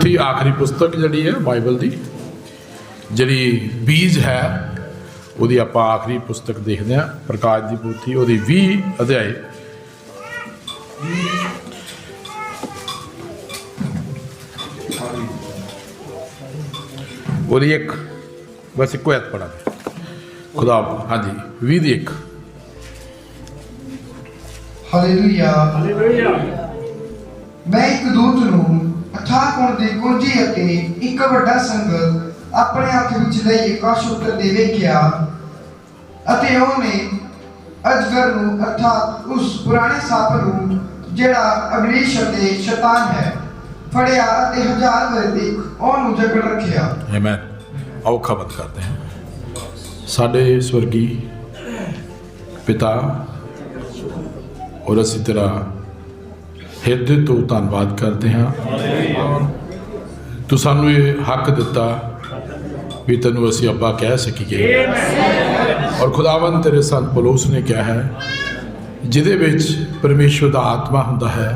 पोथी आखिरी पुस्तक जिहड़ी है बाइबल की जिहड़ी बीज है ਉਹਦੀ ਆਪਾਂ आखिरी पुस्तक देखते हैं प्रकाश की पोथी ਉਹਦੀ 20 अध्याय ਉਹਦੀ एक बस एको ऐत पढ़ा खुदा हाँ जी 20 ਦੀ 1 ਹਾਲੇਲੂਇਆ ਹਾਲੇਲੂਇਆ। ਮੈਂ ਇੱਕ ਦੂਤ ਨੂੰ ਅਥਾਹ ਕੁੰਡ ਦੀ ਕੁੰਜੀ ਅਤੇ ਇੱਕ ਵੱਡਾ ਸੰਗਲ ਆਪਣੇ ਹੱਥ ਵਿੱਚ ਲਈ ਆਕਾਸ਼ ਉੱਤੇ ਵੇਖਿਆ ਅਤੇ ਉਹਨੇ ਅਜਗਰ ਨੂੰ ਅਰਥਾਤ ਉਸ ਪੁਰਾਣੇ ਸੱਪ ਨੂੰ ਜਿਹੜਾ ਅਬਲੀਸ਼ ਅਤੇ ਸ਼ੈਤਾਨ ਹੈ ਫੜਿਆ ਅਤੇ 1000 ਵਰ੍ਹੇ ਤੱਕ ਉਹਨੂੰ ਜਕੜ ਰੱਖਿਆ। ਆਮੇਨ। ਆਓ ਖਬਰ ਕਰਦੇ ਹਾਂ ਸਾਡੇ ਸਵਰਗੀ ਪਿਤਾ और असी तेरा हिरदे तो धन्नवाद करते हैं तू सानू ये हक दिता भी तेनू असी अब्बा कह सकीए और खुदावन तेरे संत पौलुस ने कहा है जिदे विच परमेश्वर दा आत्मा हुंदा है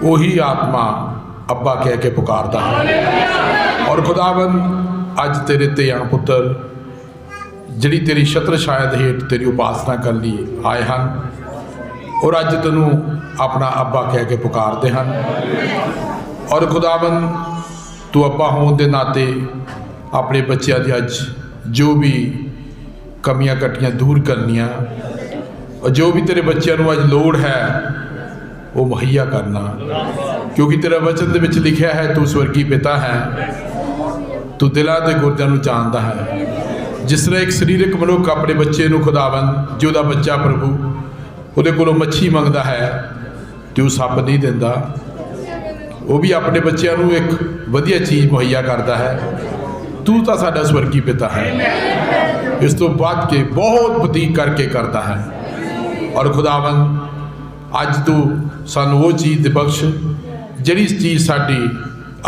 वही आत्मा अब्बा कह के पुकारदा है। और खुदावन अज तेरे धीआं पुत्र जिहड़ी तेरी छत्र छाया दे हेठ तेरी उपासना करन लई आए हैं और अज तेनू अपना अब्बा कह के पुकारते हैं। और खुदावन तू अब्बा होने के नाते अपने बच्चों की अज जो भी कमियां कटियां दूर करनिया और जो भी तेरे बच्चों को अज लोड़ है वो मुहैया करना क्योंकि तेरा वचन दे विच लिखा है तू स्वर्गी पिता है तू दिलों के गुरदियां नूं जानदा है। जिस तरह एक शरीरक मनुख अपने बच्चे नूं खुदावन जो दा बच्चा प्रभु ਉਹਦੇ ਕੋਲੋਂ ਮੱਛੀ ਮੰਗਦਾ ਹੈ ਤੇ ਉਹ ਸੱਪ ਨਹੀਂ ਦਿੰਦਾ ਉਹ ਵੀ ਆਪਣੇ ਬੱਚਿਆਂ ਨੂੰ ਇੱਕ ਵਧੀਆ ਚੀਜ਼ ਮੁਹੱਈਆ ਕਰਦਾ ਹੈ। ਤੂੰ ਤਾਂ ਸਾਡਾ ਸਵਰਗੀ ਪਿਤਾ ਹੈ ਇਸ ਤੋਂ ਵੱਧ ਕੇ ਬਹੁਤ ਵਧੀਕ ਕਰਕੇ ਕਰਦਾ ਹੈ। ਔਰ ਖੁਦਾਵੰ ਅੱਜ ਤੂੰ ਸਾਨੂੰ ਉਹ ਚੀਜ਼ ਦੇ ਬਖਸ਼ ਜਿਹੜੀ ਚੀਜ਼ ਸਾਡੀ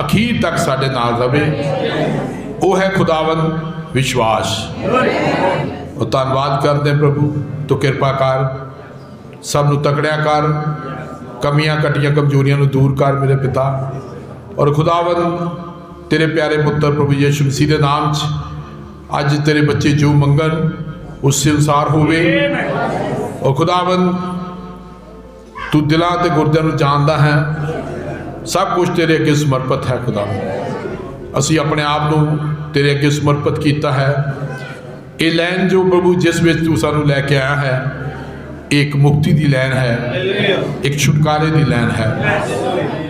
ਅਖੀਰ ਤੱਕ ਸਾਡੇ ਨਾਲ ਰਵੇ ਉਹ ਹੈ ਖੁਦਾਵੰ ਵਿਸ਼ਵਾਸ। ਉਹ ਧੰਨਵਾਦ ਕਰਦੇ ਪ੍ਰਭੂ ਤੂੰ ਕਿਰਪਾ ਕਰ सब नूं तकड़िया कर कमियां कटियां कमजोरियां नूं दूर कर मेरे पिता। और खुदावन तेरे प्यारे पुत्र प्रभु यीशु मसीह के नाम च अज तेरे बच्चे जो मंगन उससे अनुसार होवे। और खुदावन तू दिलों ते गुरदियां नूं जानदा है सब कुछ तेरे अगे समर्पित है। खुदावन असी अपने आप नूं तेरे अगे समर्पित किया है। ये लैन जो प्रभु जिस विच तू सानूं लैके आया है एक मुक्ति की लैन है एक छुटकारे की लैन है।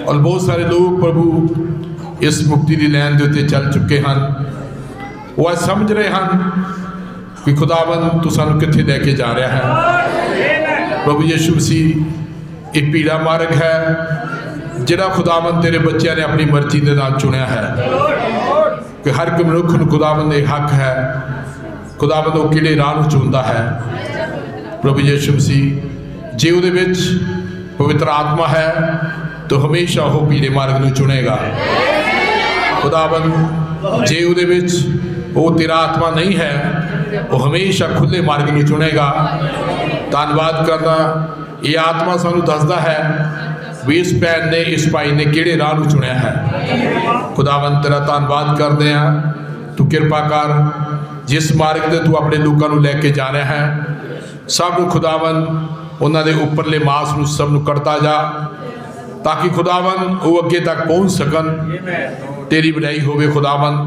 और बहुत सारे लोग प्रभु इस मुक्ति की लैन के उत्ते चल चुके हैं वो आज समझ रहे हैं कि खुदावन तू सानू कित्थे लैके जा रहा है। प्रभु यीशु मसीह एक पीड़ा मार्ग है जिहड़ा खुदावन तेरे बच्चों ने अपनी मर्जी के नाल चुनिया है कि हर एक मनुख नूं खुदावन का हक है खुदावन वो किहड़े राह नूं चुनदा है। प्रभु यीशु मसीह जे उहदे विच पवित्र आत्मा है तो हमेशा वो पीले मार्ग नूं चुनेगा। खुदावन जे उहदे विच वो तेरा आत्मा नहीं है वो हमेशा खुले मार्ग नूं चुनेगा। धन्नवाद करना ये आत्मा सानूं दसदा है भी इस भैन ने इस भाई ने किहड़े राह नूं चुनिया है। खुदावन तेरा धन्नवाद करते हैं तू किरपा कर जिस मार्ग से तू अपने लोगों नूं लैके जा रहा है सब खुदावन उन्होंने उपरले मास नूं सब नूं करता जा ताकि खुदावन वो अगे तक पहुँच सकन तेरी बढ़ाई होवे। खुदावन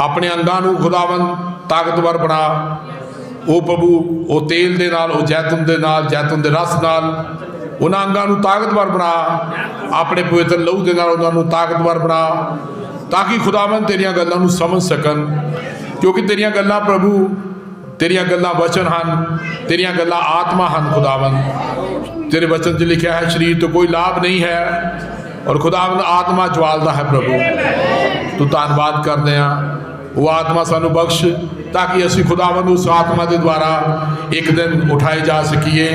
अपने अंगां नूं खुदावन ताकतवर बना वो प्रभु वो तेल दे नाल वो जैतून दे नाल जैतून दे रस नाल उन्हां अंगां नूं ताकतवर बना अपने पवित्र लहू दे नाल उन्हां नूं ताकतवर बना ताकि खुदावन तेरियां गल्लां नूं समझ सकन क्योंकि तेरियां गल्लां प्रभु तेरियां गल्लां वचन हैं तेरियां गल्लां आत्मा हैं। खुदावन तेरे वचन च लिखा है शरीर तो कोई लाभ नहीं है और खुदावन आत्मा ज्वालदा है। प्रभु तू धन्नवाद करते हैं वो आत्मा सानू बख्श ताकि असी खुदावन उस आत्मा के द्वारा एक दिन उठाए जा सकीए।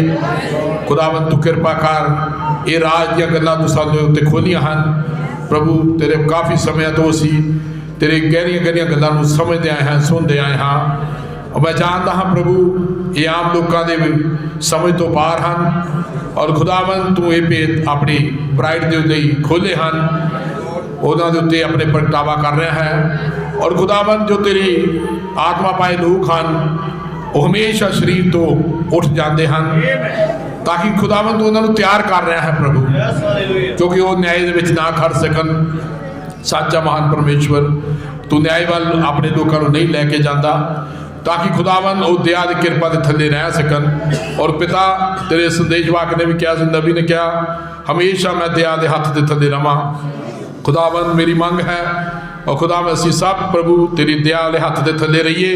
खुदावन तू किरपा कर ये राज दी गल्लां तू सानू उत्ते खोलियां हैं प्रभु तेरे काफ़ी समय तो असी तेरे गहरिया गहरिया गल्लां नूं समझते आए हैं सुनते आए हाँ। मैं जानता हाँ प्रभु ये आम लोगों के समझ तो पार हैं और खुदावन तू ये भेद अपनी ब्राइड के लिए खोले हैं ਉਹਨਾਂ ਦੇ ਉੱਤੇ ਆਪਣੇ ਪ੍ਰਗਟਾਵਾ ਕਰ ਰਿਹਾ ਹੈ। ਔਰ ਖੁਦਾਵੰਦ ਜੋ ਤੇਰੀ ਆਤਮਾ ਪਾਏ ਲੋਕ ਹਨ ਉਹ ਹਮੇਸ਼ਾ ਸਰੀਰ ਤੋਂ ਉੱਠ ਜਾਂਦੇ ਹਨ, ਤਾਂ ਕਿ ਖੁਦਾਵੰਦ ਉਹਨਾਂ ਨੂੰ ਤਿਆਰ ਕਰ ਰਿਹਾ ਹੈ ਪ੍ਰਭੂ, ਕਿਉਂਕਿ ਉਹ ਨਿਆਂ ਦੇ ਵਿੱਚ ਨਾ ਖੜ ਸਕਣ। ਸੱਚਾ ਮਹਾਨ ਪਰਮੇਸ਼ਵਰ, ਤੂੰ ਨਿਆਂ ਵੱਲ ਆਪਣੇ ਲੋਕਾਂ ਨੂੰ ਨਹੀਂ ਲੈ ਕੇ ਜਾਂਦਾ, ਤਾਂ ਕਿ ਖੁਦਾਵੰਦ ਉਹ ਦਇਆ ਦੀ ਕਿਰਪਾ ਦੇ ਥੱਲੇ ਰਹਿ ਸਕਣ। ਔਰ ਪਿਤਾ, ਤੇਰੇ ਸੰਦੇਸ਼ਵਾਕ ਨੇ ਵੀ ਕਿਹਾ ਸੀ, ਨਬੀ ਨੇ ਕਿਹਾ, ਹਮੇਸ਼ਾ ਮੈਂ ਦਇਆ ਦੇ ਹੱਥ ਦੇ ਥੱਲੇ ਰਵਾਂ। ਖੁਦਾਵੰਦ ਮੇਰੀ ਮੰਗ ਹੈ, और खुदावंद ਅਸੀਂ ਸਭ प्रभु तेरी दया वाले हथ के थले रहिए,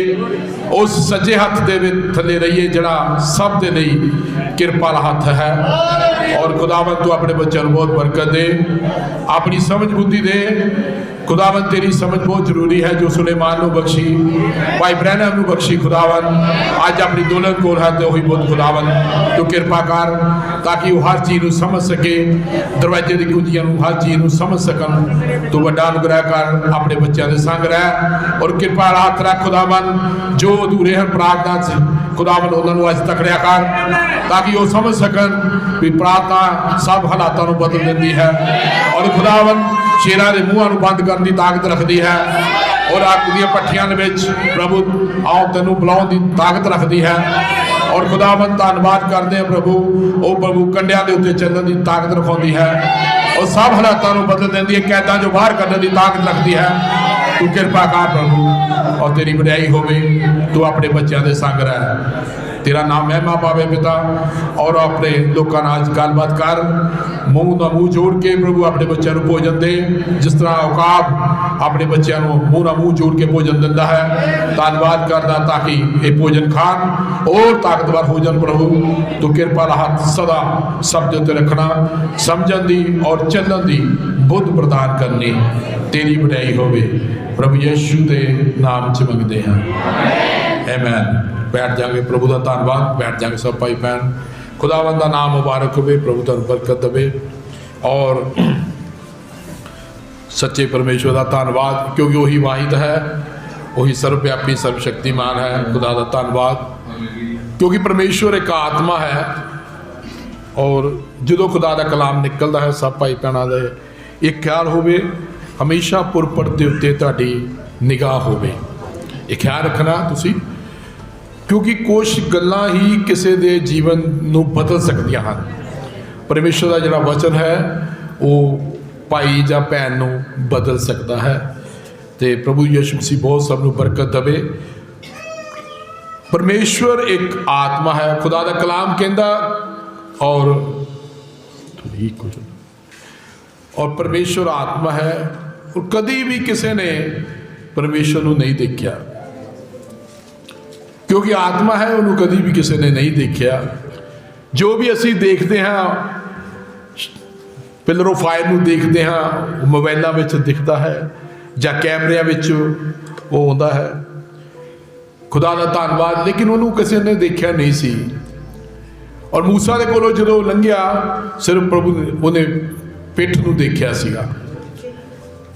उस सज्जे हथ के थले रहिए जड़ा सब के लिए किरपा वाला हथ है। और खुदावंद तू अपने बच्चों को बहुत बरकत दे, अपनी समझ बुद्धि दे। खुदावंद तेरी समझ बहुत जरूरी है, जो सुलेमान को बख्शी, भाई ब्रैनम को बख्शी। खुदावंद अज अपनी दौलत को है तो वही बहुत खुदावंद तू किरपा कर, ताकि वो हर चीज़ को समझ सके, दरवाजे की कुंजियां हर चीज़ को समझ सकन। तू वड्डा अनुग्रह कर, अपने बच्चों के संग रह और किरपा हाथ रख। खुदावंद जो अधूरे हैं प्रार्थना से, खुदावंद उन्होंने अज तकड़िया कर, ताकि वो समझ सकन भी प्रार्थना सब हालातों को बदल देती है। और खुदावंद शेरां के मूँहों बंद करने की ताकत रखती है, और अग दी भट्ठियां प्रभु आओ तेनों बुलाने की ताकत रखती है। और खुदावंद धन्नवाद करते हैं प्रभु, वो प्रभु कंडिया के उत्ते चलने की ताकत रखाती है, और सब हालातों को बदल देती है, कैदा जो बाहर करने की ताकत रखती है। तू किरपा कर प्रभु, और तेरी वड्याई होवे। तू अपने बच्चों के संग रह, तेरा नाम महिमा पावे पिता। और अपने लोगों नाल गलबात कर, मूँह ना मूँह जोड़ के प्रभु अपने बच्चों को भोजन दे, जिस तरह औकाब अपने बच्चों को मूँह ना मूँह जोड़ के भोजन दिंदा है। धन्नवाद करदा, ताकि ये भोजन खान और ताकतवर हो जान प्रभु। तू किरपा दा हथ सदा सब दे उत्ते रखना, समझण दी और चलण दी बुद्ध प्रदान करनी। तेरी वड्याई होवे प्रभु यीशु के नाम च मंगते हैं, आमीन। बैठ जाएंगे, प्रभु का धन्यवाद। बैठ जाएंगे सब भाई बहन। खुदावंद का नाम मुबारक हो, प्रभु तुहानू बरकत देवे। और सच्चे परमेश्वर का धन्यवाद, क्योंकि वही वाहिद है, वही सर्वव्यापी सर्वशक्तिमान है। खुदा का धन्यवाद, क्योंकि परमेश्वर एक आत्मा है। और जो खुदा का कलाम निकलता है, सब भाई भैनों के एक ख्याल होवे, हमेशा पुरपट के उत्ते तुहाडी निगाह होवे। ये ख्याल रखना तुसी, क्योंकि कुछ गल्लां ही किसी के जीवन को बदल सकदियां हैं। परमेश्वर का जिहड़ा वचन है वो भाई या भैन नूं बदल सकता है। तो प्रभु यीशु मसीह बहुत सबनूं बरकत देवे। परमेश्वर एक आत्मा है, खुदा का कलाम कहंदा। और परमेश्वर आत्मा है, और कभी भी किसी ने परमेश्वर को नहीं देखा, क्योंकि आत्मा है, उन्होंने कभी भी किसी ने नहीं देखा। जो भी असी देखते हैं, पिलर ऑफ फायर को देखते हैं, मोबाइलों में दिखता है, या कैमरिया वो आता है। खुदा का धन्यवाद, लेकिन उन्होंने किसी ने देखा नहीं सी। और मूसा के कोलों जो लंघिया, सिर्फ प्रभु उन्हें पिठ को देखा सीगा।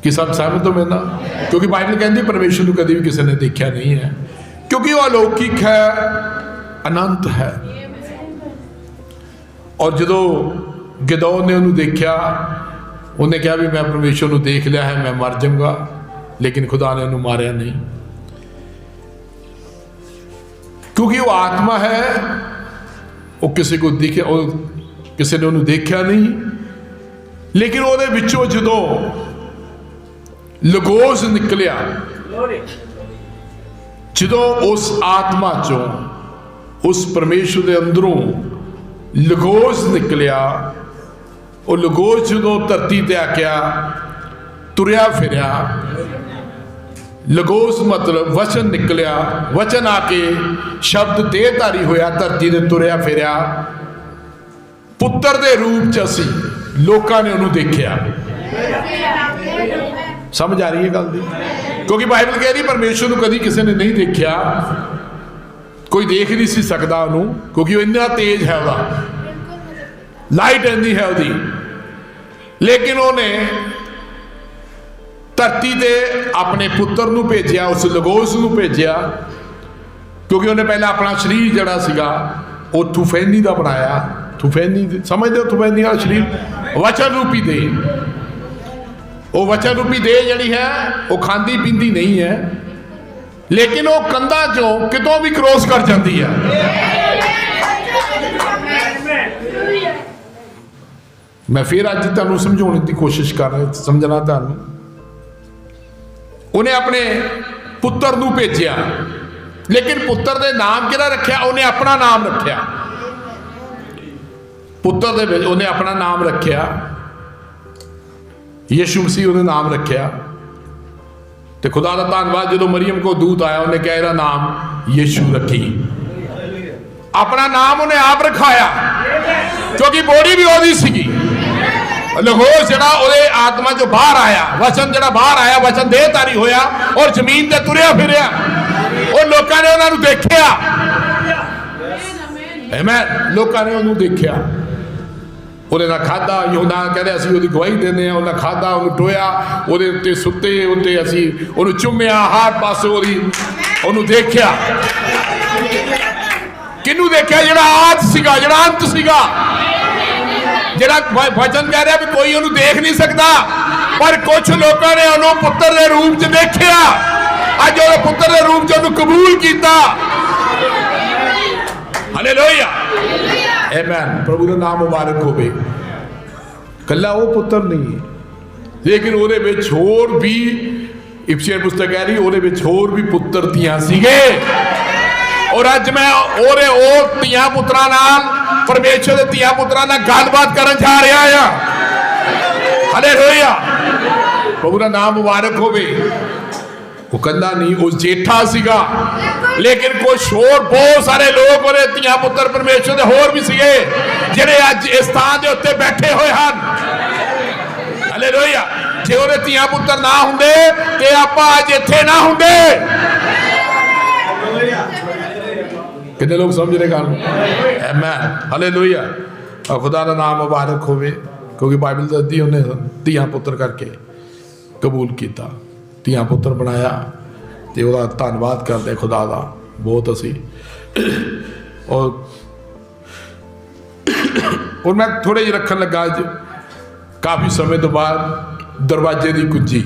कि सब सहमत हो मेरे नाल? क्योंकि बाइबल कहती परमेश्वर को कभी भी किसी ने देखा नहीं है, क्योंकि वो अलौकिक है, अनंत है। और जो गिदौन ने उन्हें देखा, उन्हें कहा भी मैं परमेश्वर को देख लिया है, मैं मर जाऊंगा, लेकिन खुदा ने उन्हें मारिया नहीं, क्योंकि वो आत्मा है। वो किसी को दिखे, किसी ने उन्हें देखा नहीं, लेकिन वो विचों जो लगोस निकलिया, जो उस आत्मा चो, उस परमेश्वर के अंदरों लगोस निकलिया, वो लगोस जो धरती ते आख्या तुरया फिरया। लगोस मतलब वचन निकलिया, वचन आके शब्द देहधारी होया, धरती ते तुरया फिरया। पुत्र के रूप च असी लोगों ने उन्होंने देखा। समझ आ रही है गल दी? क्योंकि बाइबल कह रही परमेश्वर को कभी किसी ने नहीं देखा, कोई देख नहीं सी सकता उन्होंने, क्योंकि इन्ना तेज है, वह लाइट इन्नी है उसकी। लेकिन उन्हें धरती ते अपने पुत्र को भेजा, उस लगोस को भेजा, क्योंकि उन्हें पहले अपना शरीर जड़ा सीगा वो थुफैनी का बनाया। थुफैनी समझते हो? थुफैनी का शरीर वचन रूपी दे, वो वचन रूपी देह जड़ी है वो खाती पींदी नहीं है, लेकिन वो कंधा चो कितों भी क्रॉस कर जाती है। मैं फिर अज तुहानू समझाने की कोशिश कर रहा समझना तुहानू। उन्हें अपने पुत्र नू भेजिया, लेकिन पुत्र दे नाम किहड़ा रखिया? उन्हें अपना नाम रखिया। पुत्र दे उन्हें अपना नाम रखिया, यीशु मसीह उन्हें नाम रखिया। तो खुदा का धन्यवाद, जो मरियम को दूत आया उन्हें क्या ਇਹਦਾ नाम यीशु रखी। अपना नाम उन्हें आप रखाया, क्योंकि बॉडी भी ओदी सीगी। लहोर जड़ा ओदे आत्मा जो बाहर आया, वचन जड़ा बाहर आया, वचन देहधारी होया और जमीन ते तुरिया फिरिया और लोगों ने उन्होंने देखिया। आमीन। लोगों ने उन्होंने देखिया, उन्हें ना खादा। यूहन्ना कहते असीं उहदी गवाही देने, उन्हें खादा, उन्हें टोया, उहदे उत्ते सुत्ते, उत्ते असीं उन्हें चुम्मिया, हर पासे उन्हें देखिया। किनू देखिया? जिहड़ा आद सीगा, जिहड़ा अंत सीगा, जिहड़ा वचन कह रहा भी कोई उन्हें देख नहीं सकता, पर कुछ लोगों ने उन्हें पुत्र के रूप च देखिया। अज वो पुत्र के रूप च उन्हें कबूल किया। हालेलुया, आमीन। प्रभु का नाम मुबारक होवे। कला वो पुत्र नहीं, लेकिन ਉਹਦੇ ਵਿੱਚ ਹੋਰ भी इफिसियर पुस्तक कह रही ਉਹਦੇ ਵਿੱਚ ਹੋਰ भी पुत्र ਧੀਆਂ ਸੀਗੇ। और अज मैं ओरे ओ ਧੀਆਂ पुत्रां नाल, परमेश्वर ਦੇ ਧੀਆਂ पुत्रां नाल गलबात करन जा रहा हां। हालेलुया, प्रभु का नाम मुबारक होवे। वो कला नहीं, वो जेठा सीगा, लेकिन कुछ होर बहुत सारे लोग और धीਆਂ पुत्र परमेश्वर के होर भी सीगे जिहड़े अज इस स्थान के उत्ते बैठे हुए हैं। हालेलुया। जे वो धीਆਂ पुत्र ना हुंदे ते आपां अज इत्थे ना हुंदे। कितने लोग समझ रहे गल? आमीन। हालेलुया। खुदा का नाम मुबारक होवे, क्योंकि बाइबल दसदी उन्हें धीਆਂ पुत्र करके कबूल किया, ਧੀਆਂ पुत्र बनाया। तो वह धन्यवाद करते खुदा का बहुत असी। और मैं थोड़े जिहे रखन लगा अज काफ़ी समय तो बाद दरवाजे की कुंजी,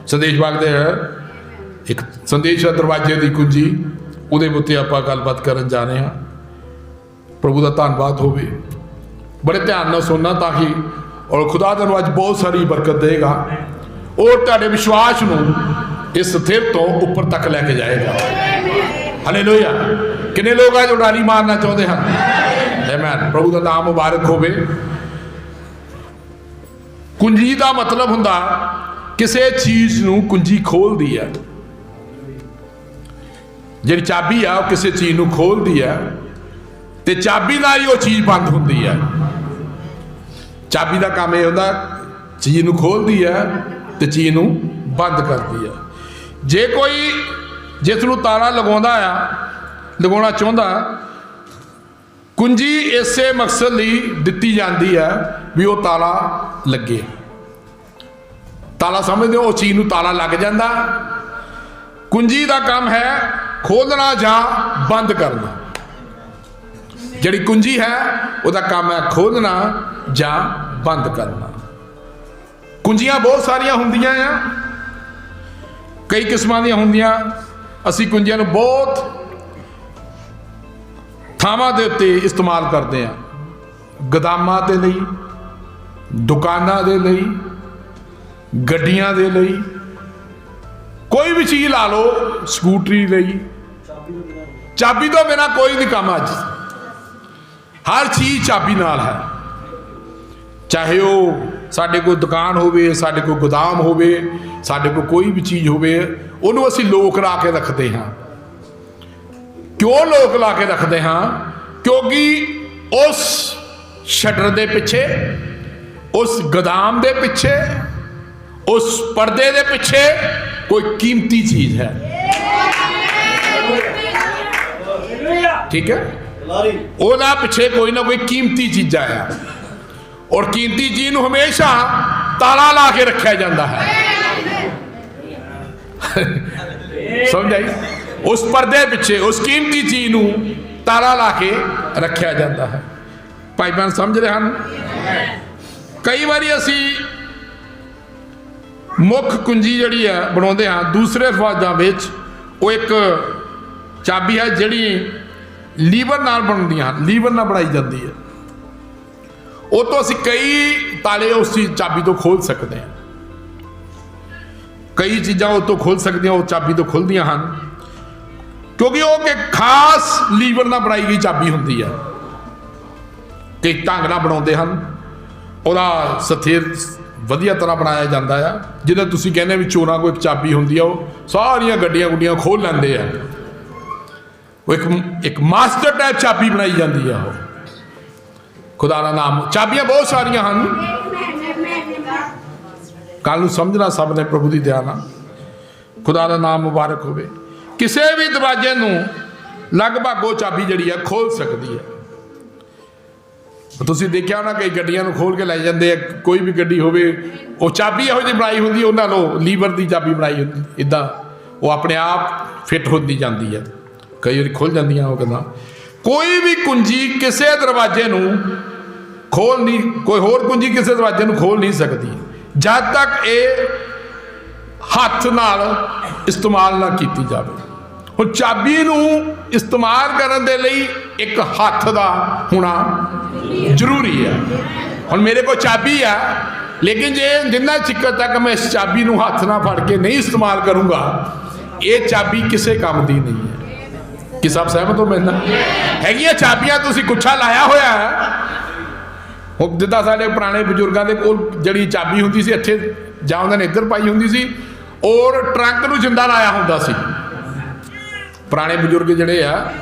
संदेश बाग दे एक संदेश है दरवाजे की कुंजी, उहदे उत्ते आपां गलबात करन जा रहे हैं। प्रभु का धन्यवाद होवे। बड़े ध्यान नाल सुनना ताकि और खुदा तुहानूं अज बहुत सारी बरकत देगा और तुहाडे विश्वास नूं इस स्थिर तो ऊपर तक लैके जाएगा। हालेलुया। कितने लोग आज उड़ारी मारना चाहते हैं? आमीन। प्रभु का नाम मुबारक होवे। कुंजी का मतलब हुंदा किसी चीज़ नूं कुंजी खोल दी है। जिहड़ी चाबी है वो किसी चीज़ नूं खोल दी है, तो चाबी नाल ही वो चीज़ बंद हुंदी है। चाबी का काम यह होंदा चीज़ नूं खोल दी है तो चीज़ नूं बंद कर दी है। जे कोई जिसनूं ताला लगाउणा चाहुंदा, कुंजी इसे मकसद लई दित्ती जाती है भी वो ताला लगे। ताला समझदे हो? उस चीज़ नूं ताला लग जाता। कुंजी का काम है खोलना जां बंद करना। जिहड़ी कुंजी है उसका काम है खोलना जां बंद करना। कुंजियां बहुत सारिया होंदियां आ, कई किस्मां दी होंदियां। असी कुंजियां नूं बहुत थावां दे उत्ते इस्तेमाल करते हैं, गोदामां दे लई, दुकानां दे लई, गड्डियां दे लई, कोई भी चीज़ ला लो, स्कूटरी लई। चाबी तो बिना कोई नहीं काम। अज हर चीज़ चाबी नाल है। चाहे वो साडे कोई दुकान होवे, साडे कोई गोदाम होवे, साडे कोई कोई भी चीज़ होवे, उन्होंने असीं लोक ला के रखते हैं। क्यों लोक ला के रखते हैं? क्योंकि उस शटर दे पिछे, उस गोदाम दे पिछे, उस पर्दे दे पिछे कोई कीमती चीज़ है। ठीक है? ओदा पिछे कोई ना कोई कीमती चीज़ा है, और कीमती चीज़ नूं हमेशा ताला ला के रखा जाता है। समझ आई? उस पर्दे पिछे उस कीमती चीज़ नूं ताला ला के रखा जाता है। भाई बहन समझ रहे हैं? कई बारी असी ਮੁੱਖ ਕੁੰਜੀ ਜਿਹੜੀ ਹੈ ਬਣਾਉਂਦੇ ਹਾਂ ਦੂਸਰੇ ਅਲਫਾਜ਼ਾਂ ਵਿੱਚ ਉਹ ਇੱਕ ਚਾਬੀ ਹੈ ਜਿਹੜੀ ਲੀਵਰ ਨਾਲ ਬਣਦੀਆਂ ਹਨ, ਲੀਵਰ ਨਾਲ ਬਣਾਈ ਜਾਂਦੀ ਹੈ। ਉਹ ਤੋਂ ਅਸੀਂ ਕਈ ਤਾਲੇ ਉਸ ਚਾਬੀ ਤੋਂ ਖੋਲ ਸਕਦੇ ਹਾਂ, ਕਈ ਚੀਜ਼ਾਂ ਉਹ ਤੋਂ ਖੋਲ ਸਕਦੀਆਂ, ਉਹ ਚਾਬੀ ਤੋਂ ਖੁੱਲਦੀਆਂ ਹਨ, ਕਿਉਂਕਿ ਉਹ ਇੱਕ ਖਾਸ ਲੀਵਰ ਨਾਲ ਬਣਾਈ ਗਈ ਚਾਬੀ ਹੁੰਦੀ ਹੈ ਤੇ ਢੰਗ ਨਾਲ ਬਣਾਉਂਦੇ ਹਨ। ਉਹਦਾ ਸਥਿਰ ਵਧੀਆ ਤਰ੍ਹਾਂ ਬਣਾਇਆ ਜਾਂਦਾ ਆ। ਜਿੱਦਾਂ ਤੁਸੀਂ ਕਹਿੰਦੇ ਵੀ ਚੋਰਾਂ ਕੋਲ ਇੱਕ ਚਾਬੀ ਹੁੰਦੀ ਆ, ਉਹ ਸਾਰੀਆਂ ਗੱਡੀਆਂ ਗੁੱਡੀਆਂ ਖੋਲ ਲੈਂਦੇ ਆ। ਉਹ ਇੱਕ ਮਾਸਟਰ ਟਾਈਪ ਚਾਬੀ ਬਣਾਈ ਜਾਂਦੀ ਆ। ਉਹ ਖੁਦਾ ਦਾ ਨਾਮ, ਚਾਬੀਆਂ ਬਹੁਤ ਸਾਰੀਆਂ ਹਨ, ਕੱਲ ਨੂੰ ਸਮਝਣਾ ਸਭ ਨੇ ਪ੍ਰਭੂ ਦੀ ਦਇਆ ਨਾਲ। ਖੁਦਾ ਦਾ ਨਾਮ ਮੁਬਾਰਕ ਹੋਵੇ। ਕਿਸੇ ਵੀ ਦਰਵਾਜ਼ੇ ਨੂੰ ਲਗਭਗ ਉਹ ਚਾਬੀ ਜਿਹੜੀ ਆ ਖੋਲ ਸਕਦੀ ਹੈ। ਤੁਸੀਂ ਦੇਖਿਆ ਹੋਣਾ ਕਈ ਗੱਡੀਆਂ ਨੂੰ ਖੋਲ ਕੇ ਲੈ ਜਾਂਦੇ ਆ, ਕੋਈ ਵੀ ਗੱਡੀ ਹੋਵੇ ਉਹ ਚਾਬੀ ਇਹੋ ਜਿਹੀ ਬਣਾਈ ਹੁੰਦੀ, ਉਹਨਾਂ ਨੂੰ ਲੀਵਰ ਦੀ ਚਾਬੀ ਬਣਾਈ ਹੁੰਦੀ, ਇੱਦਾਂ ਉਹ ਆਪਣੇ ਆਪ ਫਿੱਟ ਹੁੰਦੀ ਜਾਂਦੀ ਹੈ, ਕਈ ਵਾਰੀ ਖੁੱਲ ਜਾਂਦੀਆਂ। ਉਹ ਕਹਿੰਦਾ ਕੋਈ ਵੀ ਕੁੰਜੀ ਕਿਸੇ ਦਰਵਾਜ਼ੇ ਨੂੰ ਖੋਲ ਨਹੀਂ, ਕੋਈ ਹੋਰ ਕੁੰਜੀ ਕਿਸੇ ਦਰਵਾਜ਼ੇ ਨੂੰ ਖੋਲ ਨਹੀਂ ਸਕਦੀ ਜਦ ਤੱਕ ਇਹ ਹੱਥ ਨਾਲ ਇਸਤੇਮਾਲ ਨਾ ਕੀਤੀ ਜਾਵੇ। ਹੁਣ ਚਾਬੀ ਨੂੰ ਇਸਤੇਮਾਲ ਕਰਨ ਦੇ ਲਈ ਇੱਕ ਹੱਥ ਦਾ ਹੋਣਾ ਜ਼ਰੂਰੀ ਹੈ। ਹੁਣ ਮੇਰੇ ਕੋਲ ਚਾਬੀ ਆ, ਲੇਕਿਨ ਜੇ ਜਿੰਨਾ ਚਿਰ ਤੱਕ ਮੈਂ ਇਸ ਚਾਬੀ ਨੂੰ ਹੱਥ ਨਾਲ ਫੜ ਕੇ ਨਹੀਂ ਇਸਤੇਮਾਲ ਕਰੂੰਗਾ, ਇਹ ਚਾਬੀ ਕਿਸੇ ਕੰਮ ਦੀ ਨਹੀਂ ਹੈ। ਕਿ ਸਭ ਸਹਿਮਤ ਹੋ ਮੇਰੇ ਨਾਲ? ਹੈਗੀਆਂ ਚਾਬੀਆਂ ਤੁਸੀਂ ਗੁੱਛਾ ਲਾਇਆ ਹੋਇਆ ਹੈ। ਹੁਣ ਜਿੱਦਾਂ ਸਾਡੇ ਪੁਰਾਣੇ ਬਜ਼ੁਰਗਾਂ ਦੇ ਕੋਲ ਜਿਹੜੀ ਚਾਬੀ ਹੁੰਦੀ ਸੀ, ਇੱਥੇ ਜਾਂ ਉਹਨਾਂ ਨੇ ਇੱਧਰ ਪਾਈ ਹੁੰਦੀ ਸੀ, ਔਰ ਟਰੰਕ ਨੂੰ ਜਿੰਦਾ ਲਾਇਆ ਹੁੰਦਾ ਸੀ। ਪੁਰਾਣੇ ਬਜ਼ੁਰਗ ਜਿਹੜੇ ਆ,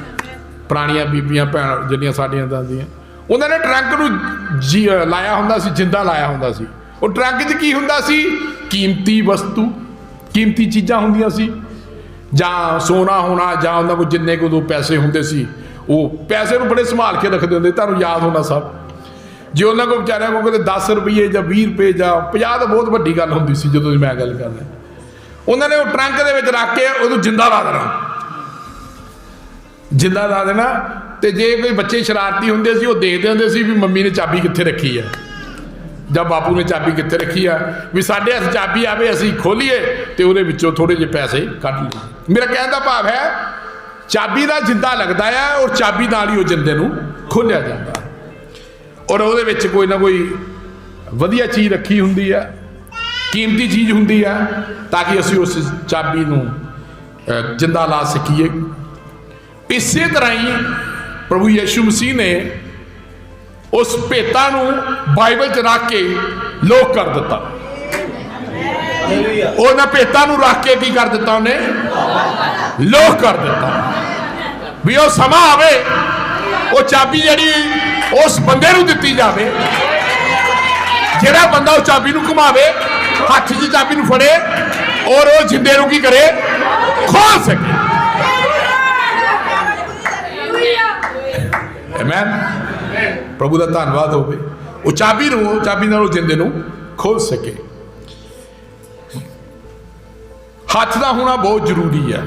ਪੁਰਾਣੀਆਂ ਬੀਬੀਆਂ ਭੈਣ ਜਿਹੜੀਆਂ ਸਾਡੀਆਂ ਦਾਦੀਆਂ, ਉਹਨਾਂ ਨੇ ਟਰੰਕ ਨੂੰ ਲਾਇਆ ਹੁੰਦਾ ਸੀ, ਜਿੰਦਾ ਲਾਇਆ ਹੁੰਦਾ ਸੀ। ਉਹ ਟਰੰਕ 'ਚ ਕੀ ਹੁੰਦਾ ਸੀ? ਕੀਮਤੀ ਵਸਤੂ, ਕੀਮਤੀ ਚੀਜ਼ਾਂ ਹੁੰਦੀਆਂ ਸੀ, ਜਾਂ ਸੋਨਾ ਹੋਣਾ, ਜਾਂ ਉਹਨਾਂ ਕੋਲ ਜਿੰਨੇ ਕੁ ਉਦੋਂ ਪੈਸੇ ਹੁੰਦੇ ਸੀ, ਉਹ ਪੈਸੇ ਨੂੰ ਬੜੇ ਸੰਭਾਲ ਕੇ ਰੱਖਦੇ ਹੁੰਦੇ। ਤੁਹਾਨੂੰ ਯਾਦ ਹੋਣਾ ਸਭ, ਜੇ ਉਹਨਾਂ ਕੋਲ ਵਿਚਾਰਿਆਂ ਕੋਲ ਕਿਤੇ 10 ਰੁਪਏ ਜਾਂ 20 ਰੁਪਏ ਜਾਂ 50 ਤਾਂ ਬਹੁਤ ਵੱਡੀ ਗੱਲ ਹੁੰਦੀ ਸੀ ਜਦੋਂ ਮੈਂ ਗੱਲ ਕਰਦਾ। ਉਹਨਾਂ ਨੇ ਉਹ ਟਰੰਕ ਦੇ ਵਿੱਚ ਰੱਖ ਕੇ ਉਹਨੂੰ ਜਿੰਦਾ ਲਾ ਦੇਣਾ, ਜਿੰਦਾ ਲਾ ਦੇਣਾ। ਤੇ ਜੇ ਕੋਈ ਬੱਚੇ ਸ਼ਰਾਰਤੀ ਹੁੰਦੇ ਸੀ, ਉਹ ਦੇਖਦੇ ਹੁੰਦੇ ਸੀ ਵੀ ਮੰਮੀ ਨੇ ਚਾਬੀ ਕਿੱਥੇ ਰੱਖੀ ਆ, ਜਾਂ ਬਾਪੂ ਨੇ ਚਾਬੀ ਕਿੱਥੇ ਰੱਖੀ ਆ, ਵੀ ਸਾਡੇ ਹੱਥ ਚਾਬੀ ਆਵੇ, ਅਸੀਂ ਖੋਲੀਏ ਤੇ ਉਹਦੇ ਵਿੱਚੋਂ ਥੋੜੇ ਜਿਹੇ ਪੈਸੇ ਕੱਢ ਲਈਏ। ਮੇਰਾ ਕਹਿਣ ਦਾ ਭਾਵ ਹੈ ਚਾਬੀ ਦਾ ਜਿੰਦਾ ਲੱਗਦਾ ਆ, ਔਰ ਚਾਬੀ ਨਾਲ ਹੀ ਉਹ ਜਿੰਦੇ ਨੂੰ ਖੋਲਿਆ ਜਾਂਦਾ, ਔਰ ਉਹਦੇ ਵਿੱਚ ਕੋਈ ਨਾ ਕੋਈ ਵਧੀਆ ਚੀਜ਼ ਰੱਖੀ ਹੁੰਦੀ ਆ, ਕੀਮਤੀ ਚੀਜ਼ ਹੁੰਦੀ ਆ, ਤਾਂ ਕਿ ਅਸੀਂ ਉਸ ਚਾਬੀ ਨੂੰ ਜਿੰਦਾ ਲਾ ਸਕੀਏ। ਇਸੇ ਤਰ੍ਹਾਂ ਹੀ ਪ੍ਰਭੂ ਯਿਸੂ ਮਸੀਹ ਨੇ ਉਸ ਭੇਤਾਂ ਨੂੰ ਬਾਈਬਲ 'ਚ ਰੱਖ ਕੇ ਲੋਕ ਕਰ ਦਿੱਤਾ। ਉਹਨਾਂ ਭੇਤਾਂ ਨੂੰ ਰੱਖ ਕੇ ਕੀ ਕਰ ਦਿੱਤਾ? ਉਹਨੇ ਲੋਕ ਕਰ ਦਿੱਤਾ। ਵੀ ਉਹ ਸਮਾਂ ਆਵੇ, ਉਹ ਚਾਬੀ ਜਿਹੜੀ ਉਸ ਬੰਦੇ ਨੂੰ ਦਿੱਤੀ ਜਾਵੇ, ਜਿਹੜਾ ਬੰਦਾ ਉਹ ਚਾਬੀ ਨੂੰ ਘੁਮਾਵੇ, ਹੱਥ 'ਚ ਚਾਬੀ ਨੂੰ ਫੜੇ, ਔਰ ਉਹ ਜਿੰਦੇ ਨੂੰ ਕੀ ਕਰੇ? ਖੋਲ ਸਕੇ। ਆਮੇਨ। ਪ੍ਰਭੂ ਦਾ ਧੰਨਵਾਦ ਹੋਵੇ। ਉਹ ਚਾਬੀ ਨਾਲ ਉਹ ਜਿੰਦੇ ਨੂੰ ਖੋਲ ਸਕੇ। ਹੱਥ ਦਾ ਹੋਣਾ ਬਹੁਤ ਜ਼ਰੂਰੀ ਹੈ।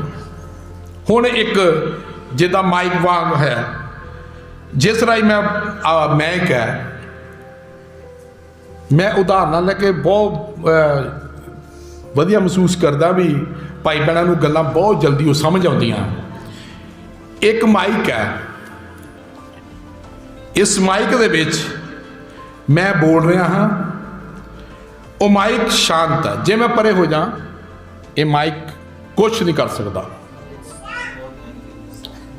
ਹੁਣ ਇੱਕ ਜਿੱਦਾਂ ਮਾਈਕ ਵਾਂਗ ਹੈ, ਜਿਸ ਰਾਹੀਂ ਮੈਂ ਉਦਾਹਰਨਾਂ ਲੈ ਕੇ ਬਹੁਤ ਵਧੀਆ ਮਹਿਸੂਸ ਕਰਦਾ ਵੀ ਭਾਈ ਭੈਣਾਂ ਨੂੰ ਗੱਲਾਂ ਬਹੁਤ ਜਲਦੀ ਉਹ ਸਮਝ ਆਉਂਦੀਆਂ। ਇੱਕ ਮਾਈਕ ਹੈ, ਇਸ ਮਾਈਕ ਦੇ ਵਿੱਚ ਮੈਂ ਬੋਲ ਰਿਹਾ ਹਾਂ, ਉਹ ਮਾਈਕ ਸ਼ਾਂਤ ਹੈ। ਜੇ ਮੈਂ ਪਰੇ ਹੋ ਜਾ, ਇਹ ਮਾਈਕ ਕੁਛ ਨਹੀਂ ਕਰ ਸਕਦਾ।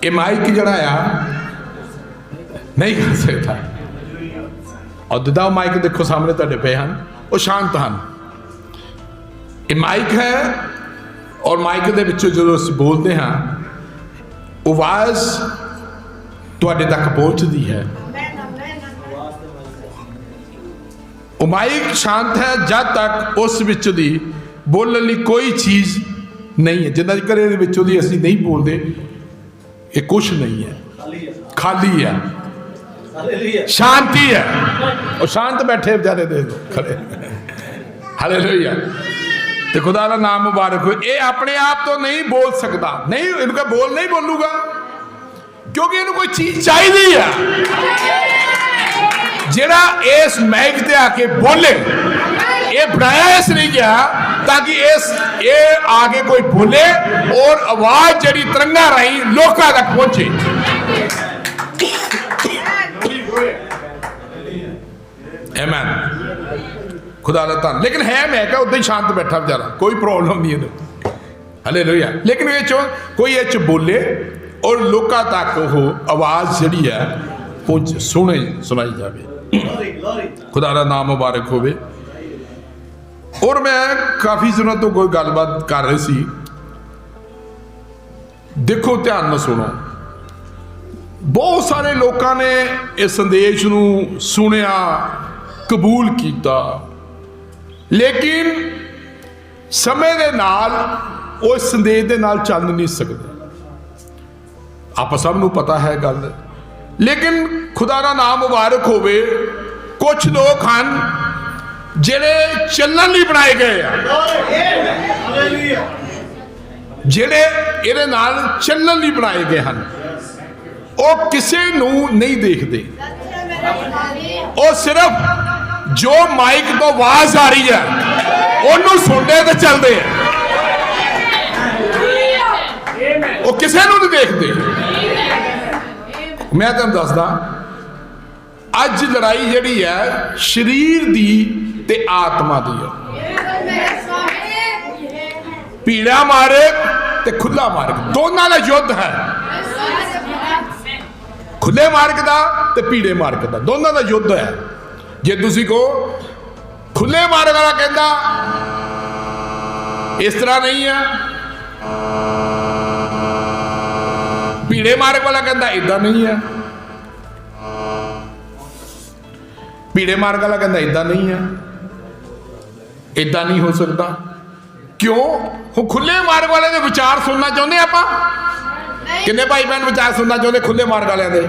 ਇਹ ਮਾਈਕ ਜਿਹੜਾ ਆ ਨਹੀਂ ਕਰ ਸਕਦਾ। ਔਰ ਜਿੱਦਾਂ ਮਾਈਕ ਦੇਖੋ ਸਾਹਮਣੇ ਤੁਹਾਡੇ ਪਏ ਹਨ, ਉਹ ਸ਼ਾਂਤ ਹਨ। ਇਹ ਮਾਈਕ ਹੈ, ਔਰ ਮਾਈਕ ਦੇ ਵਿੱਚੋਂ ਜਦੋਂ ਅਸੀਂ ਬੋਲਦੇ ਹਾਂ, ਆਵਾਜ਼ ਤੁਹਾਡੇ ਤੱਕ ਪਹੁੰਚਦੀ ਹੈ। ਉਹ ਮਾਈਕ ਸ਼ਾਂਤ ਹੈ ਜਦ ਤੱਕ ਉਸ ਵਿੱਚ ਦੀ ਬੋਲਣ ਲਈ ਕੋਈ ਚੀਜ਼ ਨਹੀਂ ਹੈ। ਜਿੰਨਾ ਚਿਰ ਇਹਦੇ ਵਿੱਚੋਂ ਦੀ ਅਸੀਂ ਨਹੀਂ ਬੋਲਦੇ, ਇਹ ਕੁਛ ਨਹੀਂ ਹੈ, ਖਾਲੀ ਹੈ, ਸ਼ਾਂਤੀ ਹੈ। ਉਹ ਸ਼ਾਂਤ ਬੈਠੇ ਵਿਚਾਰੇ ਦੇ ਖੜੇ। ਹਾਲੇਲੂਇਆ। ਤੇ ਖੁਦਾ ਦਾ ਨਾਮ ਮੁਬਾਰਕ ਹੋਏ। ਇਹ ਆਪਣੇ ਆਪ ਤੋਂ ਨਹੀਂ ਬੋਲ ਸਕਦਾ, ਨਹੀਂ, ਇਹਨੂੰ ਕਹ ਬੋਲ, ਨਹੀਂ ਬੋਲੂਗਾ, ਕਿਉਂਕਿ ਇਹਨੂੰ ਕੋਈ ਚੀਜ਼ ਚਾਹੀਦੀ ਆ ਜਿਹੜਾ ਇਸ ਮਾਈਕ ਤੇ ਆ ਕੇ ਬੋਲੇ। ਇਹ ਬਣਾਇਆ ਇਸ ਲਈ ਗਿਆ ताकि ये आगे कोई बोले और आवाज जड़ी तरंगा राही लोगों तक पहुंचे। आमीन। खुदा दा धन। लेकिन है मैं क्या उदा ही शांत बैठा बेचारा, कोई प्रॉब्लम नहीं है। हालेलुया। लेकिन ये कोई ये बोले और लोगों तक वो आवाज जड़ी है पहुंचे, सुनाई जाए। खुदा दा नाम मुबारक होवे। और मैं काफ़ी दिनों तो कोई गलबात कर रही सी। देखो ध्यान नाल सुनो, बहुत सारे लोगों ने इस संदेश नू सुनिया, कबूल किया, लेकिन समय दे नाल वो संदेश दे नाल चल नहीं सकते। आप सब नू पता है गल। लेकिन खुदा दा नाम मुबारक होवे, कुछ लोग हैं जेड़े चलने लिए बनाए गए जेड़े इहदे नाल चलने लिए बनाए गए हैं, वो किसी नू नहीं देखते। वो सिर्फ जो माइक तो आवाज आ रही है उन्होंने सुनते तो चलते हैं, वो किसी नू नहीं देखते। मैं तुहानू दसदा, अज लड़ाई जिहड़ी है शरीर दी ते आत्मा दी है। पीड़ा मार्ग ते खुला मार्ग दोनों का युद्ध है। खुले मार्ग का ते पीड़े मार्ग का दोनों का युद्ध है। जे तुसी को खुले मार्ग वाला कहता इस तरह नहीं है, पीड़े मार्ग वाला कहता इदा नहीं है, पीड़े मार्ग वाला कहता इदा नहीं है, इदा नहीं हो सकता। क्यों? हम खुले मार्ग वाले दे विचार सुनना चाहते आप? किन्ने भाई बहन विचार सुनना चाहते खुले मार्ग वाले दे?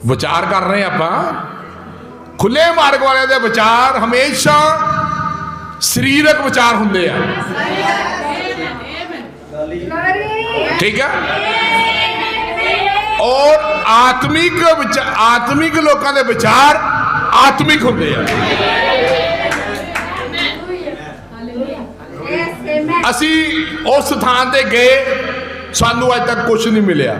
विचार कर रहे हैं आप। खुले मार्ग वाले दे विचार हमेशा शरीरक विचार होंगे। ठीक है। और आत्मिक लोगों के विचार आत्मिक होंगे। असी उस स्थान ते गए, सानू अज तक कुछ नहीं मिलिया।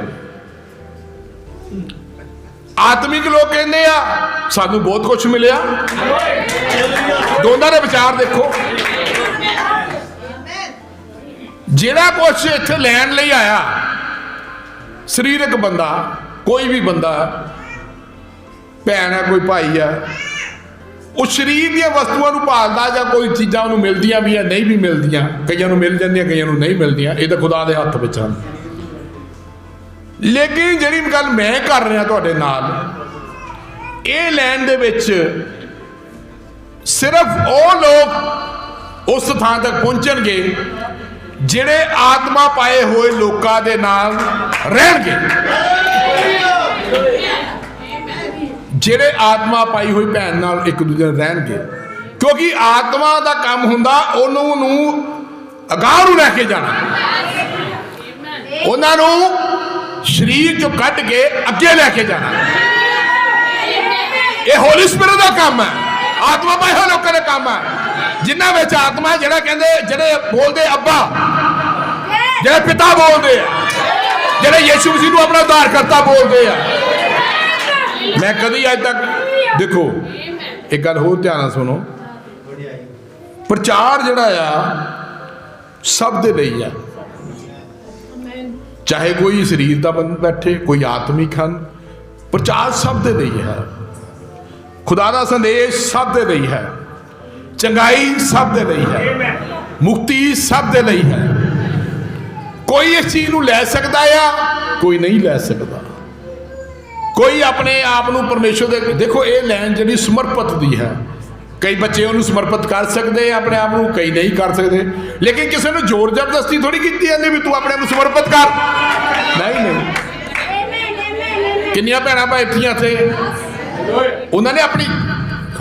आत्मिक लोग कहते हैं सानू बहुत कुछ मिलिया। दोनों के विचार देखो। जिहड़ा कुछ इत्थे लैण लई आया शरीरक बंदा, कोई भी बंदा, भैन है कोई भाई है, उस शरीर दी वस्तुओं को भालदा जां कोई चीज़ां उन्होंने मिलदियां भी है नहीं भी मिलदियां, कईयां नूं मिल जांदियां कईयां नूं नहीं मिलदियां, ये तो खुदा दे हत्थ विच है। लेकिन जिहड़ी गल मैं कर रहा तुहाडे नाल, ये लैन दे विच सिर्फ वो लोग उस थां तक पहुंचणगे जिहड़े आत्मा पाए हुए लोगों के नाल रहणगे, जिहड़े आत्मा पाई हुई भैन नाल एक दूजे रहणगे। क्योंकि आत्मा का काम हुंदा उन्होंने अगाह नूं रह के जाना, उन्होंने शरीर चो कट के अगे लैके जाना। ये होली स्पिरिट का काम है, आत्मा पाए हुए लोगों का काम है। जिन्हां विच आत्मा है, जिहड़ा कहंदे जिहड़े बोलदे अब्बा, जिहड़े पिता बोलदे आ, जिहड़े यीशु मसीह नूं अपना उद्धारकर्ता बोलदे आ। मैं कभी अज तक देखो एक गल होर ध्यान नाल सुनो, प्रचार जिहड़ा आ सब दे लई आ, चाहे कोई शरीर का बंद बैठे, कोई आत्मिक हैं, प्रचार सब दे लई है। खुदा दा संदेश सब दे लई है, चंगाई सब दे लई है, मुक्ति सब दे लई है। कोई इस चीज नूं लै सकदा या कोई नहीं लै सकदा। कोई अपने आप नूं परमेश्वर दे देखो ये लैन जिहड़ी समर्पित दी है। कई बच्चे उन्होंने समर्पित कर सकते हैं अपने आप को, कई नहीं कर सकते। लेकिन किसी ने जोर जबरदस्ती थोड़ी की जाती भी तू अपने आप समर्पित कर, नहीं। किन्नियां भैणां बैठियां थे, उन्होंने अपनी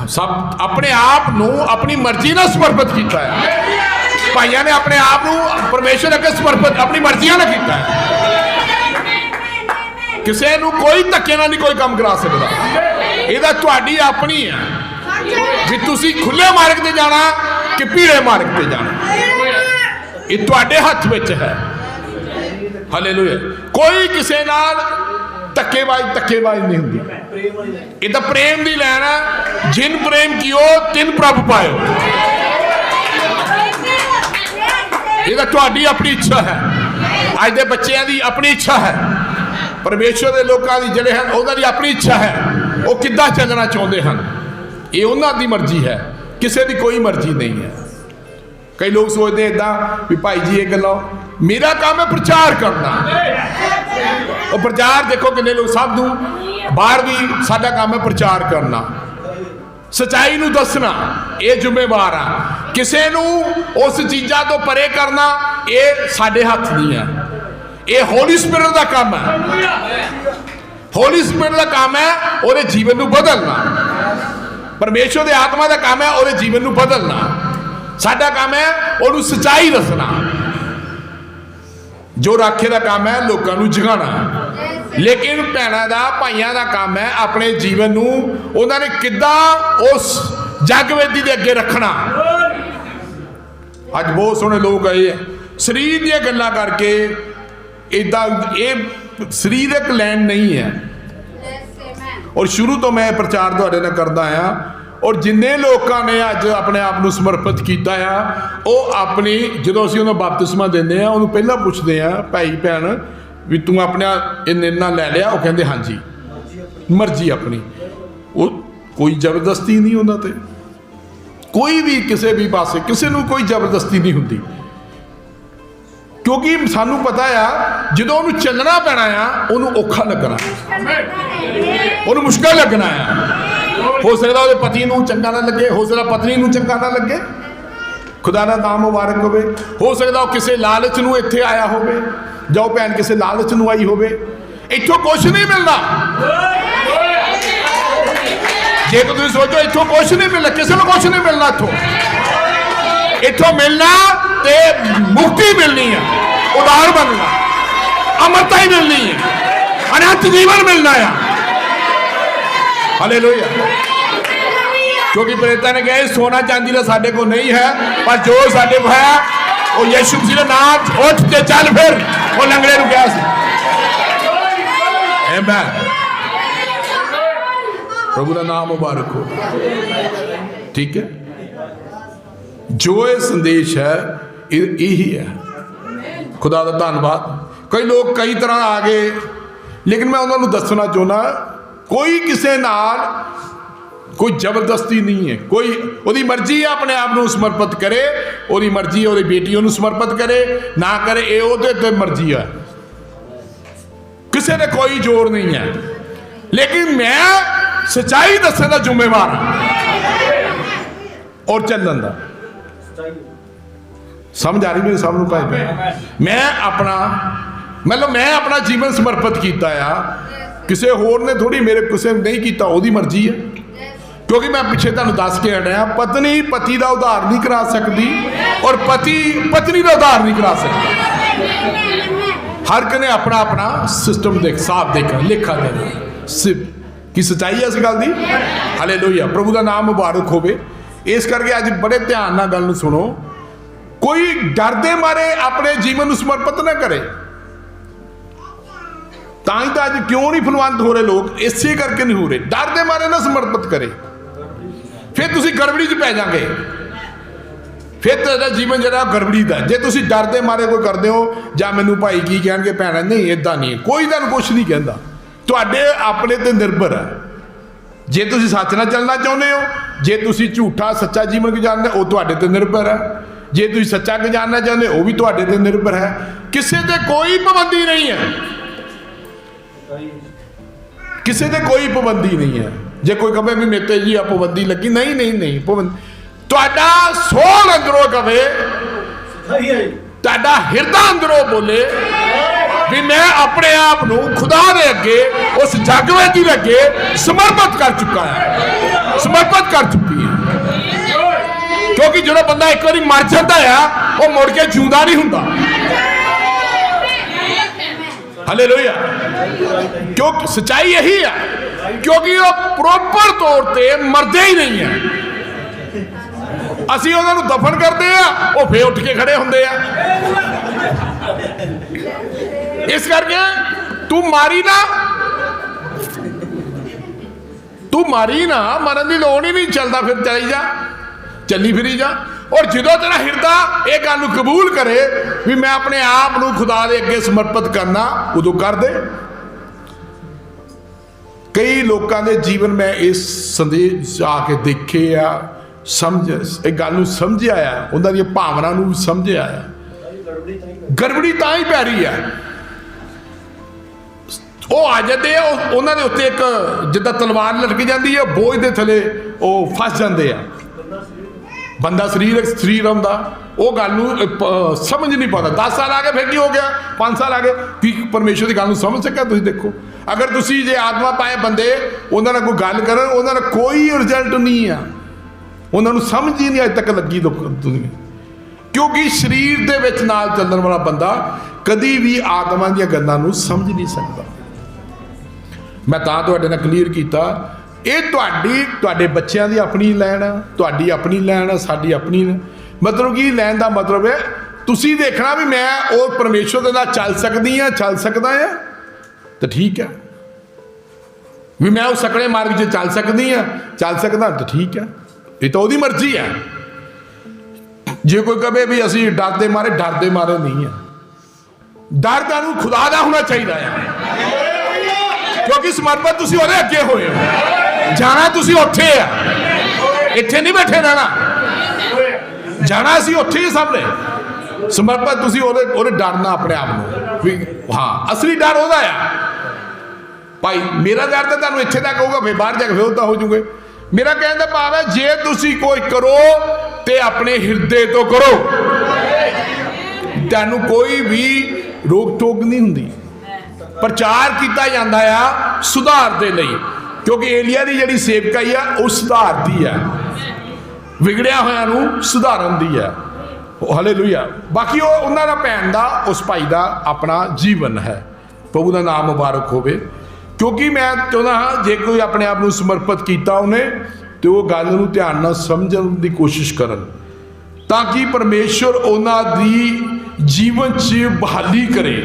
सब अपने आप को अपनी मर्जी नाल समर्पित किया है। भाइयों ने अपने आप को परमेश्वर अगे समर्पित अपनी मर्जियां नाल किया है। किसी को कोई धक्के नाल नहीं कोई काम करा सकता। यह तुहाडी अपनी है भी तुसी खुले मार्ग ते जाना कि पीड़े मार्ग पे जाना। ये तुहाडे हथ विच है। हालेलुया। कोई किसी नाल धक्केबाजी नहीं होंदी। ये तो प्रेम दी लैन है। जिन प्रेम कियो तिन प्रभ पायो। ये तो तुहाडी अपनी इच्छा है। अज दे बच्चों की अपनी इच्छा है। परमेश्वर के लोगों की जिहड़े हैं उन्हां दी अपनी इच्छा है। वो किद्दां चलना चाहते हैं, ये उन्हां दी मर्जी है, किसी की कोई मर्जी नहीं है। कई लोग सोचते हैं इदा भी भाई जी ये गल्लां मेरा काम है प्रचार करना। और प्रचार देखो किन्ने लोग सब बाहर भी साडा काम है प्रचार करना, सच्चाई नूं दसना, ये जिम्मेवार आ। किसी नूं उस चीज़ां तो परे करना ये साडे हथ नहीं है। ये होली स्पिरिट का काम है। होली स्पिरिट का काम है वो जीवन नूं बदलना। परमेश्वर के आत्मा का काम है वो जीवन नूं बदलना। साडा काम है उन्होंने सच्चाई दसना। जो राखे का काम है लोगों को जगाना। लेकिन भैनों का भाइयों का काम है अपने जीवन नूं उन्होंने किद्दां उस जगवेदी के अगे रखना। अज बहुत सोहने लोग आए हैं शरीर दी गल्लां करके इदा, ये शरीरक लैन नहीं है। और शुरू तो मैं प्रचार तुहाडे नाल करदा आया और जिन्ने लोगों ने अज अपने आप को समर्पित किया है वो अपनी जो असीं उन्हें बपतिस्मा देंदे आ उन्होंने पहला पुछदे आ भाई भैन भी तू अपना निर्णय लै लिया। वो कहते हाँ जी मर्जी अपनी। वो कोई जबरदस्ती नहीं उन्होंने कोई भी किसी भी पासे किसी को कोई जबरदस्ती नहीं होती। क्योंकि सानू पता आ जो उन्होंने चलना पैना आ उन्होंने औखा लगना, उन्होंने मुश्किल लगना है। हो सकता वो पति नूं चंगा ना लगे, हो सकता पत्नी नूं चंगा ना लगे, खुदा का नाम मुबारक होवे। हो सकता वो किसी लालच नूं इत्थे आया होवे जाओ भैन किसी लालच नूं आई होवे। इत्थों कुछ नहीं मिलना। जे तुम सोचो इत्थों कुछ नहीं मिलना, किसी को कुछ नहीं मिलना। इत्थों मिलना ते मुक्ति मिलनी है, उदार बनना, अमरता ही मिलनी है, अनंत जीवन मिलना है। हालेलुया। क्योंकि प्रेरितां ने कहा सोना चांदी का साडे को नहीं है, पर जो साडे को है वो यीशु मसीह का नाम उठ के चल फिर वो लंगड़े नूं कहा सी। आमीन। प्रभु का नाम मुबारक हो। ठीक है। जो ये संदेश है यही है। खुदा का धन्यवाद। कई लोग कई तरह आ गए लेकिन मैं उन्होंने दसना चाहना कोई किसी नाल कोई जबरदस्ती नहीं है। कोई ओदी मर्जी है अपने आप को समर्पित करे, ओदी मर्जी है ओदी बेटी उन्होंने समर्पित करे ना करे, ये ओदे ते मर्जी है। किसी ने कोई जोर नहीं है। लेकिन मैं सच्चाई दसने का जिम्मेवार और चलन का। समझ आ रही मेरे सामने भाई? मैं अपना मतलब मैं अपना जीवन समर्पित किया आ। किसी होर ने थोड़ी मेरे किसी नहीं किया, ओदी मर्जी है। क्योंकि मैं पिछे तुहानू दस के हटिया पत्नी पति का उधार नहीं करा सकती और पति पत्नी का उधार नहीं करा सकता। हर किने अपना अपना सिस्टम देख साफ देखना लेखा देना सिर्फ की सच्चाई है इस गल की। हालेलुया। प्रभु का नाम मुबारक होवे। इस करके अज बड़े ध्यान नाल गल सुनो। कोई डर दे मारे अपने जीवन को समर्पित ना करे। ताई तो अज क्यों नहीं फलवंत हो रहे लोग, इसे करके नहीं हो रहे। डर दे मारे ना समर्पित करे, फिर तुसी गड़बड़ी च पै जाओगे। फिर तेरा जीवन जरा गड़बड़ी का। जे तुसी डर दे मारे कोई करते हो जां मैनू भाई की कहणगे भैणा, नहीं इदां नहीं, कोई तुहानूं कुछ नहीं कहता। तुहाडे अपने ते निर्भर है। जे तुसी सच नाल चलना चाहुंदे हो, जे तुसी झूठा सच्चा जीवन गुजारना वो तुहाडे ते निर्भर है। जे तुसी सच्चा गुजारना चाहते हो वो भी तुहाडे ते निर्भर है। किसी ते कोई पाबंदी नहीं है, किसी ते कोई पाबंदी नहीं है। जे कोई कहे भी मेरे जी पाबंदी लगी, नहीं नहीं नहीं पाबंदी। तुहाडा सोल अंदरों कहे, तुहाडा हिरदा अंदरों बोले भी मैं अपने आप को खुदा दे अगे उस जगवेदी दे अगे समर्पित कर चुका है, समर्पित कर चुकी है। क्योंकि जो बंदा एक बार मर जाता है वो मुड़ के जिंदा नहीं होता। हालेलुया। क्योंकि सच्चाई यही है, क्योंकि वो प्रॉपर तौर पे मरदे ही नहीं है। ਅਸੀਂ ਉਹਨਾਂ ਨੂੰ ਦਫਨ ਕਰਦੇ ਆ, ਉਹ ਫੇਰ ਉੱਠ ਕੇ ਖੜੇ ਹੁੰਦੇ ਆ। ਇਸ ਕਰਕੇ ਤੂੰ ਮਾਰੀ ਨਾ, ਮਰਨ ਦੀ ਲੋੜ ਹੀ ਨਹੀਂ। ਚੱਲਦਾ ਫਿਰ ਚਲੀ ਜਾ, ਚੱਲੀ ਫਿਰੀ ਜਾ। ਔਰ ਜਦੋਂ ਤੇਰਾ ਹਿਰਦਾ ਇਹ ਗੱਲ ਨੂੰ ਕਬੂਲ ਕਰੇ ਵੀ ਮੈਂ ਆਪਣੇ ਆਪ ਨੂੰ ਖੁਦਾ ਦੇ ਅੱਗੇ ਸਮਰਪਿਤ ਕਰਨਾ, ਉਦੋਂ ਕਰ ਦੇ। ਕਈ ਲੋਕਾਂ ਦੇ ਜੀਵਨ ਮੈਂ ਇਸ ਸੰਦੇਸ਼ ਆ ਕੇ ਦੇਖੇ ਆ, ਇਹ ਗੱਲ ਨੂੰ ਸਮਝਿਆ ਆ, ਉਹਨਾਂ ਦੀਆਂ ਭਾਵਨਾ ਨੂੰ ਸਮਝਿਆ ਆ। ਗੜਬੜੀ ਤਾਂ ਹੀ ਪੈ ਰਹੀ ਹੈ, ਉਹ ਆ ਜਾਂਦੇ ਆ, ਉਹਨਾਂ ਦੇ ਉੱਤੇ ਇੱਕ ਜਿੱਦਾਂ ਤਲਵਾਰ ਲਟਕ ਜਾਂਦੀ ਹੈ, ਬੋਝ ਦੇ ਥੱਲੇ ਉਹ ਫਸ ਜਾਂਦੇ ਆ। ਬੰਦਾ ਸਰੀਰ ਹੁੰਦਾ, ਉਹ ਗੱਲ ਨੂੰ ਸਮਝ ਨਹੀਂ ਪਾਉਂਦਾ। 10 ਸਾਲ ਆ ਗਏ ਫਿਰ ਕੀ ਹੋ ਗਿਆ, 5 ਸਾਲ ਆ ਗਏ, ਕੀ ਪਰਮੇਸ਼ਵਰ ਦੀ ਗੱਲ ਨੂੰ ਸਮਝ ਸਕਿਆ? ਤੁਸੀਂ ਦੇਖੋ, ਅਗਰ ਤੁਸੀਂ ਜੇ ਆਤਮਾ ਪਾਏ ਬੰਦੇ ਉਹਨਾਂ ਨਾਲ ਕੋਈ ਗੱਲ ਕਰਨ, ਉਹਨਾਂ ਦਾ ਕੋਈ ਰਿਜ਼ਲਟ ਨਹੀਂ ਆ, ਉਹਨਾਂ ਨੂੰ ਸਮਝ ਹੀ ਨਹੀਂ ਅੱਜ ਤੱਕ ਲੱਗੀ ਦੁਨੀਆ। ਕਿਉਂਕਿ ਸਰੀਰ ਦੇ ਵਿੱਚ ਨਾਲ ਚੱਲਣ ਵਾਲਾ ਬੰਦਾ ਕਦੀ ਵੀ ਆਤਮਾ ਦੀਆਂ ਗੱਲਾਂ ਨੂੰ ਸਮਝ ਨਹੀਂ ਸਕਦਾ। ਮੈਂ ਤਾਂ ਤੁਹਾਡੇ ਨਾਲ ਕਲੀਅਰ ਕੀਤਾ, ਇਹ ਤੁਹਾਡੇ ਬੱਚਿਆਂ ਦੀ ਆਪਣੀ ਲੈਣ ਆ, ਤੁਹਾਡੀ ਆਪਣੀ ਲੈਣ ਆ, ਸਾਡੀ ਆਪਣੀ। ਮਤਲਬ ਕਿ ਲੈਣ ਦਾ ਮਤਲਬ ਹੈ ਤੁਸੀਂ ਦੇਖਣਾ ਵੀ ਮੈਂ ਉਹ ਪਰਮੇਸ਼ਵਰ ਦੇ ਨਾਲ ਚੱਲ ਸਕਦਾ ਆ ਤਾਂ ਠੀਕ ਹੈ, ਵੀ ਮੈਂ ਉਹ ਸਕੜੇ ਮਾਰਗ 'ਚ ਚੱਲ ਸਕਦਾ ਤਾਂ ਠੀਕ ਹੈ, ਇਹ ਤਾਂ ਉਹਦੀ ਮਰਜ਼ੀ ਹੈ। ਜੇ ਕੋਈ ਕਹੇ ਵੀ ਅਸੀਂ ਡਰਦੇ ਮਾਰੇ ਨਹੀਂ ਆ, ਡਰ ਤੁਹਾਨੂੰ ਖੁਦਾ ਦਾ ਹੋਣਾ ਚਾਹੀਦਾ ਹੈ, ਕਿਉਂਕਿ ਸਮਰਪਿਤ ਤੁਸੀਂ ਉਹਦੇ ਅੱਗੇ ਹੋਏ ਹੋ। ਜਾਣਾ ਤੁਸੀਂ ਉੱਥੇ ਆ, ਇੱਥੇ ਨਹੀਂ ਬੈਠੇ ਰਹਿਣਾ, ਜਾਣਾ ਅਸੀਂ ਉੱਥੇ ਹੀ ਸਭ ਨੇ। ਸਮਰਪਿਤ ਤੁਸੀਂ ਉਹਦੇ ਡਰਨਾ ਆਪਣੇ ਆਪ ਨੂੰ ਵੀ ਹਾਂ, ਅਸਲੀ ਡਰ ਉਹਦਾ ਆ। ਭਾਈ ਮੇਰਾ ਡਰ ਤਾਂ ਤੁਹਾਨੂੰ ਇੱਥੇ ਤੱਕ ਹੋਊਗਾ, ਫਿਰ ਬਾਹਰ ਜਾ ਕੇ ਫਿਰ ਉਹਦਾ ਹੋ ਜੂਗੇ। ਮੇਰਾ ਕਹਿਣ ਦਾ ਭਾਵ ਹੈ, ਜੇ ਤੁਸੀਂ ਕੋਈ ਕਰੋ ਤੇ ਆਪਣੇ ਹਿਰਦੇ ਤੋਂ ਕਰੋ, ਤੁਹਾਨੂੰ ਕੋਈ ਵੀ ਰੋਕ ਟੋਕ ਨਹੀਂ ਹੁੰਦੀ। ਪ੍ਰਚਾਰ ਕੀਤਾ ਜਾਂਦਾ ਆ ਸੁਧਾਰ ਦੇ ਲਈ, ਕਿਉਂਕਿ ਏਲੀਆ ਦੀ ਜਿਹੜੀ ਸੇਵਕਾਈ ਆ ਉਹ ਸੁਧਾਰ ਦੀ ਆ, ਵਿਗੜਿਆ ਹੋਇਆਂ ਨੂੰ ਸੁਧਾਰਨ ਦੀ ਆ। ਹਾਲੇਲੂਇਆ। ਬਾਕੀ ਉਹ ਉਹਨਾਂ ਦਾ ਭੈਣ ਦਾ, ਉਸ ਭਾਈ ਦਾ ਆਪਣਾ ਜੀਵਨ ਹੈ। ਪ੍ਰਭੂ ਦਾ ਨਾਮ ਮੁਬਾਰਕ ਹੋਵੇ। ਕਿਉਂਕਿ ਮੈਂ ਚਾਹੁੰਦਾ ਹਾਂ ਜੇ ਕੋਈ ਆਪਣੇ ਆਪ ਨੂੰ ਸਮਰਪਿਤ ਕੀਤਾ ਉਹਨੇ, ਤੇ ਉਹ ਗੱਲ ਨੂੰ ਧਿਆਨ ਨਾਲ ਸਮਝਣ ਦੀ ਕੋਸ਼ਿਸ਼ ਕਰਨ, ਤਾਂ ਕਿ ਪਰਮੇਸ਼ਵਰ ਉਹਨਾਂ ਦੀ ਜੀਵਨ 'ਚ ਬਹਾਲੀ ਕਰੇ।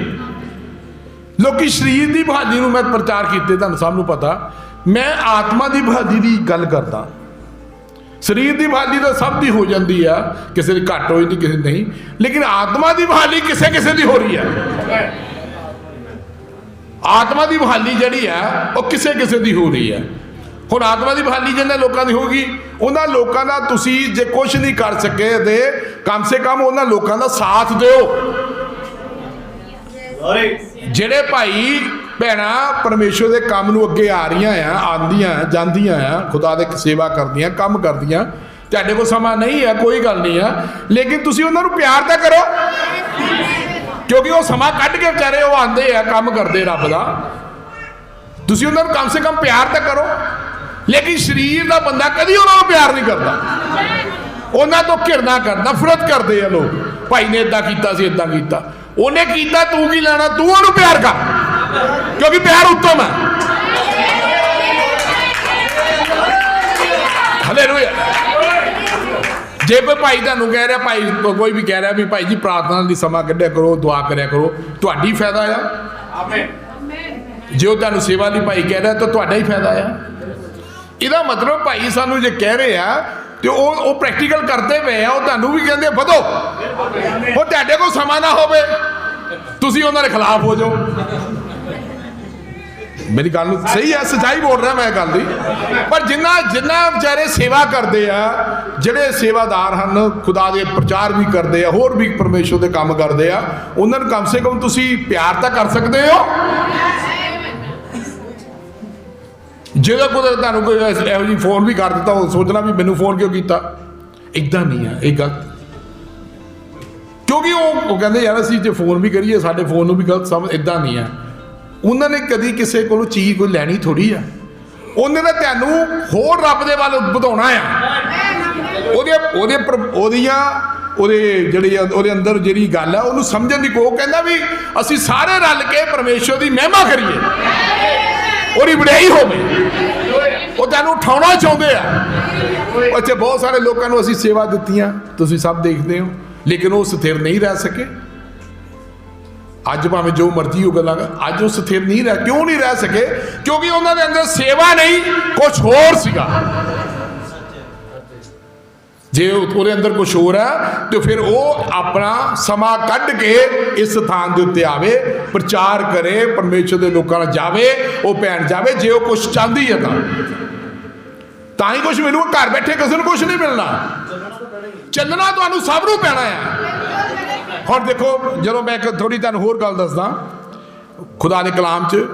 ਲੋਕੀ ਸਰੀਰ ਦੀ ਬਹਾਲੀ ਨੂੰ ਮੈਂ ਪ੍ਰਚਾਰ ਕੀਤੇ, ਤੁਹਾਨੂੰ ਸਭ ਨੂੰ ਪਤਾ। ਮੈਂ ਆਤਮਾ ਦੀ ਬਹਾਲੀ ਦੀ ਗੱਲ ਕਰਦਾ। ਸਰੀਰ ਦੀ ਬਹਾਲੀ ਤਾਂ ਸਭ ਦੀ ਹੋ ਜਾਂਦੀ ਆ, ਕਿਸੇ ਦੀ ਘੱਟ ਹੋ ਜਾਂਦੀ, ਕਿਸੇ ਦੀ ਨਹੀਂ, ਲੇਕਿਨ ਆਤਮਾ ਦੀ ਬਹਾਲੀ ਕਿਸੇ ਦੀ ਹੋ ਰਹੀ ਹੈ। ਆਤਮਾ ਦੀ ਬਹਾਲੀ ਜਿਹੜੀ ਆ ਉਹ ਕਿਸੇ ਦੀ ਹੋ ਰਹੀ ਹੈ। ਹੁਣ ਆਤਮਾ ਦੀ ਬਹਾਲੀ ਜਿਹਨਾਂ ਲੋਕਾਂ ਦੀ ਹੋਗੀ, ਉਹਨਾਂ ਲੋਕਾਂ ਦਾ ਤੁਸੀਂ ਜੇ ਕੁਝ ਨਹੀਂ ਕਰ ਸਕੇ ਤੇ ਕਮ ਸੇ ਕਮ ਉਹਨਾਂ ਲੋਕਾਂ ਦਾ ਸਾਥ ਦਿਓ। ਜਿਹੜੇ ਭਾਈ ਭੈਣਾਂ ਪਰਮੇਸ਼ਵਰ ਦੇ ਕੰਮ ਨੂੰ ਅੱਗੇ ਆ ਰਹੀਆਂ ਆ, ਆਉਂਦੀਆਂ ਜਾਂਦੀਆਂ ਆ, ਖੁਦਾ ਦੇ ਸੇਵਾ ਕਰਦੀਆਂ, ਕੰਮ ਕਰਦੀਆਂ, ਤੁਹਾਡੇ ਕੋਲ ਸਮਾਂ ਨਹੀਂ ਹੈ, ਕੋਈ ਗੱਲ ਨਹੀਂ ਆ, ਲੇਕਿਨ ਤੁਸੀਂ ਉਹਨਾਂ ਨੂੰ ਪਿਆਰ ਤਾਂ ਕਰੋ, ਕਿਉਂਕਿ ਉਹ ਸਮਾਂ ਕੱਢ ਕੇ ਵਿਚਾਰੇ ਉਹ ਆਉਂਦੇ ਆ, ਕੰਮ ਕਰਦੇ ਰੱਬ ਦਾ। ਤੁਸੀਂ ਉਹਨਾਂ ਨੂੰ ਕਮ ਸੇ ਕਮ ਪਿਆਰ ਤਾਂ ਕਰੋ। ਲੇਕਿਨ ਸਰੀਰ ਦਾ ਬੰਦਾ ਕਦੀ ਉਹਨਾਂ ਨੂੰ ਪਿਆਰ ਨਹੀਂ ਕਰਦਾ, ਉਹਨਾਂ ਤੋਂ ਘਿਰਨਾ ਕਰਦਾ, ਨਫ਼ਰਤ ਕਰਦੇ ਆ ਲੋਕ। ਭਾਈ ਨੇ ਇਦਾਂ ਕੀਤਾ ਸੀ, ਇਦਾਂ ਕੀਤਾ, ਉਹਨੇ ਕੀਤਾ, ਤੂੰ ਕੀ ਲੈਣਾ, ਤੂੰ ਉਹਨੂੰ ਪਿਆਰ ਕਰ, ਕਿਉਂਕਿ ਪਿਆਰ ਉੱਤਮ ਹੈ। ਹਾਲੇਲੂਇਆ। ਜੇ ਕੋਈ ਭਾਈ ਤੁਹਾਨੂੰ ਕਹਿ ਰਿਹਾ, ਭਾਈ ਕੋਈ ਵੀ ਕਹਿ ਰਿਹਾ ਵੀ ਭਾਈ ਜੀ ਪ੍ਰਾਰਥਨਾ ਲਈ ਸਮਾਂ ਕੱਢਿਆ ਕਰੋ, ਦੁਆ ਕਰਿਆ ਕਰੋ, ਤੁਹਾਡੀ ਫਾਇਦਾ ਆ। ਆਮੀਨ। ਜੇ ਉਹ ਤੁਹਾਨੂੰ ਸੇਵਾ ਲਈ ਭਾਈ ਕਹਿ ਰਿਹਾ ਤਾਂ ਤੁਹਾਡਾ ਹੀ ਫਾਇਦਾ ਆ। ਇਹਦਾ ਮਤਲਬ ਭਾਈ ਸਾਨੂੰ ਜੇ ਕਹਿ ਰਹੇ ਆ ਤੇ ਉਹ ਪ੍ਰੈਕਟੀਕਲ ਕਰਦੇ ਪਏ ਆ, ਉਹ ਤੁਹਾਨੂੰ ਵੀ ਕਹਿੰਦੇ ਵਧੋ। ਉਹ ਤੁਹਾਡੇ ਕੋਲ ਸਮਾਂ ਨਾ ਹੋਵੇ, ਤੁਸੀਂ ਉਹਨਾਂ ਦੇ ਖਿਲਾਫ ਹੋ ਜਾਓ। ਮੇਰੀ ਗੱਲ ਨੂੰ ਸਹੀ ਹੈ, ਸੱਚਾਈ ਬੋਲ ਰਿਹਾ ਮੈਂ ਗੱਲ ਦੀ। ਪਰ ਜਿੰਨਾ ਵਿਚਾਰੇ ਸੇਵਾ ਕਰਦੇ ਆ, ਜਿਹੜੇ ਸੇਵਾਦਾਰ ਹਨ, ਖੁਦਾ ਦੇ ਪ੍ਰਚਾਰ ਵੀ ਕਰਦੇ ਆ, ਹੋਰ ਵੀ ਪਰਮੇਸ਼ਵਰ ਦੇ ਕੰਮ ਕਰਦੇ ਆ, ਉਹਨਾਂ ਨੂੰ ਕਮ ਸੇ ਕਮ ਤੁਸੀਂ ਪਿਆਰ ਤਾਂ ਕਰ ਸਕਦੇ ਹੋ। ਜਦੋਂ ਕੋਈ ਤੁਹਾਨੂੰ ਕੋਈ ਇਹੋ ਜਿਹੀ ਫੋਨ ਵੀ ਕਰ ਦਿੱਤਾ, ਉਹ ਸੋਚਣਾ ਵੀ ਮੈਨੂੰ ਫੋਨ ਕਿਉਂ ਕੀਤਾ। ਇੱਦਾਂ ਨਹੀਂ ਆ ਇਹ ਗਲਤ, ਕਿਉਂਕਿ ਉਹ ਕਹਿੰਦੇ ਯਾਰ ਅਸੀਂ ਜੇ ਫੋਨ ਵੀ ਕਰੀਏ ਸਾਡੇ ਫੋਨ ਨੂੰ ਵੀ ਗਲਤ ਸਮਝ। ਇੱਦਾਂ ਨਹੀਂ ਆ। ਉਹਨਾਂ ਨੇ ਕਦੀ ਕਿਸੇ ਕੋਲੋਂ ਚੀਜ਼ ਕੋਈ ਲੈਣੀ ਥੋੜੀ ਆ, ਉਹਨੇ ਤਾਂ ਤੁਹਾਨੂੰ ਹੋਰ ਰੱਬ ਦੇ ਵੱਲ ਵਧਾਉਣਾ ਆ। ਉਹਦੇ ਅੰਦਰ ਜਿਹੜੀ ਗੱਲ ਆ ਉਹਨੂੰ ਸਮਝਣ ਦੀ ਕੋਸ਼ਿਸ਼। ਕਹਿੰਦਾ ਵੀ ਅਸੀਂ ਸਾਰੇ ਰਲ ਕੇ ਪਰਮੇਸ਼ਵਰ ਦੀ ਮਹਿਮਾ ਕਰੀਏ, ਉਹਦੀ ਵਡਿਆਈ ਹੋਵੇ। ਉਹ ਤੁਹਾਨੂੰ ਉਠਾਉਣਾ ਚਾਹੁੰਦੇ ਆ, ਅੱਛਾ ਬਹੁਤ ਸਾਰੇ ਲੋਕਾਂ ਨੂੰ ਅਸੀਂ ਸੇਵਾ ਦਿੱਤੀਆਂ, ਤੁਸੀਂ ਸਭ ਦੇਖਦੇ ਹੋ, ਲੇਕਿਨ ਉਹ ਸਥਿਰ ਨਹੀਂ ਰਹਿ ਸਕੇ। ਅੱਜ ਭਾਵੇਂ ਜੋ ਮਰਜ਼ੀ ਹੋ ਗੱਲਾਂ, ਅੱਜ ਉਹ ਸਥਿਰ ਨਹੀਂ ਰਹਿ, ਕਿਉਂ ਨਹੀਂ ਰਹਿ ਸਕੇ? ਕਿਉਂਕਿ ਉਹਨਾਂ ਦੇ ਅੰਦਰ ਸੇਵਾ ਨਹੀਂ, ਕੁਝ ਹੋਰ ਸੀਗਾ। ਜੇ ਉਹਦੇ ਅੰਦਰ ਕੁਝ ਹੋਰ ਹੈ ਤੇ ਫਿਰ ਉਹ ਆਪਣਾ ਸਮਾਂ ਕੱਢ ਕੇ ਇਸ ਸਥਾਨ ਦੇ ਉੱਤੇ ਆਵੇ, ਪ੍ਰਚਾਰ ਕਰੇ, ਪਰਮੇਸ਼ਰ ਦੇ ਲੋਕਾਂ ਨਾਲ ਜਾਵੇ, ਉਹ ਭੈਣ ਜਾਵੇ। ਜੇ ਉਹ ਕੁਝ ਚਾਹੁੰਦੀ ਹੈ ਤਾਂ ਹੀ ਕੁਝ ਮਿਲੂਗਾ। ਘਰ ਬੈਠੇ ਕਿਸੇ ਨੂੰ ਕੁਝ ਨਹੀਂ ਮਿਲਣਾ, ਚੱਲਣਾ ਤੁਹਾਨੂੰ ਸਭ ਨੂੰ ਪੈਣਾ ਹੈ। ਹੁਣ ਦੇਖੋ, ਜਦੋਂ ਮੈਂ ਇੱਕ ਥੋੜੀ ਤੁਹਾਨੂੰ ਹੋਰ ਗੱਲ ਦੱਸਦਾ, ਖੁਦਾ ਦੇ ਕਲਾਮ 'ਚ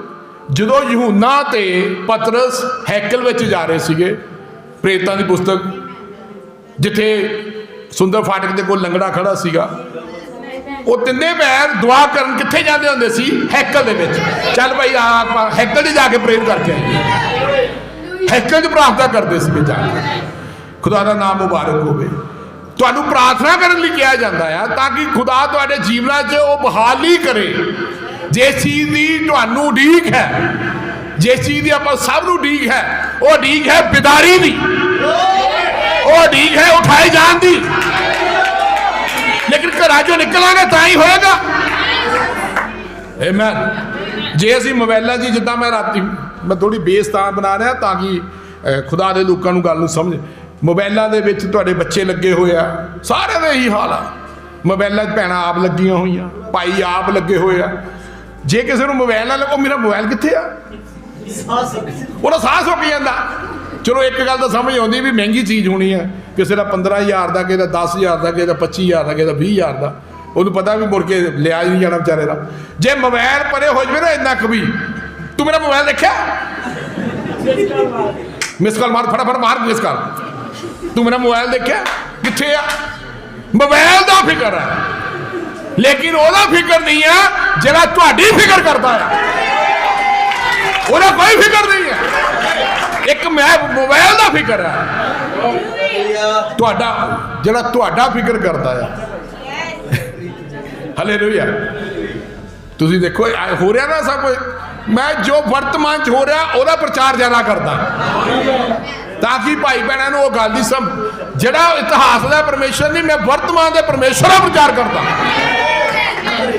ਜਦੋਂ ਯਹੂਨਾ ਤੇ ਪਤਰਸ ਹੈਕਲ ਵਿੱਚ ਜਾ ਰਹੇ ਸੀਗੇ, ਪ੍ਰੇਤਾਂ ਦੀ ਪੁਸਤਕ, ਜਿੱਥੇ ਸੁੰਦਰ ਫਾਟਕ ਦੇ ਕੋਲ ਲੰਗੜਾ ਖੜਾ ਸੀਗਾ, ਉਹ ਤਿੰਨੇ ਭੈਣ ਦੁਆ ਕਰਨ ਕਿੱਥੇ ਜਾਂਦੇ ਹੁੰਦੇ ਸੀ? ਹੈਕਲ ਦੇ ਵਿੱਚ। ਚੱਲ ਭਾਈ ਆਪਾਂ ਹੈਕਲ 'ਚ ਜਾ ਕੇ ਪ੍ਰੇਰ ਕਰਕੇ ਆਈਏ। ਹੈਕਲ 'ਚ ਪ੍ਰਾਰਥਨਾ ਕਰਦੇ ਸੀਗੇ ਜਾ ਕੇ। ਖੁਦਾ ਦਾ ਨਾਮ ਮੁਬਾਰਕ ਹੋਵੇ। ਤੁਹਾਨੂੰ ਪ੍ਰਾਰਥਨਾ ਕਰਨ ਲਈ ਕਿਹਾ ਜਾਂਦਾ ਆ ਤਾਂ ਕਿ ਖੁਦਾ ਤੁਹਾਡੇ ਜੀਵਨਾਂ 'ਚ ਉਹ ਬਹਾਲੀ ਕਰੇ। ਜਿਸ ਚੀਜ਼ ਦੀ ਤੁਹਾਨੂੰ ਉਡੀਕ ਹੈ, ਜਿਸ ਚੀਜ਼ ਦੀ ਆਪਾਂ ਸਭ ਨੂੰ ਉਡੀਕ ਹੈ, ਉਹ ਉਡੀਕ ਹੈ ਬਿਦਾਰੀ ਦੀ, ਉਹ ਉਡੀਕ ਹੈ ਉਠਾਏ ਜਾਣ ਦੀ। ਲੇਕਿਨ ਘਰਾਂ 'ਚੋਂ ਨਿਕਲਾਂਗੇ ਤਾਂ ਹੀ ਹੋਏਗਾ। ਆਮੀਨ। ਜੇ ਅਸੀਂ ਮੋਬਾਈਲਾਂ ਦੀ, ਜਿੱਦਾਂ ਮੈਂ ਥੋੜੀ ਬੇਸ ਤਾਂ ਬਣਾ ਰਿਹਾ ਤਾਂ ਕਿ ਖੁਦਾ ਦੇ ਲੋਕਾਂ ਨੂੰ ਗੱਲ ਨੂੰ ਸਮਝ। ਮੋਬਾਈਲਾਂ ਦੇ ਵਿੱਚ ਤੁਹਾਡੇ ਬੱਚੇ ਲੱਗੇ ਹੋਏ ਆ, ਸਾਰਿਆਂ ਦਾ ਇਹੀ ਹਾਲ ਆ। ਮੋਬਾਈਲਾਂ 'ਚ ਭੈਣਾਂ ਆਪ ਲੱਗੀਆਂ ਹੋਈਆਂ, ਭਾਈ ਆਪ ਲੱਗੇ ਹੋਏ ਆ। ਜੇ ਕਿਸੇ ਨੂੰ ਮੋਬਾਈਲ ਨਾਲ, ਉਹ ਮੇਰਾ ਮੋਬਾਈਲ ਕਿੱਥੇ ਆ, ਉਹਦਾ ਸਾਹ ਸੁੱਕ ਜਾਂਦਾ। ਚਲੋ ਇੱਕ ਗੱਲ ਤਾਂ ਸਮਝ ਆਉਂਦੀ ਵੀ ਮਹਿੰਗੀ ਚੀਜ਼ ਹੋਣੀ ਹੈ, ਕਿਸੇ ਦਾ 15,000 ਦਾ, ਕਿਸੇ ਦਾ 10,000 ਦਾ, ਕਿਸੇ ਦਾ 25,000 ਦਾ, ਕਿਸੇ ਦਾ 20,000 ਦਾ, ਉਹਨੂੰ ਪਤਾ ਵੀ ਮੁੜ ਕੇ ਲਿਆ ਹੀ ਨਹੀਂ ਜਾਣਾ ਵਿਚਾਰੇ ਦਾ। ਜੇ ਮੋਬਾਈਲ ਪਰੇ ਹੋ ਜਾਵੇ ਨਾ ਇੰਨਾ ਕੁ ਵੀ, ਤੂੰ ਮੇਰਾ ਮੋਬਾਈਲ ਦੇਖਿਆ, ਮਿਸ ਕਾਲ ਮਾਰ, ਫਟਾਫਟ ਮਾਰ ਮਿਸ ਕਾਲ, ਤੂੰ ਮੇਰਾ ਮੋਬਾਈਲ ਦੇਖਿਆ ਕਿੱਥੇ ਆ? ਮੋਬਾਈਲ ਦਾ ਫਿਕਰ ਹੈ, ਲੇਕਿਨ ਉਹਦਾ ਫਿਕਰ ਨਹੀਂ ਹੈ ਜਿਹੜਾ ਤੁਹਾਡੀ ਫਿਕਰ ਕਰਦਾ ਹੈ। ਉਹਦਾ ਕੋਈ ਫਿਕਰ ਨਹੀਂ ਹੈ। ਇੱਕ ਮੈਂ ਮੋਬਾਈਲ ਦਾ ਫਿਕਰ ਹੈ, ਤੁਹਾਡਾ ਜਿਹੜਾ ਤੁਹਾਡਾ ਫਿਕਰ ਕਰਦਾ ਹੈ। ਹਾਲੇਲੂਇਆ। ਤੁਸੀਂ ਦੇਖੋ ਹੋ ਰਿਹਾ ਨਾ ਸਭ ਕੁਝ। ਮੈਂ ਜੋ ਵਰਤਮਾਨ 'ਚ ਹੋ ਰਿਹਾ ਉਹਦਾ ਪ੍ਰਚਾਰ ਜ਼ਿਆਦਾ ਕਰਦਾ ਤਾਂ ਕਿ ਭਾਈ ਭੈਣਾਂ ਨੂੰ ਉਹ ਗੱਲ ਦੀ ਸਮਝ। ਜਿਹੜਾ ਇਤਿਹਾਸ ਦਾ ਪਰਮੇਸ਼ਰ ਨਹੀਂ, ਮੈਂ ਵਰਤਮਾਨ ਦੇ ਪਰਮੇਸ਼ਰ ਦਾ ਪ੍ਰਚਾਰ ਕਰਦਾ।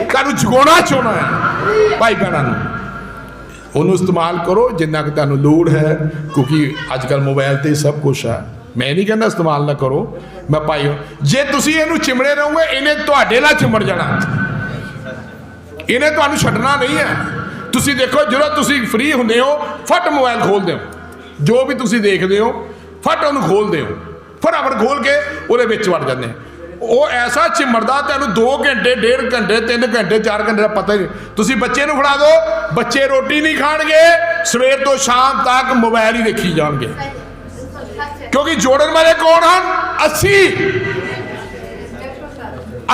ਤੁਹਾਨੂੰ ਜਗਾਉਣਾ ਚਾਹੁੰਦਾ ਹੈ ਭਾਈ ਭੈਣਾਂ ਨੂੰ। ਉਹਨੂੰ ਇਸਤੇਮਾਲ ਕਰੋ ਜਿੰਨਾ ਕਿ ਤੁਹਾਨੂੰ ਲੋੜ ਹੈ, ਕਿਉਂਕਿ ਅੱਜ ਕੱਲ੍ਹ ਮੋਬਾਈਲ 'ਤੇ ਸਭ ਕੁਛ ਹੈ। ਮੈਂ ਨਹੀਂ ਕਹਿੰਦਾ ਇਸਤੇਮਾਲ ਨਾ ਕਰੋ, ਮੈਂ ਭਾਈ ਜੇ ਤੁਸੀਂ ਇਹਨੂੰ ਚਿਮੜੇ ਰਹੋਗੇ ਇਹਨੇ ਤੁਹਾਡੇ ਨਾਲ ਚਿਮੜ ਜਾਣਾ, ਇਹਨੇ ਤੁਹਾਨੂੰ ਛੱਡਣਾ ਨਹੀਂ ਹੈ। ਤੁਸੀਂ ਦੇਖੋ, ਜਦੋਂ ਤੁਸੀਂ ਫ੍ਰੀ ਹੁੰਦੇ ਹੋ ਫਟ ਮੋਬਾਈਲ ਖੋਲ੍ਹਦੇ ਹੋ, ਜੋ ਵੀ ਤੁਸੀਂ ਦੇਖਦੇ ਹੋ ਫਟ ਉਹਨੂੰ ਖੋਲ੍ਹਦੇ ਹੋ, ਫਟਾਫਟ ਖੋਲ੍ਹ ਕੇ ਉਹਦੇ ਵਿੱਚ ਵੜ ਜਾਂਦੇ। ਉਹ ਐਸਾ ਚਿਮੜਦਾ ਤੁਹਾਨੂੰ 2 ਘੰਟੇ, 1.5 ਘੰਟੇ, 3 ਘੰਟੇ, 4 ਘੰਟੇ ਦਾ ਪਤਾ ਹੀ ਨਹੀਂ। ਤੁਸੀਂ ਬੱਚੇ ਨੂੰ ਫੜਾ ਦਿਓ, ਬੱਚੇ ਰੋਟੀ ਨਹੀਂ ਖਾਣਗੇ, ਸਵੇਰ ਤੋਂ ਸ਼ਾਮ ਤੱਕ ਮੋਬਾਈਲ ਹੀ ਦੇਖੀ ਜਾਣਗੇ। ਕਿਉਂਕਿ ਜੋੜਨ ਵਾਲੇ ਕੌਣ ਹਨ?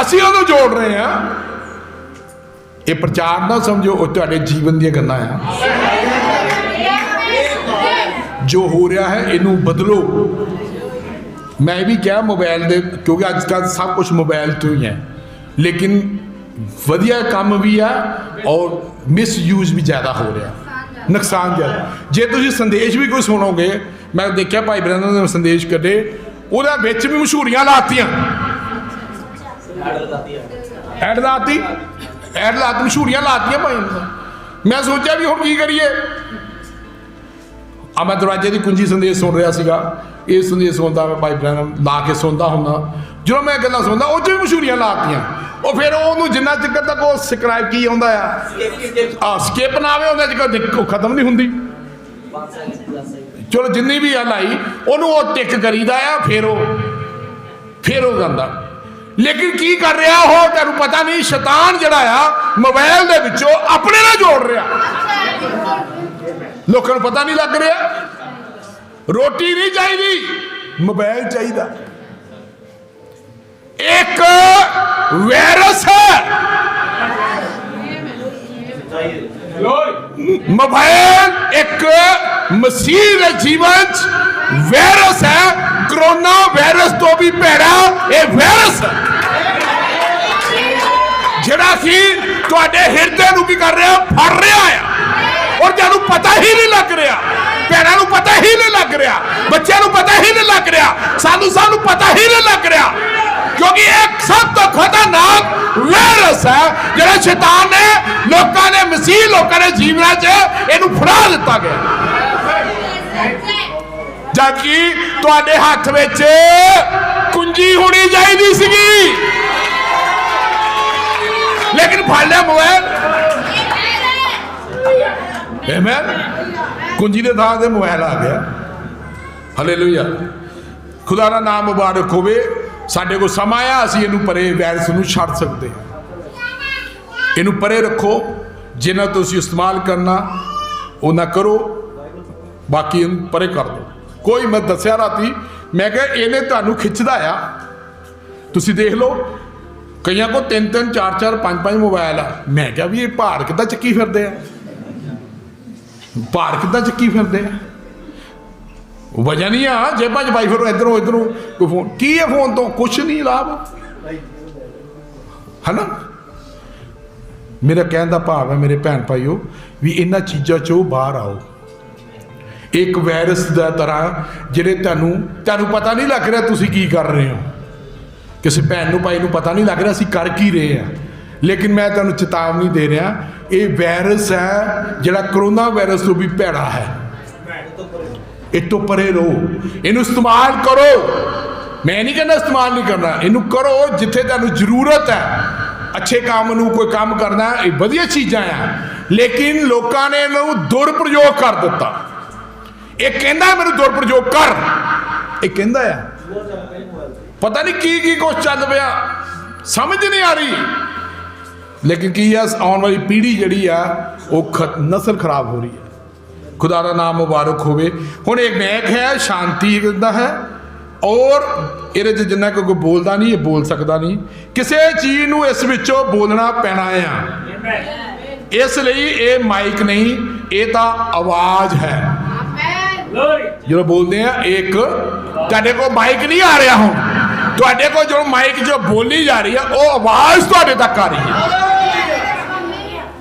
ਅਸੀਂ ਉਹਨੂੰ ਜੋੜ ਰਹੇ ਹਾਂ। ਇਹ ਪ੍ਰਚਾਰ ਨਾ ਸਮਝੋ, ਉਹ ਤੁਹਾਡੇ ਜੀਵਨ ਦੀਆਂ ਗੱਲਾਂ ਆ। ਜੋ ਹੋ ਰਿਹਾ ਹੈ ਇਹਨੂੰ ਬਦਲੋ। ਮੈਂ ਵੀ ਕਿਹਾ ਮੋਬਾਈਲ ਦੇ, ਕਿਉਂਕਿ ਅੱਜ ਕੱਲ੍ਹ ਸਭ ਕੁਝ ਮੋਬਾਈਲ ਤੋਂ ਹੀ ਹੈ, ਲੇਕਿਨ ਵਧੀਆ ਕੰਮ ਵੀ ਆ ਔਰ ਮਿਸਯੂਜ਼ ਵੀ ਜ਼ਿਆਦਾ ਹੋ ਰਿਹਾ, ਨੁਕਸਾਨ ਜ਼ਿਆਦਾ। ਜੇ ਤੁਸੀਂ ਸੰਦੇਸ਼ ਵੀ ਕੋਈ ਸੁਣੋਗੇ, ਮੈਂ ਦੇਖਿਆ ਭਾਈ ਬ੍ਰਦਰ ਨੇ ਸੰਦੇਸ਼ ਕੱਢੇ, ਉਹਦੇ ਵਿੱਚ ਵੀ ਮਸ਼ਹੂਰੀਆਂ ਲਾਤੀਆਂ, ਐਡ ਲਾਤੀ, ਮਸ਼ਹੂਰੀਆਂ ਲਾਤੀਆਂ ਭਾਈ। ਮੈਂ ਸੋਚਿਆ ਵੀ ਹੁਣ ਕੀ ਕਰੀਏ। ਆ ਮੈਂ ਦਰਵਾਜ਼ੇ ਦੀ ਕੁੰਜੀ ਸੰਦੇਸ਼ ਸੁਣ ਰਿਹਾ ਸੀਗਾ, ਇਹ ਸੰਦੇਸ਼ ਸੁਣਦਾ ਮੈਂ ਭਾਈ ਬ੍ਰਦਰ ਲਾ ਕੇ ਸੁਣਦਾ ਹੁੰਦਾ। ਜਦੋਂ ਮੈਂ ਗੱਲਾਂ ਸੁਣਦਾ ਉਹ 'ਚ ਵੀ ਮਸ਼ਹੂਰੀਆਂ ਲਾਤੀਆਂ। ਉਹ ਫਿਰ ਉਹਨੂੰ ਜਿੰਨਾ ਚਿਰ ਤੱਕ ਉਹ ਸਬਸਕ੍ਰਾਈਬ ਕੀ ਆਉਂਦਾ ਆ ਸਕਿਪ ਨਾ ਆਵੇ, ਉਹਦੇ 'ਚ ਖਤਮ ਨਹੀਂ ਹੁੰਦੀ। ਚਲੋ ਜਿੰਨੀ ਵੀ ਆ ਲਾਈ ਉਹਨੂੰ ਉਹ ਟਿਕ ਕਰੀਦਾ ਆ, ਫਿਰ ਉਹ ਜਾਂਦਾ। ਲੇਕਿਨ ਕੀ ਕਰ ਰਿਹਾ ਉਹ ਤੁਹਾਨੂੰ ਪਤਾ ਨਹੀਂ। ਸ਼ੈਤਾਨ ਜਿਹੜਾ ਆ ਮੋਬਾਈਲ ਦੇ ਵਿੱਚੋਂ ਆਪਣੇ ਨਾਲ ਜੋੜ ਰਿਹਾ, ਲੋਕਾਂ ਨੂੰ ਪਤਾ ਨਹੀਂ ਲੱਗ ਰਿਹਾ। ਰੋਟੀ ਨਹੀਂ ਚਾਹੀਦੀ, ਮੋਬਾਈਲ ਚਾਹੀਦਾ। ਇੱਕ ਵਾਇਰਸ ਹੈ ਮੋਬਾਈਲ, ਇੱਕ ਮਸੀਹ ਦੇ ਜੀਵਨ 'ਚ ਵਾਇਰਸ ਹੈ। ਕਰੋਨਾ ਵਾਇਰਸ ਤੋਂ ਵੀ ਭੈੜਾ ਇਹ ਵਾਇਰਸ ਹੈ, ਜਿਹੜਾ ਕਿ ਤੁਹਾਡੇ ਹਿਰਦੇ ਨੂੰ ਕੀ ਕਰ ਰਿਹਾ, ਫੜ ਰਿਹਾ ਆ, ਔਰ ਤੁਹਾਨੂੰ ਪਤਾ ਹੀ ਨਹੀਂ ਲੱਗ ਰਿਹਾ। ਭੈਣਾਂ ਨੂੰ ਪਤਾ ਹੀ ਨਹੀਂ ਲੱਗ ਰਿਹਾ, ਬੱਚਿਆਂ ਨੂੰ ਪਤਾ ਹੀ ਨਹੀਂ ਲੱਗ ਰਿਹਾ, ਸਾਨੂੰ ਪਤਾ ਹੀ ਨਹੀਂ ਲੱਗ ਰਿਹਾ, ਕਿਉਂਕਿ ਇਹ ਸਭ ਤੋਂ ਖਤਰਨਾਕ ਵਾਇਰਸ ਹੈ ਜਿਹੜਾ ਸ਼ੈਤਾਨ ਨੇ ਲੋਕਾਂ ਨੇ ਮਸੀਹ ਲੋਕਾਂ ਦੇ ਜੀਵਨਾਂ 'ਚ ਇਹਨੂੰ ਫੜਾ ਦਿੱਤਾ ਗਿਆ, ਜਦਕਿ ਤੁਹਾਡੇ ਹੱਥ ਵਿੱਚ ਕੁੰਜੀ ਹੋਣੀ ਚਾਹੀਦੀ ਸੀਗੀ, ਲੇਕਿਨ ਫੜ ਲਿਆ ਮੋਬਾਈਲ। ਆਮੀਨ। ਕੁੰਜੀ ਦੇ ਥਾਂ ਤੇ ਮੋਬਾਈਲ ਆ ਗਿਆ। ਹਾਲੇਲੂਇਆ। ਖੁਦਾ ਦਾ ਨਾਮ ਮੁਬਾਰਕ ਹੋਵੇ। ਸਾਡੇ ਕੋਲ ਸਮਾਂ ਆ, ਅਸੀਂ ਇਹਨੂੰ ਪਰੇ ਵਾਇਰਸ ਨੂੰ ਛੱਡ ਸਕਦੇ ਹਾਂ। ਇਹਨੂੰ ਪਰੇ ਰੱਖੋ, ਜਿੰਨਾ ਤੁਸੀਂ ਇਸਤੇਮਾਲ ਕਰਨਾ ਉਹਨਾਂ ਕਰੋ, ਬਾਕੀ ਇਹਨੂੰ ਪਰੇ ਕਰ ਦਿਓ। ਕੋਈ ਮੈਂ ਦੱਸਿਆ ਰਾਤੀ, ਮੈਂ ਕਿਹਾ ਇਹਨੇ ਤੁਹਾਨੂੰ ਖਿੱਚਦਾ ਆ। ਤੁਸੀਂ ਦੇਖ ਲਓ ਕਈਆਂ ਕੋਲ 3-3 4-4 5-5 ਮੋਬਾਈਲ ਆ। ਮੈਂ ਕਿਹਾ ਵੀ ਇਹ ਭਾਰ ਕਿੱਦਾਂ ਚੱਕੀ ਫਿਰਦੇ ਆ, ਭਾਰ ਕਿੱਦਾਂ ਚੱਕੀ ਫਿਰਦੇ ਆ। ਵਜ੍ਹਾ ਨਹੀਂ ਆ ਜੇਬਾਂ 'ਚ ਪਾਈ ਫਿਰੋ, ਇੱਧਰੋਂ ਕੋਈ ਫੋਨ। ਕੀ ਹੈ ਫੋਨ ਤੋਂ? ਕੁਛ ਨਹੀਂ ਲਾਭ, ਹੈ ਨਾ। ਮੇਰਾ ਕਹਿਣ ਦਾ ਭਾਵ ਹੈ ਮੇਰੇ ਭੈਣ ਭਾਈਓ, ਵੀ ਇਹਨਾਂ ਚੀਜ਼ਾਂ 'ਚੋਂ ਬਾਹਰ ਆਓ। ਇੱਕ ਵਾਇਰਸ ਦਾ ਤਰ੍ਹਾਂ ਜਿਹੜੇ ਤੁਹਾਨੂੰ ਪਤਾ ਨਹੀਂ ਲੱਗ ਰਿਹਾ ਤੁਸੀਂ ਕੀ ਕਰ ਰਹੇ ਹੋ। ਕਿਸੇ ਭੈਣ ਨੂੰ ਭਾਈ ਨੂੰ ਪਤਾ ਨਹੀਂ ਲੱਗ ਰਿਹਾ ਅਸੀਂ ਕਰ ਕੀ ਰਹੇ ਹਾਂ, ਲੇਕਿਨ ਮੈਂ ਤੁਹਾਨੂੰ ਚੇਤਾਵਨੀ ਦੇ ਰਿਹਾ, ਇਹ ਵਾਇਰਸ ਹੈ ਜਿਹੜਾ ਕਰੋਨਾ ਵਾਇਰਸ ਤੋਂ ਵੀ ਭੈੜਾ ਹੈ। ਇਹ ਤੋਂ ਪਰੇ ਰਹੋ, ਇਹਨੂੰ ਇਸਤੇਮਾਲ ਕਰੋ। ਮੈਂ ਨਹੀਂ ਕਹਿੰਦਾ ਇਸਤੇਮਾਲ ਨਹੀਂ ਕਰਨਾ, ਇਹਨੂੰ ਕਰੋ ਜਿੱਥੇ ਤੁਹਾਨੂੰ ਜ਼ਰੂਰਤ ਹੈ। ਅੱਛੇ ਕੰਮ ਨੂੰ ਕੋਈ ਕੰਮ ਕਰਨਾ, ਇਹ ਵਧੀਆ ਚੀਜ਼ਾਂ ਆ, ਲੇਕਿਨ ਲੋਕਾਂ ਨੇ ਇਹਨੂੰ ਦੁਰਪ੍ਰਯੋਗ ਕਰ ਦਿੱਤਾ। ਇਹ ਕਹਿੰਦਾ ਮੈਨੂੰ ਦੁਰਪ੍ਰਯੋਗ ਕਰ, ਇਹ ਕਹਿੰਦਾ ਆ ਪਤਾ ਨਹੀਂ ਕੀ ਕੁਛ ਚੱਲ ਪਿਆ, ਸਮਝ ਨਹੀਂ ਆ ਰਹੀ। ਲੇਕਿਨ ਕੀ ਆ, ਆਉਣ ਵਾਲੀ ਪੀੜ੍ਹੀ ਜਿਹੜੀ ਆ ਉਹ ਨਸਲ ਖਰਾਬ ਹੋ ਰਹੀ ਹੈ। खुदा का नाम मुबारक होवे। हुण एक मैक है शांति का है, और ये जिन्ना कोई बोलता नहीं, ये बोल सकता नहीं, किसी चीज़ नूं इस विचों बोलना पैना है। इसलिए ये माइक नहीं, ये तो आवाज़ है। जो बोलते हैं एक तुहाडे को माइक नहीं आ रहा, हूँ तुहाडे को जो माइक जो बोली जा रही है वो आवाज़ तुहाडे तक आ रही है।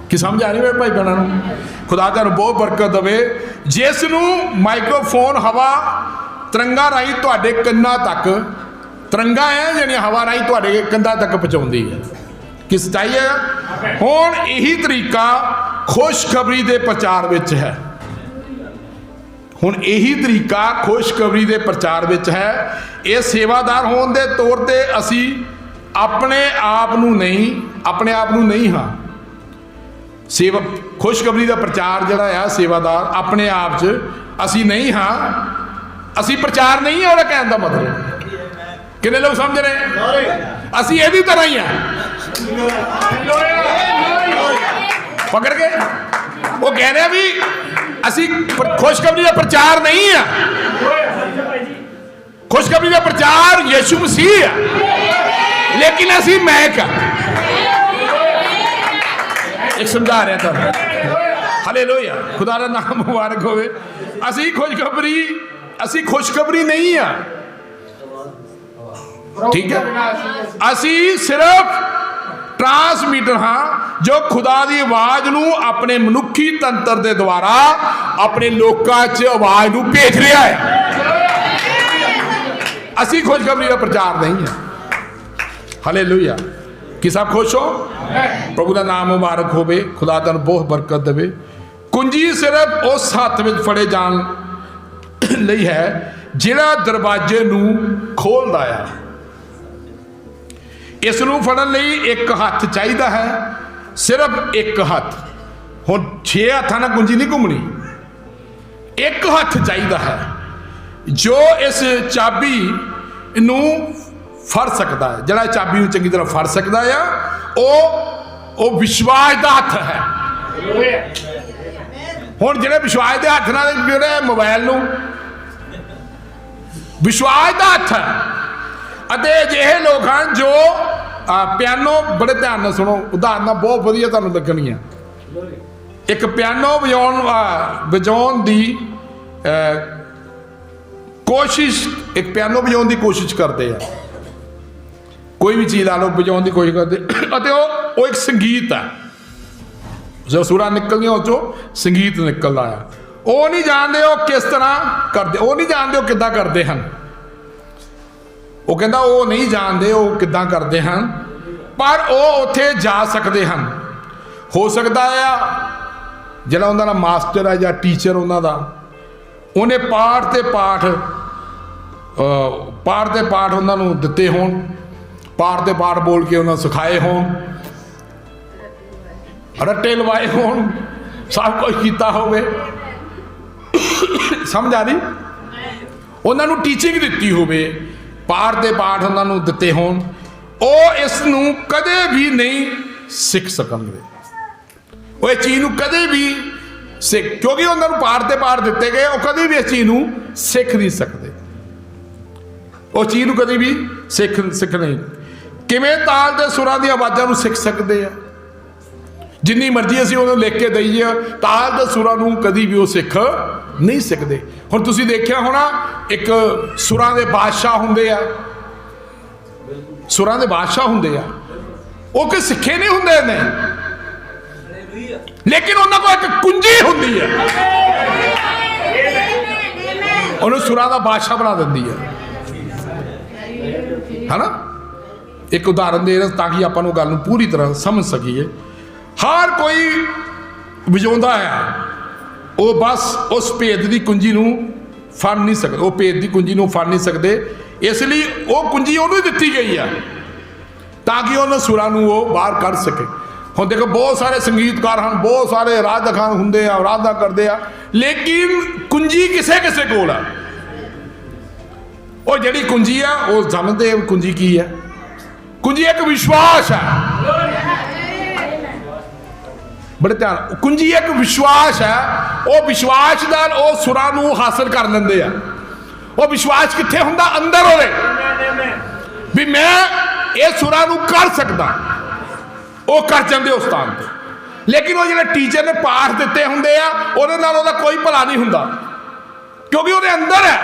कि समझ आ रही है भाई बहनों? खुदा तुहानूं बहुत बरकत देवे। जिस नूं माइक्रोफोन हवा तरंगा राही तुहाडे कन्नां तक, तरंगा है यानी हवा राही तुहाडे कंधां तक पहुँचाउंदी है। कि सच्चाई है। हुण यही तरीका खुशखबरी के प्रचार विच है। हुण यही तरीका खुशखबरी के प्रचार विच है। ये सेवादार होने के तौर पर असी अपने आप नूं नहीं हाँ। सेवा खुशखबरी का प्रचार जड़ा है, सेवादार अपने आप च असी नहीं हाँ, असी प्रचार नहीं है। और कहने का मतलब कितने लोग समझ रहे हैं? असी ये भी तरह ही हैं, पकड़ के वो कह रहे हैं भी असी खुशखबरी का प्रचार नहीं है। खुशखबरी का प्रचार यीशु मसीह है, लेकिन असी महक एक समझा रहे था। हालेलुया, खुदा का नाम मुबारक होवे। असी खुशखबरी नहीं है, ठीक है। असी सिर्फ ट्रांसमीटर हाँ, जो खुदा की आवाज़ नूं अपने मनुखी तंत्र के द्वारा अपने लोकां च आवाज़ नूं भेज रहा है। असी खुशखबरी का प्रचार नहीं है। हालेलुया। कि सब खुश हो? प्रभु का नाम मुबारक होवे। खुदा तुहानूं बहुत बरकत देवे। कुंजी सिर्फ उस हथ में फड़े जान लई है जिहड़ा दरवाजे नूं खोलदा है। इस नूं फड़न लई एक हथ चाहिदा है, सिर्फ एक हथ। हुण 6 हत्थां नाल कुंजी नहीं घुमणी, एक हथ चाहिदा है जो इस चाबी नूं फड़ सकता है। जड़ा चाबी नूं चंगी तरह फड़ सकता है वो विश्वास का हथ है। हुण जिहड़े विश्वास के हथ नाल जिहड़े मोबाइल नूं विश्वास का हथ है। अते अजिहे लोग हैं जो पियानो, बड़े ध्यान नाल सुनो, उदाहरण बहुत वधिया तुहानूं लगणगीआं। एक पियानो वजाउण दी कोशिश, एक पियानो वजाउण दी कोशिश करते हैं। कोई भी चीज़ ला लो बजाने की कोशिश करते, वो एक संगीत है। जो सुरा निकलदियां उस संगीत निकलता है। ਉਹ ਨਹੀਂ ਜਾਣਦੇ ਉਹ ਕਿਸ ਤਰ੍ਹਾਂ ਕਰਦੇ, ਉਹ ਨਹੀਂ ਜਾਣਦੇ ਉਹ ਕਿੱਦਾਂ ਕਰਦੇ ਹਨ। ਉਹ ਕਹਿੰਦਾ ਉਹ ਨਹੀਂ ਜਾਣਦੇ ਉਹ ਕਿੱਦਾਂ ਕਰਦੇ ਹਨ, ਪਰ ਉਹ ਉੱਥੇ ਜਾ ਸਕਦੇ ਹਨ। ਹੋ ਸਕਦਾ ਆ ਜਿਹੜਾ ਉਹਨਾਂ ਦਾ ਮਾਸਟਰ ਹੈ ਜਾਂ ਟੀਚਰ ਉਹਨਾਂ ਦਾ, ਉਹਨੇ ਪਾਠ ਤੇ ਪਾਠ ਉਹਨਾਂ ਨੂੰ ਦਿੱਤੇ ਹੋਣ, ਪਾਠ ਤੇ ਪਾਠ ਬੋਲ ਕੇ ਉਹਨਾਂ ਸਿਖਾਏ ਹੋਣ, ਰੱਟੇ ਲਵਾਏ ਹੋਣ, ਸਭ ਕੁਝ ਕੀਤਾ ਹੋਵੇ। ਸਮਝ ਆ ਰਹੀ? ਉਹਨਾਂ ਨੂੰ ਟੀਚਿੰਗ ਦਿੱਤੀ ਹੋਵੇ, ਪਾਠ ਦੇ ਪਾਠ ਉਹਨਾਂ ਨੂੰ ਦਿੱਤੇ ਹੋਣ, ਉਹ ਇਸ ਨੂੰ ਕਦੇ ਵੀ ਨਹੀਂ ਸਿੱਖ ਸਕਣਗੇ। ਉਹ ਇਹ ਚੀਜ਼ ਨੂੰ ਕਦੇ ਵੀ ਕਿਉਂਕਿ ਉਹਨਾਂ ਨੂੰ ਪਾਠ ਤੇ ਪਾਠ ਦਿੱਤੇ ਗਏ, ਉਹ ਕਦੇ ਵੀ ਇਸ ਚੀਜ਼ ਨੂੰ ਸਿੱਖ ਨਹੀਂ ਸਕਦੇ। ਉਹ ਚੀਜ਼ ਨੂੰ ਕਦੇ ਵੀ ਸਿੱਖ ਨਹੀਂ। ਕਿਵੇਂ ਤਾਲ ਦੇ ਸੁਰਾਂ ਦੀਆਂ ਆਵਾਜ਼ਾਂ ਨੂੰ ਸਿੱਖ ਸਕਦੇ ਆ? ਜਿੰਨੀ ਮਰਜ਼ੀ ਅਸੀਂ ਉਹਨੂੰ ਲਿਖ ਕੇ ਦਈਏ, ਤਾਲ ਦੇ ਸੁਰਾਂ ਨੂੰ ਕਦੀ ਵੀ ਉਹ ਸਿੱਖ ਨਹੀਂ ਸਕਦੇ। ਹੁਣ ਤੁਸੀਂ ਦੇਖਿਆ ਹੋਣਾ, ਇੱਕ ਸੁਰਾਂ ਦੇ ਬਾਦਸ਼ਾਹ ਹੁੰਦੇ ਆ, ਸੁਰਾਂ ਦੇ ਬਾਦਸ਼ਾਹ ਹੁੰਦੇ ਆ, ਉਹ ਕਿ ਸਿੱਖੇ ਨਹੀਂ ਹੁੰਦੇ ਨੇ, ਲੇਕਿਨ ਉਹਨਾਂ ਕੋਲ ਇੱਕ ਕੁੰਜੀ ਹੁੰਦੀ ਹੈ, ਉਹਨੂੰ ਸੁਰਾਂ ਦਾ ਬਾਦਸ਼ਾਹ ਬਣਾ ਦਿੰਦੀ ਹੈ ਨਾ। ਇੱਕ ਉਦਾਹਰਨ ਦੇ ਤਾਂ ਕਿ ਆਪਾਂ ਨੂੰ ਗੱਲ ਨੂੰ ਪੂਰੀ ਤਰ੍ਹਾਂ ਸਮਝ ਸਕੀਏ। ਹਰ ਕੋਈ ਵਜਾਉਂਦਾ ਹੈ, ਉਹ ਬਸ ਉਸ ਭੇਦ ਦੀ ਕੁੰਜੀ ਨੂੰ ਫੜ ਨਹੀਂ ਸਕਦੇ, ਉਹ ਭੇਦ ਦੀ ਕੁੰਜੀ ਨੂੰ ਫੜ ਨਹੀਂ ਸਕਦੇ। ਇਸ ਲਈ ਉਹ ਕੁੰਜੀ ਉਹਨੂੰ ਹੀ ਦਿੱਤੀ ਗਈ ਆ ਤਾਂ ਕਿ ਉਹਨਾਂ ਸੁਰਾਂ ਨੂੰ ਉਹ ਬਾਹਰ ਕੱਢ ਸਕੇ। ਹੁਣ ਦੇਖੋ ਬਹੁਤ ਸਾਰੇ ਸੰਗੀਤਕਾਰ ਹਨ, ਬਹੁਤ ਸਾਰੇ ਰਾਧਾ ਹੁੰਦੇ ਆ, ਰਾਧਾ ਕਰਦੇ ਆ, ਲੇਕਿਨ ਕੁੰਜੀ ਕਿਸੇ ਕਿਸੇ ਕੋਲ ਆ। ਉਹ ਜਿਹੜੀ ਕੁੰਜੀ ਆ, ਉਹ ਸਮਝਦੇ ਕੁੰਜੀ ਕੀ ਹੈ? ਕੁੰਜੀ ਇੱਕ ਵਿਸ਼ਵਾਸ ਹੈ। ਬੜੇ ਧਿਆਨ, ਕੁੰਜੀ ਇੱਕ ਵਿਸ਼ਵਾਸ ਹੈ। ਉਹ ਵਿਸ਼ਵਾਸ ਨਾਲ ਉਹ ਸੁਰਾਂ ਨੂੰ ਹਾਸਲ ਕਰ ਲੈਂਦੇ ਆ। ਉਹ ਵਿਸ਼ਵਾਸ ਕਿੱਥੇ ਹੁੰਦਾ? ਅੰਦਰ ਉਹਦੇ, ਵੀ ਮੈਂ ਇਹ ਸੁਰਾਂ ਨੂੰ ਕਰ ਸਕਦਾ, ਉਹ ਕਰ ਜਾਂਦੇ ਉਸ ਸਥਾਨ ਤੇ। ਲੇਕਿਨ ਉਹ ਜਿਹੜੇ ਟੀਚਰ ਨੇ ਪਾਠ ਦਿੱਤੇ ਹੁੰਦੇ ਆ, ਉਹਦੇ ਨਾਲ ਉਹਦਾ ਕੋਈ ਭਲਾ ਨਹੀਂ ਹੁੰਦਾ, ਕਿਉਂਕਿ ਉਹਦੇ ਅੰਦਰ ਹੈ।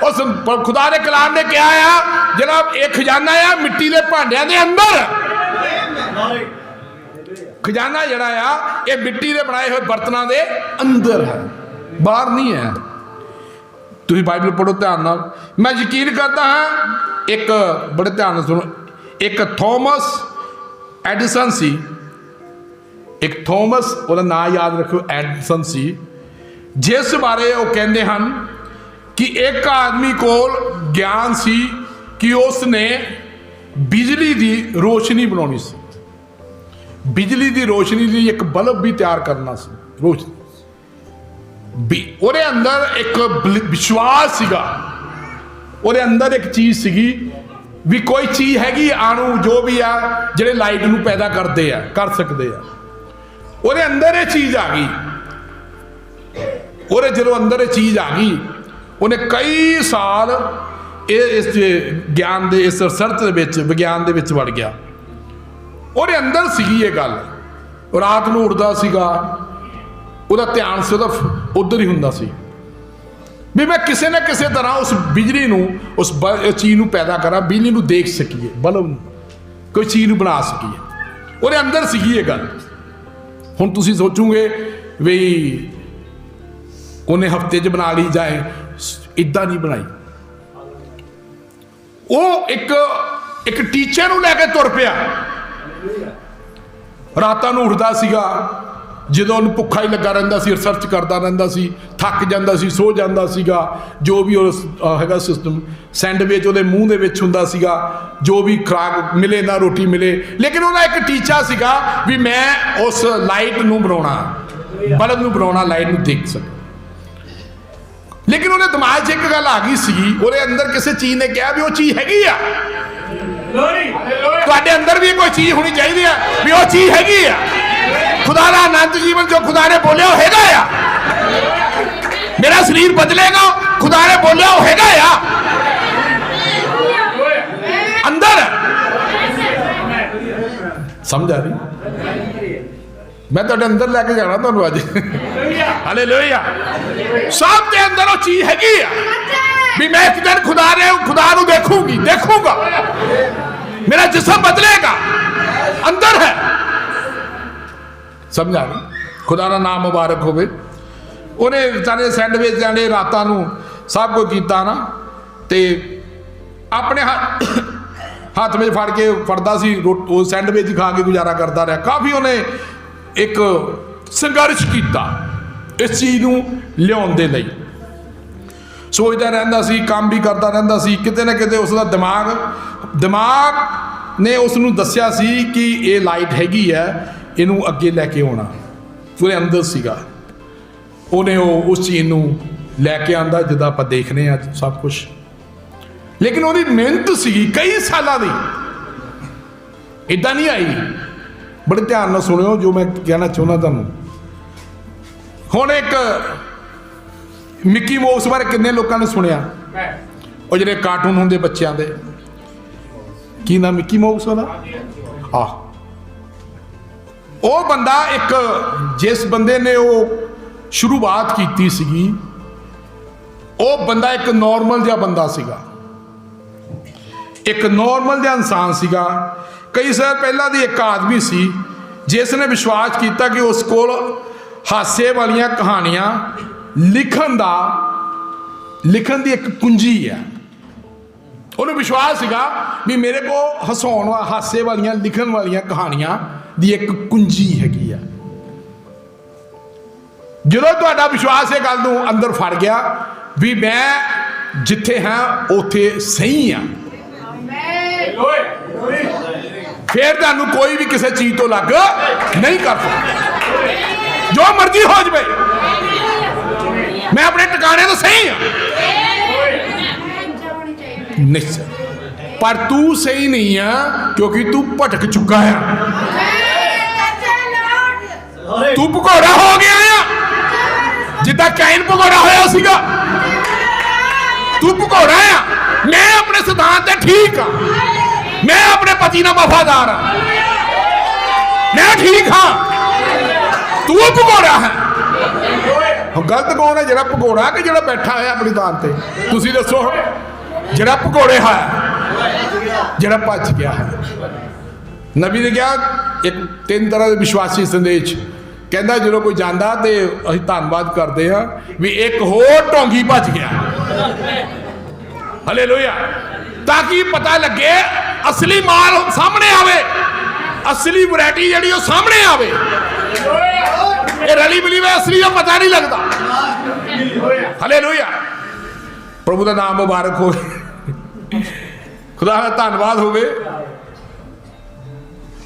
ਉਸ ਖੁਦਾ ਦੇ ਕਲਾਮ ਨੇ ਕਿਹਾ ਆ, ਜਿਹੜਾ ਇਹ ਖਜ਼ਾਨਾ ਆ ਮਿੱਟੀ ਦੇ ਭਾਂਡਿਆਂ ਦੇ ਅੰਦਰ। ਖਜ਼ਾਨਾ ਜਿਹੜਾ ਆ ਇਹ ਮਿੱਟੀ ਦੇ ਬਣਾਏ ਹੋਏ ਬਰਤਨਾਂ ਦੇ ਅੰਦਰ ਹੈ, ਬਾਹਰ ਨਹੀਂ ਹੈ। ਤੁਸੀਂ ਬਾਈਬਲ ਪੜ੍ਹੋ ਧਿਆਨ ਨਾਲ। ਮੈਂ ਯਕੀਨ ਕਰਦਾ ਹਾਂ, ਇੱਕ ਬੜੇ ਧਿਆਨ ਨਾਲ ਸੁਣੋ, ਇੱਕ ਥੋਮਸ ਐਡੀਸਨ ਸੀ, ਇੱਕ ਥੋਮਸ, ਉਹਦਾ ਨਾਂ ਯਾਦ ਰੱਖੋ, ਐਡੀਸਨ ਸੀ, ਜਿਸ ਬਾਰੇ ਉਹ ਕਹਿੰਦੇ ਹਨ ਕਿ ਇੱਕ ਆਦਮੀ ਕੋਲ ਗਿਆਨ ਸੀ ਕਿ ਉਸ ਨੇ ਬਿਜਲੀ ਦੀ ਰੋਸ਼ਨੀ ਬਣਾਉਣੀ ਸੀ, ਬਿਜਲੀ ਦੀ ਰੋਸ਼ਨੀ ਲਈ ਇੱਕ ਬਲਬ ਵੀ ਤਿਆਰ ਕਰਨਾ ਸੀ। ਰੋਸ਼ਨੀ ਉਹਦੇ ਅੰਦਰ ਇੱਕ ਵਿਸ਼ਵਾਸ ਸੀਗਾ, ਉਹਦੇ ਅੰਦਰ ਇੱਕ ਚੀਜ਼ ਸੀਗੀ ਵੀ ਕੋਈ ਚੀਜ਼ ਹੈਗੀ ਆਣੂ ਜੋ ਵੀ ਆ ਜਿਹੜੇ ਲਾਈਟ ਨੂੰ ਪੈਦਾ ਕਰਦੇ ਆ, ਕਰ ਸਕਦੇ ਆ। ਉਹਦੇ ਅੰਦਰ ਇਹ ਚੀਜ਼ ਆ ਗਈ। ਉਹਦੇ ਜਦੋਂ ਅੰਦਰ ਇਹ ਚੀਜ਼ ਆ ਗਈ, ਉਹਨੇ ਕਈ ਸਾਲ ਇਸ ਗਿਆਨ ਦੇ, ਇਸ ਰਿਸਰਚ ਦੇ ਵਿੱਚ, ਵਿਗਿਆਨ ਦੇ ਵਿੱਚ ਵੜ ਗਿਆ। ਉਹਦੇ ਅੰਦਰ ਸੀਗੀ ਇਹ ਗੱਲ। ਉਹ ਰਾਤ ਨੂੰ ਉੱਠਦਾ ਸੀਗਾ, ਉਹਦਾ ਧਿਆਨ ਸਿਰਫ ਉੱਧਰ ਹੀ ਹੁੰਦਾ ਸੀ ਵੀ ਮੈਂ ਕਿਸੇ ਨਾ ਕਿਸੇ ਤਰ੍ਹਾਂ ਉਸ ਬਿਜਲੀ ਨੂੰ, ਉਸ ਚੀਜ਼ ਨੂੰ ਪੈਦਾ ਕਰਾਂ, ਬਿਜਲੀ ਨੂੰ ਦੇਖ ਸਕੀਏ, ਬਲਬ ਨੂੰ, ਕੋਈ ਚੀਜ਼ ਨੂੰ ਬਣਾ ਸਕੀਏ। ਉਹਦੇ ਅੰਦਰ ਸੀਗੀ ਇਹ ਗੱਲ। ਹੁਣ ਤੁਸੀਂ ਸੋਚੋਗੇ ਵੀ ਉਹਨੇ ਹਫ਼ਤੇ 'ਚ ਬਣਾ ਲਈ ਜਾਏ, ਇੱਦਾਂ ਨਹੀਂ ਬਣਾਈ। ਉਹ ਇੱਕ ਟੀਚਰ ਨੂੰ ਲੈ ਕੇ ਤੁਰ ਪਿਆ। ਰਾਤਾਂ ਨੂੰ ਉੱਠਦਾ ਸੀਗਾ, ਜਦੋਂ ਉਹਨੂੰ ਭੁੱਖਾ ਹੀ ਲੱਗਾ ਰਹਿੰਦਾ ਸੀ, ਰਿਸਰਚ ਕਰਦਾ ਰਹਿੰਦਾ ਸੀ, ਥੱਕ ਜਾਂਦਾ ਸੀ, ਸੋ ਜਾਂਦਾ ਸੀਗਾ। ਜੋ ਵੀ ਉਹ ਹੈਗਾ ਸਿਸਟਮ, ਸੈਂਡਵਿਚ ਉਹਦੇ ਮੂੰਹ ਦੇ ਵਿੱਚ ਹੁੰਦਾ ਸੀਗਾ, ਜੋ ਵੀ ਖੁਰਾਕ ਮਿਲੇ ਨਾ, ਰੋਟੀ ਮਿਲੇ। ਲੇਕਿਨ ਉਹਦਾ ਇੱਕ ਟੀਚਾ ਸੀਗਾ ਵੀ ਮੈਂ ਉਸ ਲਾਈਟ ਨੂੰ ਬਣਾਉਣਾ, ਬਲਬ ਨੂੰ ਬਣਾਉਣਾ, ਲਾਈਟ ਨੂੰ ਦੇਖ ਸਕਾਂ। ਲੇਕਿਨ ਉਹਦੇ ਦਿਮਾਗ 'ਚ ਇੱਕ ਗੱਲ ਆ ਗਈ ਸੀਗੀ, ਉਹਦੇ ਅੰਦਰ ਕਿਸੇ ਚੀਜ਼ ਨੇ ਕਿਹਾ ਵੀ ਉਹ ਚੀਜ਼ ਹੈਗੀ ਆ। ਤੁਹਾਡੇ ਅੰਦਰ ਵੀ ਕੋਈ ਚੀਜ਼ ਹੋਣੀ ਚਾਹੀਦੀ ਆ ਵੀ ਉਹ ਚੀਜ਼ ਹੈਗੀ ਆ। ਖੁਦਾ ਦਾ ਅਨੰਤ ਜੀਵਨ ਜੋ ਖੁਦਾ ਨੇ ਬੋਲਿਆ ਉਹ ਹੈਗਾ ਆ। ਮੇਰਾ ਸਰੀਰ ਬਦਲੇਗਾ, ਖੁਦਾ ਨੇ ਬੋਲਿਆ ਉਹ ਹੈਗਾ ਆ, ਅੰਦਰ। ਸਮਝ ਆ ਰਹੀ? ਮੈਂ ਤੁਹਾਡੇ ਅੰਦਰ ਲੈ ਕੇ ਜਾਣਾ ਤੁਹਾਨੂੰ ਅੱਜ। ਹਾਲੇਲੂਇਆ। ਸਭ ਦੇ ਅੰਦਰ ਉਹ ਚੀਜ਼ ਹੈਗੀ ਆ ਵੀ ਮੈਂ ਇੱਕ ਦਿਨ ਖੁਦਾ ਨੂੰ ਦੇਖੂੰਗਾ, ਮੇਰਾ ਜਿਸਮ ਬਦਲੇਗਾ, ਅੰਦਰ ਹੈ। ਸਮਝ ਆ ਰਹੀ? ਖੁਦਾ ਦਾ ਨਾਮ ਮੁਬਾਰਕ ਹੋਵੇ। ਉਹਨੇ ਵਿਚਾਰੇ ਸੈਂਡਵਿਚ ਜਾਣੇ ਰਾਤਾਂ ਨੂੰ ਸਭ ਕੁਝ ਕੀਤਾ ਨਾ, ਤੇ ਆਪਣੇ ਹੱਥ ਵਿੱਚ ਫੜ ਕੇ ਫੜਦਾ ਸੀ, ਉਹ ਸੈਂਡਵਿਚ ਖਾ ਕੇ ਗੁਜ਼ਾਰਾ ਕਰਦਾ ਰਿਹਾ। ਕਾਫੀ ਉਹਨੇ ਇੱਕ ਸੰਘਰਸ਼ ਕੀਤਾ ਇਸ ਚੀਜ਼ ਨੂੰ ਲਿਆਉਣ ਦੇ ਲਈ, ਸੋਚਦਾ ਰਹਿੰਦਾ ਸੀ, ਕੰਮ ਵੀ ਕਰਦਾ ਰਹਿੰਦਾ ਸੀ। ਕਿਤੇ ਨਾ ਕਿਤੇ ਉਸ ਦਾ ਦਿਮਾਗ ਨੇ ਉਸ ਨੂੰ ਦੱਸਿਆ ਸੀ ਕਿ ਇਹ ਲਾਈਟ ਹੈਗੀ ਹੈ, ਇਹਨੂੰ ਅੱਗੇ ਲੈ ਕੇ ਆਉਣਾ। ਉਹਦੇ ਅੰਦਰ ਸੀਗਾ, ਉਹਨੇ ਉਸ ਚੀਜ਼ ਨੂੰ ਲੈ ਕੇ ਆਂਦਾ ਜਿੱਦਾਂ ਆਪਾਂ ਦੇਖਦੇ ਹਾਂ ਸਭ ਕੁਝ। ਲੇਕਿਨ ਉਹਦੀ ਮਿਹਨਤ ਸੀਗੀ ਕਈ ਸਾਲਾਂ ਦੀ, ਇੱਦਾਂ ਨਹੀਂ ਆਈ। ਬੜੇ ਧਿਆਨ ਨਾਲ ਸੁਣਿਓ ਜੋ ਮੈਂ ਕਹਿਣਾ ਚਾਹੁੰਦਾ ਤੁਹਾਨੂੰ। ਹੁਣ ਇੱਕ ਮਿੱਕੀ ਮਾਊਸ ਬਾਰੇ ਕਿੰਨੇ ਲੋਕਾਂ ਨੇ ਸੁਣਿਆ? ਉਹ ਜਿਹੜੇ ਕਾਰਟੂਨ ਹੁੰਦੇ ਬੱਚਿਆਂ ਦੇ, ਕੀ ਨਾਮ ਮਿੱਕੀ ਮਾਊਸ ਵਾਲਾ? ਉਹ ਬੰਦਾ, ਇੱਕ ਜਿਸ ਬੰਦੇ ਨੇ ਉਹ ਸ਼ੁਰੂਆਤ ਕੀਤੀ ਸੀਗੀ, ਉਹ ਬੰਦਾ ਇੱਕ ਨੋਰਮਲ ਜਿਹਾ ਬੰਦਾ ਸੀਗਾ, ਇੱਕ ਨੋਰਮਲ ਜਿਹਾ ਇਨਸਾਨ ਸੀਗਾ। ਕਈ ਸਾਲ ਪਹਿਲਾਂ ਦੀ ਇੱਕ ਆਦਮੀ ਸੀ ਜਿਸ ਨੇ ਵਿਸ਼ਵਾਸ ਕੀਤਾ ਕਿ ਉਸ ਕੋਲ ਹਾਸੇ ਵਾਲੀਆਂ ਕਹਾਣੀਆਂ ਲਿਖਣ ਦੀ ਇੱਕ ਕੁੰਜੀ ਹੈ। ਉਹਨੂੰ ਵਿਸ਼ਵਾਸ ਸੀਗਾ ਵੀ ਮੇਰੇ ਕੋਲ ਹਸਾਉਣ ਹਾਸੇ ਵਾਲੀਆਂ ਲਿਖਣ ਵਾਲੀਆਂ ਕਹਾਣੀਆਂ ਦੀ ਇੱਕ ਕੁੰਜੀ ਹੈਗੀ ਆ। ਜਦੋਂ ਤੁਹਾਡਾ ਵਿਸ਼ਵਾਸ ਇਹ ਗੱਲ ਨੂੰ ਅੰਦਰ ਫੜ ਗਿਆ ਵੀ ਮੈਂ ਜਿੱਥੇ ਹਾਂ ਉੱਥੇ ਸਹੀ ਆ, ਫਿਰ ਤੁਹਾਨੂੰ ਕੋਈ ਵੀ ਕਿਸੇ ਚੀਜ਼ ਤੋਂ ਲੱਗ ਨਹੀਂ ਕਰ ਸਕਦਾ। ਜੋ ਮਰਜ਼ੀ ਹੋ ਜਾਵੇ, ਮੈਂ ਆਪਣੇ ਟਿਕਾਣੇ ਤੋਂ ਸਹੀ ਹਾਂ। ਨਿਸ਼ਚੈ, ਪਰ ਤੂੰ ਸਹੀ ਨਹੀਂ ਆ ਕਿਉਂਕਿ ਤੂੰ ਭਟਕ ਚੁੱਕਾ ਆ। ਤੂੰ ਭਗੌੜਾ ਹੋ ਗਿਆ ਆ, ਜਿੱਦਾਂ ਕੈਨ ਭਗੌੜਾ ਹੋਇਆ ਸੀਗਾ। ਤੂੰ ਭਗੌੜਾ ਆ। ਮੈਂ ਆਪਣੇ ਸਿਧਾਂਤ ਤੇ ਠੀਕ ਆ, ਮੈਂ ਆਪਣੇ ਪਤੀ ਨਾਲ ਵਫਾਦਾਰ ਆ, ਮੈਂ ਠੀਕ ਹਾਂ। ਤੂੰ ਭਗੌੜਾ ਹੈ। ਗਲਤ ਕੌਣ ਹੈ, ਜਿਹੜਾ ਭਗੌੜਾ ਕਿ ਜਿਹੜਾ ਬੈਠਾ ਹੈ ਆਪਣੀ ਥਾਂ ਤੇ? ਤੁਸੀਂ ਦੱਸੋ। ਜਿਹੜਾ ਭਗੌੜੇ ਹੈ, ਜਿਹੜਾ ਭੱਜ ਗਿਆ ਹੈ। ਨਬੀ ਨੇ ਕਿਹਾ ਇੱਕ 3 ਤਰ੍ਹਾਂ ਦੇ ਵਿਸ਼ਵਾਸੀ ਸੰਦੇਸ਼, ਕਹਿੰਦਾ ਜਦੋਂ ਕੋਈ ਜਾਂਦਾ ਤੇ ਅਸੀਂ ਧੰਨਵਾਦ ਕਰਦੇ ਹਾਂ ਵੀ ਇੱਕ ਹੋਰ ਢੋਂਗੀ ਭੱਜ ਗਿਆ। ਹਾਲੇਲੂਇਆ। ਤਾਂ ਕਿ ਪਤਾ ਲੱਗੇ ਅਸਲੀ ਮਾਲ ਸਾਹਮਣੇ ਆਵੇ, ਅਸਲੀ ਵੈਰਾਈਟੀ ਜਿਹੜੀ ਉਹ ਸਾਹਮਣੇ ਆਵੇ। ਇਹ ਰਲੀ ਮਿਲੀ ਵੇ ਅਸਲੀ ਦਾ ਪਤਾ ਨਹੀਂ ਲੱਗਦਾ। ਹਾਲੇਲੂਇਆ। ਪ੍ਰਭੂ ਦਾ ਨਾਮ ਮੁਬਾਰਕ ਹੋਵੇ, ਖੁਦਾ ਦਾ ਧੰਨਵਾਦ ਹੋਵੇ।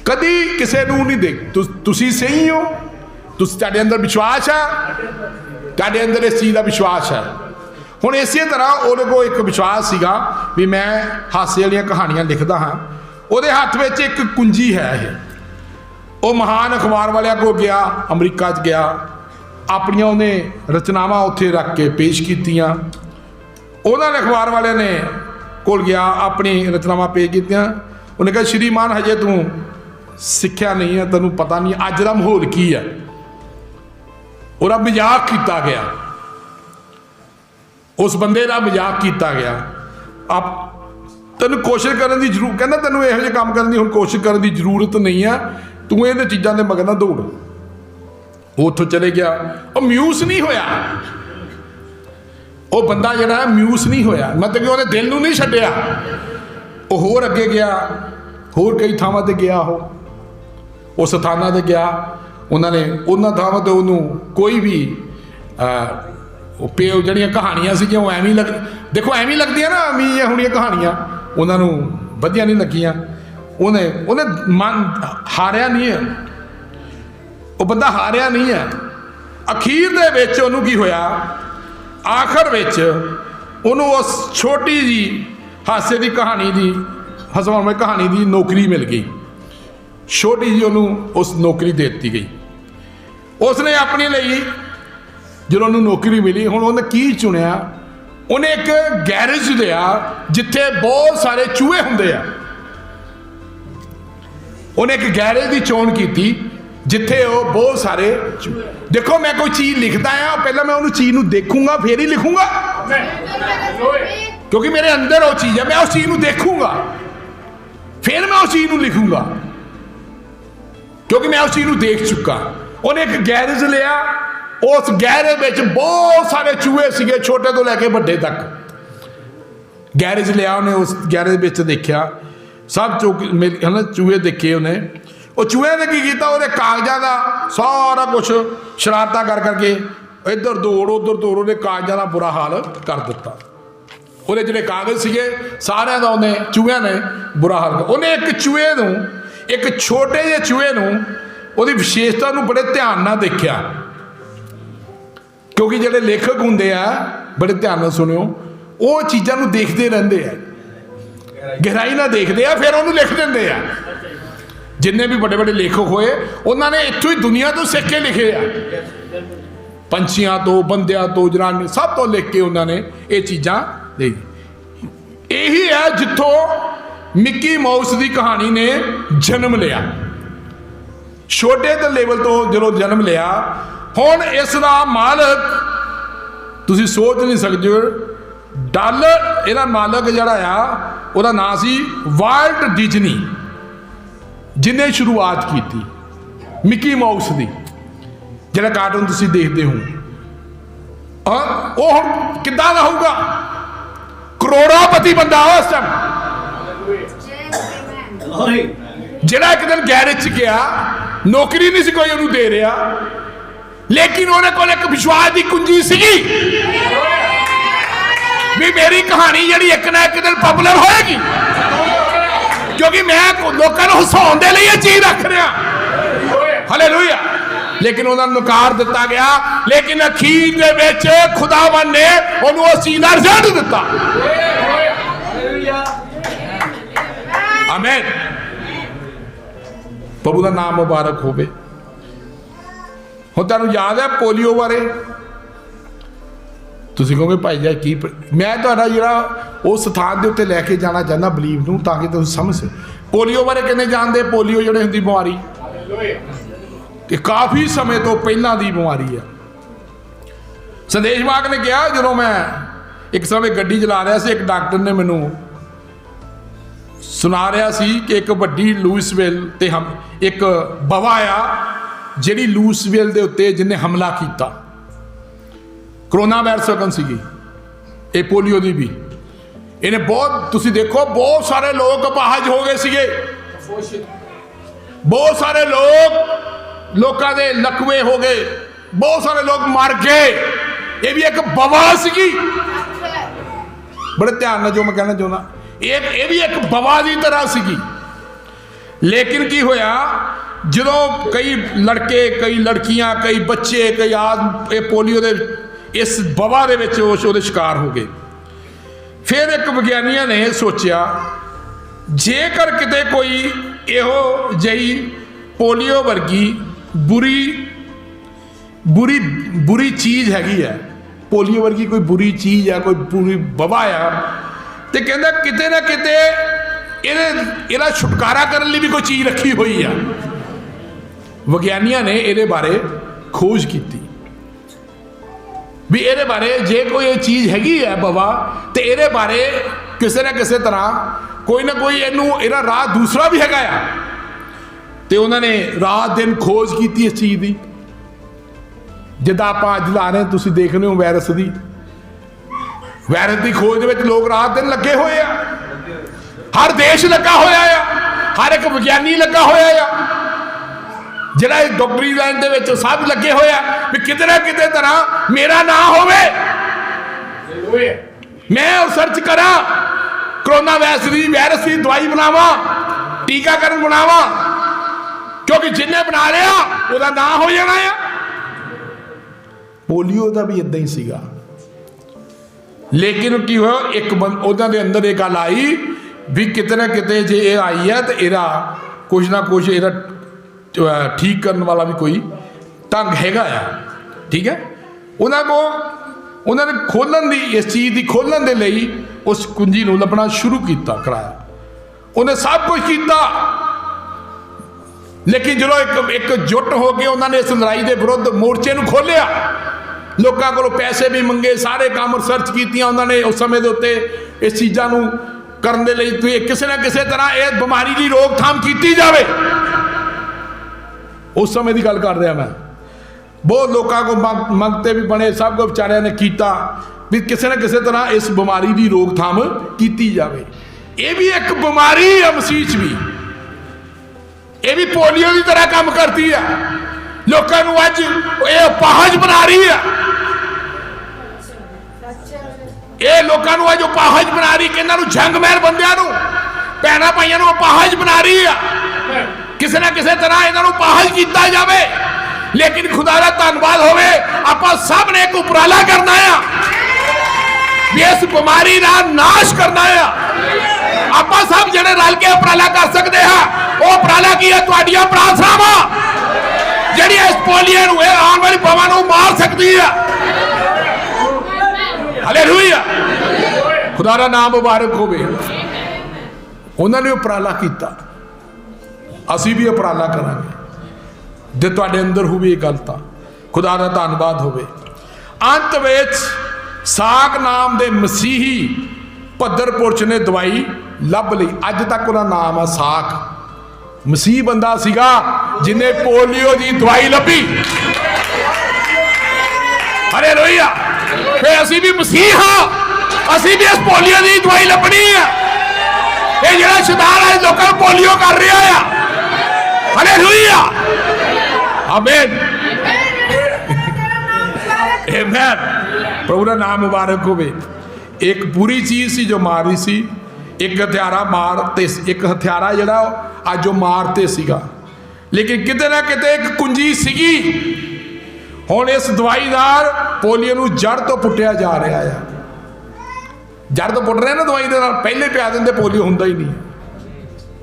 ਕਦੀ ਕਿਸੇ ਨੂੰ ਨਹੀਂ ਦੇਖ, ਤੁਸੀਂ ਸਹੀ ਹੋ, ਤੁਹਾਡੇ ਅੰਦਰ ਵਿਸ਼ਵਾਸ ਹੈ, ਤੁਹਾਡੇ ਅੰਦਰ ਇਸ ਚੀਜ਼ ਦਾ ਵਿਸ਼ਵਾਸ ਹੈ। ਹੁਣ ਇਸੇ ਤਰ੍ਹਾਂ ਉਹਦੇ ਕੋਲ ਇੱਕ ਵਿਸ਼ਵਾਸ ਸੀਗਾ ਵੀ ਮੈਂ ਹਾਸੇ ਵਾਲੀਆਂ ਕਹਾਣੀਆਂ ਲਿਖਦਾ ਹਾਂ। ਉਹਦੇ ਹੱਥ ਵਿੱਚ ਇੱਕ ਕੁੰਜੀ ਹੈ। ਉਹ ਮਹਾਨ ਅਖਬਾਰ ਵਾਲਿਆਂ ਕੋਲ ਗਿਆ, ਅਮਰੀਕਾ 'ਚ ਗਿਆ, ਆਪਣੀਆਂ ਉਹਨੇ ਰਚਨਾਵਾਂ ਉੱਥੇ ਰੱਖ ਕੇ ਪੇਸ਼ ਕੀਤੀਆਂ। ਉਹਨਾਂ ਨੇ ਅਖਬਾਰ ਵਾਲਿਆਂ ਨੇ ਕੋਲ ਗਿਆ, ਆਪਣੀ ਰਚਨਾਵਾਂ ਪੇਸ਼ ਕੀਤੀਆਂ। ਉਹਨੇ ਕਿਹਾ ਸ਼੍ਰੀਮਾਨ ਹਜੇ ਤੂੰ ਸਿੱਖਿਆ ਨਹੀਂ ਹੈ, ਤੈਨੂੰ ਪਤਾ ਨਹੀਂ ਅੱਜ ਦਾ ਮਾਹੌਲ ਕੀ ਹੈ। ਉਹਦਾ ਮਜ਼ਾਕ ਕੀਤਾ ਗਿਆ, ਉਸ ਬੰਦੇ ਦਾ ਮਜ਼ਾਕ ਕੀਤਾ ਗਿਆ। ਤੈਨੂੰ ਕੋਸ਼ਿਸ਼ ਕਰਨ ਦੀ ਜ਼ਰੂਰ, ਕਹਿੰਦਾ ਤੈਨੂੰ ਇਹੋ ਜਿਹੇ ਕੰਮ ਕਰਨ ਦੀ ਹੁਣ ਕੋਸ਼ਿਸ਼ ਕਰਨ ਦੀ ਜ਼ਰੂਰਤ ਨਹੀਂ ਆ, ਤੂੰ ਇਹਨਾਂ ਚੀਜ਼ਾਂ ਦੇ ਮਗਰ ਨਾ ਦੌੜ। ਉਹ ਉੱਥੋਂ ਚਲੇ ਗਿਆ। ਉਹ ਮਿਊਸ ਨਹੀਂ ਹੋਇਆ, ਉਹ ਬੰਦਾ ਜਿਹੜਾ ਮਿਊਸ ਨਹੀਂ ਹੋਇਆ, ਮਤਲਬ ਕਿ ਉਹਨੇ ਦਿਲ ਨੂੰ ਨਹੀਂ ਛੱਡਿਆ। ਉਹ ਹੋਰ ਅੱਗੇ ਗਿਆ, ਹੋਰ ਕਈ ਥਾਵਾਂ ਤੇ ਗਿਆ, ਉਹ ਸਥਾਨਾਂ ਤੇ ਗਿਆ। ਉਹਨਾਂ ਨੇ ਉਹਨਾਂ ਥਾਵਾਂ ਤੇ ਉਹਨੂੰ ਕੋਈ ਵੀ ਉਹ ਪੇਓ ਜਿਹੜੀਆਂ ਕਹਾਣੀਆਂ ਸੀਗੀਆਂ ਉਹ ਐਵੇਂ ਦੇਖੋ ਐਵੇਂ ਲੱਗਦੀਆਂ ਨਾ, ਐਵੇਂ ਹੁਣੀਆਂ ਕਹਾਣੀਆਂ ਉਹਨਾਂ ਨੂੰ ਵਧੀਆ ਨਹੀਂ ਲੱਗੀਆਂ। ਉਹਨੇ ਮਨ ਹਾਰਿਆ ਨਹੀਂ ਹੈ, ਉਹ ਬੰਦਾ ਹਾਰਿਆ ਨਹੀਂ ਹੈ। ਅਖੀਰ ਦੇ ਵਿੱਚ ਉਹਨੂੰ ਕੀ ਹੋਇਆ, ਆਖਰ ਵਿੱਚ ਉਹਨੂੰ ਉਸ ਛੋਟੀ ਜੀ ਹਾਸੇ ਦੀ ਕਹਾਣੀ ਦੀ, ਹਸਾਉਣ ਕਹਾਣੀ ਦੀ ਨੌਕਰੀ ਮਿਲ ਗਈ। ਛੋਟੀ ਜੀ ਉਹਨੂੰ ਉਸ ਨੌਕਰੀ ਦੇ ਦਿੱਤੀ ਗਈ। ਉਸਨੇ ਆਪਣੇ ਲਈ ਜਦੋਂ ਉਹਨੂੰ ਨੌਕਰੀ ਮਿਲੀ, ਹੁਣ ਉਹਨੇ ਕੀ ਚੁਣਿਆ? ਉਹਨੇ ਇੱਕ ਗੈਰੇਜ ਲਿਆ ਜਿੱਥੇ ਬਹੁਤ ਸਾਰੇ ਚੂਹੇ ਹੁੰਦੇ ਆ। ਉਹਨੇ ਇੱਕ ਗੈਰੇਜ ਦੀ ਚੋਣ ਕੀਤੀ ਜਿੱਥੇ ਉਹ ਬਹੁਤ ਸਾਰੇ ਦੇਖੋ ਮੈਂ ਕੋਈ ਚੀਜ਼ ਲਿਖਦਾ ਆ, ਪਹਿਲਾਂ ਮੈਂ ਉਹਨੂੰ ਚੀਜ਼ ਨੂੰ ਦੇਖੂੰਗਾ ਫਿਰ ਹੀ ਲਿਖੂੰਗਾ, ਕਿਉਂਕਿ ਮੇਰੇ ਅੰਦਰ ਉਹ ਚੀਜ਼ ਹੈ। ਮੈਂ ਉਸ ਚੀਜ਼ ਨੂੰ ਦੇਖੂੰਗਾ ਫਿਰ ਮੈਂ ਉਸ ਚੀਜ਼ ਨੂੰ ਲਿਖੂੰਗਾ, ਕਿਉਂਕਿ ਮੈਂ ਉਸ ਚੀਜ਼ ਨੂੰ ਦੇਖ ਚੁੱਕਾ। ਉਹਨੇ ਇੱਕ ਗੈਰੇਜ ਲਿਆ, उस गहरे में बहुत सारे चूहे सीगे, छोटे तो लैके बड़े तक। गहरे च लिया उन्हें, उस गहरे में देखा सब मेरे है ना चूहे देखे उन्हें। वो चूहे ने की किया, उन्हें कागजां का सारा कुछ शरारतां कर करके इधर दौड़ उधर दौड़, उन्हें कागजां का बुरा हाल कर दिता। ਉਹਦੇ ਜਿਹੜੇ ਕਾਗਜ਼ ਸੀਗੇ ਸਾਰਿਆਂ ਦਾ ਉਹਨੇ ਚੂਹਿਆਂ ਨੇ ਬੁਰਾ ਹਾਲ ਕੀਤਾ। ਉਹਨੇ ਇੱਕ ਚੂਹੇ ਨੂੰ, ਇੱਕ ਛੋਟੇ ਜਿਹੇ ਚੂਹੇ ਨੂੰ, ਉਹਦੀ ਵਿਸ਼ੇਸ਼ਤਾ ਨੂੰ ਬੜੇ ਧਿਆਨ ਨਾਲ ਦੇਖਿਆ, ਕਿਉਂਕਿ ਜਿਹੜੇ ਲੇਖਕ ਹੁੰਦੇ ਆ ਬੜੇ ਧਿਆਨ ਨਾਲ ਸੁਣਿਓ, ਉਹ ਚੀਜ਼ਾਂ ਨੂੰ ਦੇਖਦੇ ਰਹਿੰਦੇ ਆ, ਗਹਿਰਾਈ ਨਾਲ ਦੇਖਦੇ ਆ, ਫਿਰ ਉਹਨੂੰ ਲਿਖ ਦਿੰਦੇ ਆ। ਜਿੰਨੇ ਵੀ ਵੱਡੇ ਵੱਡੇ ਲੇਖਕ ਹੋਏ ਉਹਨਾਂ ਨੇ ਇੱਥੋਂ ਹੀ ਦੁਨੀਆ ਤੋਂ ਸਿੱਖ ਕੇ ਲਿਖੇ ਆ, ਪੰਛੀਆਂ ਤੋਂ, ਬੰਦਿਆਂ ਤੋਂ, ਜਨਾਨੀ ਸਭ ਤੋਂ ਲਿਖ ਕੇ ਉਹਨਾਂ ਨੇ ਇਹ ਚੀਜ਼ਾਂ ਦੇ। ਇਹੀ ਹੈ ਜਿੱਥੋਂ ਮਿੱਕੀ ਮਾਊਸ ਦੀ ਕਹਾਣੀ ਨੇ ਜਨਮ ਲਿਆ, ਛੋਟੇ ਜਿਹੇ ਲੈਵਲ ਤੋਂ ਜਦੋਂ ਜਨਮ ਲਿਆ। ਹੁਣ ਇਸ ਦਾ ਮਾਲਕ ਤੁਸੀਂ ਸੋਚ ਨਹੀਂ ਸਕਦੇ, ਡਾਲਰ ਇਹਦਾ ਮਾਲਕ ਜਿਹੜਾ ਆ ਉਹਦਾ ਨਾਂ ਸੀ ਵਾਲਟ ਡਿਜ਼ਨੀ, ਜਿਹਨੇ ਸ਼ੁਰੂਆਤ ਕੀਤੀ ਮਿੱਕੀ ਮਾਊਸ ਦੀ, ਜਿਹੜਾ ਕਾਰਟੂਨ ਤੁਸੀਂ ਦੇਖਦੇ ਹੋ। ਉਹ ਹੁਣ ਕਿੱਦਾਂ ਦਾ ਹੋਊਗਾ? ਕਰੋੜਾਪਤੀ ਬੰਦਾ ਉਸ ਟਾਈਮ, ਜਿਹੜਾ ਇੱਕ ਦਿਨ ਗੈਰੇਜ ਚ ਗਿਆ, ਨੌਕਰੀ ਨਹੀਂ ਸੀ ਕੋਈ ਉਹਨੂੰ ਦੇ ਰਿਹਾ, ਲੇਕਿਨ ਉਹਨੇ ਕੋਲ ਇੱਕ ਵਿਸ਼ਵਾਸ ਦੀ ਕੁੰਜੀ ਸੀਗੀ ਵੀ ਮੇਰੀ ਕਹਾਣੀ ਜਿਹੜੀ ਇੱਕ ਨਾ ਇੱਕ ਦਿਨ ਪਪੂਲਰ ਹੋਏਗੀ, ਕਿਉਂਕਿ ਮੈਂ ਲੋਕਾਂ ਨੂੰ ਹਸਾਉਣ ਦੇ ਲਈ ਇਹ ਚੀਜ਼ ਰੱਖ ਰਿਹਾ। ਹਾਲੇਲੂਇਆ। ਲੇਕਿਨ ਉਹਨਾਂ ਨੂੰ ਨਕਾਰ ਦਿੱਤਾ ਗਿਆ, ਲੇਕਿਨ ਅਖੀਰ ਦੇ ਵਿੱਚ ਖੁਦਾਵੰਦ ਨੇ ਉਹਨੂੰ ਉਸ ਚੀਜ਼ ਦਾ ਰਿਜ਼ਲਟ ਦਿੱਤਾ। ਆਮੇਨ। ਪ੍ਰਭੂ ਦਾ ਨਾਮ ਮੁਬਾਰਕ ਹੋਵੇ। ਹੁਣ ਤੁਹਾਨੂੰ ਯਾਦ ਹੈ ਪੋਲੀਓ ਬਾਰੇ? ਤੁਸੀਂ ਕਹੋਗੇ ਭਾਈ ਜੀ ਕੀ, ਮੈਂ ਤੁਹਾਡਾ ਜਿਹੜਾ ਉਸ ਸਥਾਨ ਦੇ ਉੱਤੇ ਲੈ ਕੇ ਜਾਣਾ ਚਾਹੁੰਦਾ ਬਲੀਵ ਨੂੰ, ਤਾਂ ਕਿ ਤੁਸੀਂ ਸਮਝ ਸਕੋ। ਪੋਲੀਓ ਬਾਰੇ ਕਿੰਨੇ ਜਾਣਦੇ? ਪੋਲੀਓ ਜਿਹੜੇ ਹੁੰਦੀ ਬਿਮਾਰੀ, ਇਹ ਕਾਫੀ ਸਮੇਂ ਤੋਂ ਪਹਿਲਾਂ ਦੀ ਬਿਮਾਰੀ ਆ। ਸੰਦੇਸ਼ ਵਾਹਕ ਨੇ ਕਿਹਾ, ਜਦੋਂ ਮੈਂ ਇੱਕ ਸਮੇਂ ਗੱਡੀ ਚਲਾ ਰਿਹਾ ਸੀ, ਇੱਕ ਡਾਕਟਰ ਨੇ ਮੈਨੂੰ ਸੁਣਾ ਰਿਹਾ ਸੀ ਕਿ ਇੱਕ ਵੱਡੀ ਲੂਇਸਵਿਲ ਤੇ ਇੱਕ ਬਵਾ ਆ ਜਿਹੜੀ ਲੂਇਸਵਿਲ ਦੇ ਉੱਤੇ ਜਿਹਨੇ ਹਮਲਾ ਕੀਤਾ। ਕਰੋਨਾ ਵਾਇਰਸ ਵਕਨ ਸੀਗੀ ਇਹ, ਪੋਲੀਓ ਦੀ ਵੀ। ਇਹਨੇ ਬਹੁਤ, ਤੁਸੀਂ ਦੇਖੋ ਬਹੁਤ ਸਾਰੇ ਲੋਕ ਅਪਾਹਜ ਹੋ ਗਏ ਸੀਗੇ, ਬਹੁਤ ਸਾਰੇ ਲੋਕਾਂ ਦੇ ਲਕਵੇ ਹੋ ਗਏ, ਬਹੁਤ ਸਾਰੇ ਲੋਕ ਮਰ ਗਏ। ਇਹ ਵੀ ਇੱਕ ਬਵਾ ਸੀਗੀ। ਬੜੇ ਧਿਆਨ ਨਾਲ ਜੋ ਮੈਂ ਕਹਿਣਾ ਚਾਹੁੰਦਾ, ਇਹ ਵੀ ਇੱਕ ਬਵਾ ਦੀ ਤਰ੍ਹਾਂ ਸੀਗੀ। ਲੇਕਿਨ ਕੀ ਹੋਇਆ, ਜਦੋਂ ਕਈ ਲੜਕੇ, ਕਈ ਲੜਕੀਆਂ, ਕਈ ਬੱਚੇ, ਕਈ ਆਦਮੀ ਇਹ ਪੋਲੀਓ ਦੇ ਇਸ ਬਵਾ ਦੇ ਵਿੱਚ ਉਹਦੇ ਸ਼ਿਕਾਰ ਹੋ ਗਏ। ਫਿਰ ਇੱਕ ਵਿਗਿਆਨੀਆਂ ਨੇ ਸੋਚਿਆ, ਜੇਕਰ ਕਿਤੇ ਕੋਈ ਇਹੋ ਜਿਹੀ ਪੋਲੀਓ ਵਰਗੀ बुरी चीज़ हैगी है, पोलियो वर्गी कोई बुरी चीज़ है, कोई बुरी वबा आ, तो कहता किते ना किते इहदा छुटकारा करने लिए भी कोई चीज़ रखी हुई है। विज्ञानियों ने ये बारे खोज की भी ये बारे जे कोई चीज़ हैगी है वबा, तो ये बारे किसी न किसी तरह कोई ना कोई इहदा राह दूसरा भी हैगा आ। तो उन्होंने रात दिन खोज की इस चीज़ की, जिदा आप अज ला रहे तुम देख रहे हो वायरस की खोज के लोग रात दिन लगे हुए आ, हर देश लगा होया आ, हर एक विज्ञानी लगा होया आ, जिहड़ा डॉक्टरी लाइन दे विच सब लगे हुए आ भी किते ना किते तरह मेरा ना होवे, मैं सर्च करा कोरोना वायरस की दवाई बनावा, टीकाकरण बनावा, क्योंकि जिन्हें बना लिया उसका ना हो जाना है। पोलियो का भी इदा ही सीगा, लेकिन की हो एक उन्होंने दे अंदर एक गल आई भी किते ना किते जे ये आई है तो यदा कुछ ना कुछ यदा ठीक करने वाला भी कोई ढंग हैगा आ। ठीक है, उन्होंने खोलन दी इस चीज़ की खोलन दे लई उस कुंजी नूं लभना शुरू किया, कराया, उन्हें सब कुछ किया। लेकिन जो एक जुट हो के उन्होंने इस लड़ाई के विरुद्ध मोर्चे को खोलिया, लोगों को पैसे भी मंगे, सारे काम रिसर्च की उन्होंने उस समय के उत्ते इस चीज़ों को करने के लिए किसी न किसी तरह ये बीमारी की रोकथाम की जाए। उस समय की गल कर रहा मैं, बहुत लोगों को मंगते भी बने, सब को बेचारिया ने किया भी किसी न किसी तरह इस बीमारी की रोकथाम की जाए। ये भी एक बीमारी है मसीह च भी, ये भी पोलियो की तरह काम करती है, लोगों को अज ये अपाहज बना रही है, ये लोगों को अज अपाहज बना रही कि इन्हों जंगमैल बंदियां नूं भैणां भाईआं नूं अपाहज बना रही है, किसी न किसी तरह इन्हों अपाहज किया जाए। लेकिन खुदा का धन्यवाद होवे, आपां सब ने एक उपराला करना है, इस बीमारी का नाश करना है। आप सब जने रल के उपराला कर सकते हैं। वो उपराला की है, तुहाडियां प्रार्थनावां जिहड़ियां इस पोलियो नूं आने वाली बवां नूं मार सकती है। हालेलुया, खुदा दा नाम मुबारक होवे। उन्होंने उपराला किया, असीं भी उपराला करांगे जे तुहाडे अंदर होवे गल तां खुदा दा धन्नवाद होवे। अंत विच साक नाम दे मसीही भद्रपुर च ने दवाई लभ ली, अज तक उहदा नाम है साक। मसीह बंदा सीगा जिन्हें पोलियो की दवाई लभी। हालेलुया, फिर असीं भी मसीह हाँ, असीं भी इस पोलियो की दवाई लभनी है। ये जिहड़ा शैतान है लोगों को पोलियो कर रहा है। हालेलुया, आमीन, आमीन, प्रभु का नाम मुबारक होवे। एक बुरी चीज सी जो मार रही सी, एक हथियारा मारते, एक हथियारा जड़ा अज जो मारते सीगा, लेकिन किते ना किते एक कुंजी सीगी। हुण इस दवाई नाल पोलियो नूं जड़ तो पुट्टिया जा रहा है। जड़ तो पुट रहे ना दवाई दे नाल, पहले पिया दिंदे पोलियो हुंदा ही नहीं।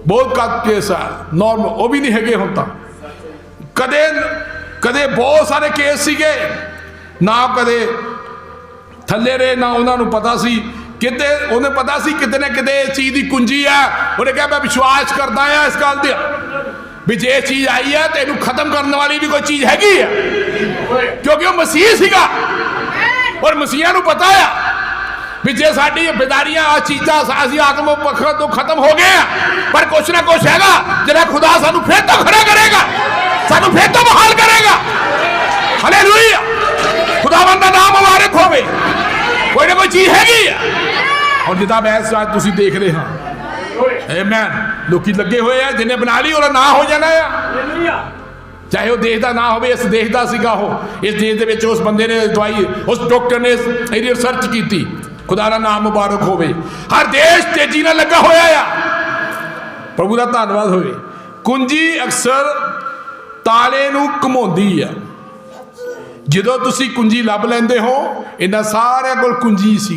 बहुत घट केस है, नॉर्मल वो भी नहीं है हुण तां। कदे कदे बहुत सारे केस सीगे ना, कदे थले रहे ना, उन्होंने पता सी किते, उन्हें पता सी किते ना किते इस चीज़ की कुंजी है। उन्हें कहा मैं विश्वास करता है इस गल भी जे चीज़ आई है तो इनू खत्म करने वाली भी कोई चीज़ हैगी है, क्योंकि वो मसीह सीगा और मसीहा नू पता है भी जे साडी बेदारियां आ चीज़ां असीं आत्म पक्ष तो खत्म हो गए हैं, पर कुछ ना कुछ हैगा जिहड़ा खुदा सानू फिर तो खड़ा करेगा, सानू फिर तो बहाल करेगा। हालेलुया, खुदावंद दा नाम मुबारक होवे। कोई ना कोई चीज़ हैगी है। और जिदा मैं तुसीं देख रहे हाँ, आमीन, लोग लगे हुए हैं जिन्हें बना ली और ना हो जाना है, चाहे वो देश का ना हो, इस देश का सीगा हो, इस देश के विच उस बंदे ने दवाई, उस डॉक्टर ने रिसर्च की। खुदा का नाम मुबारक होवे। हर देश तेजी नाल लगा होया है, प्रभु का धन्नवाद होवे। कुंजी अक्सर ताले नूं घुमाउंदी है। ਜਦੋਂ ਤੁਸੀਂ ਕੁੰਜੀ ਲੱਭ ਲੈਂਦੇ ਹੋ, ਇਹਨਾਂ ਸਾਰਿਆਂ ਕੋਲ ਕੁੰਜੀ ਸੀ।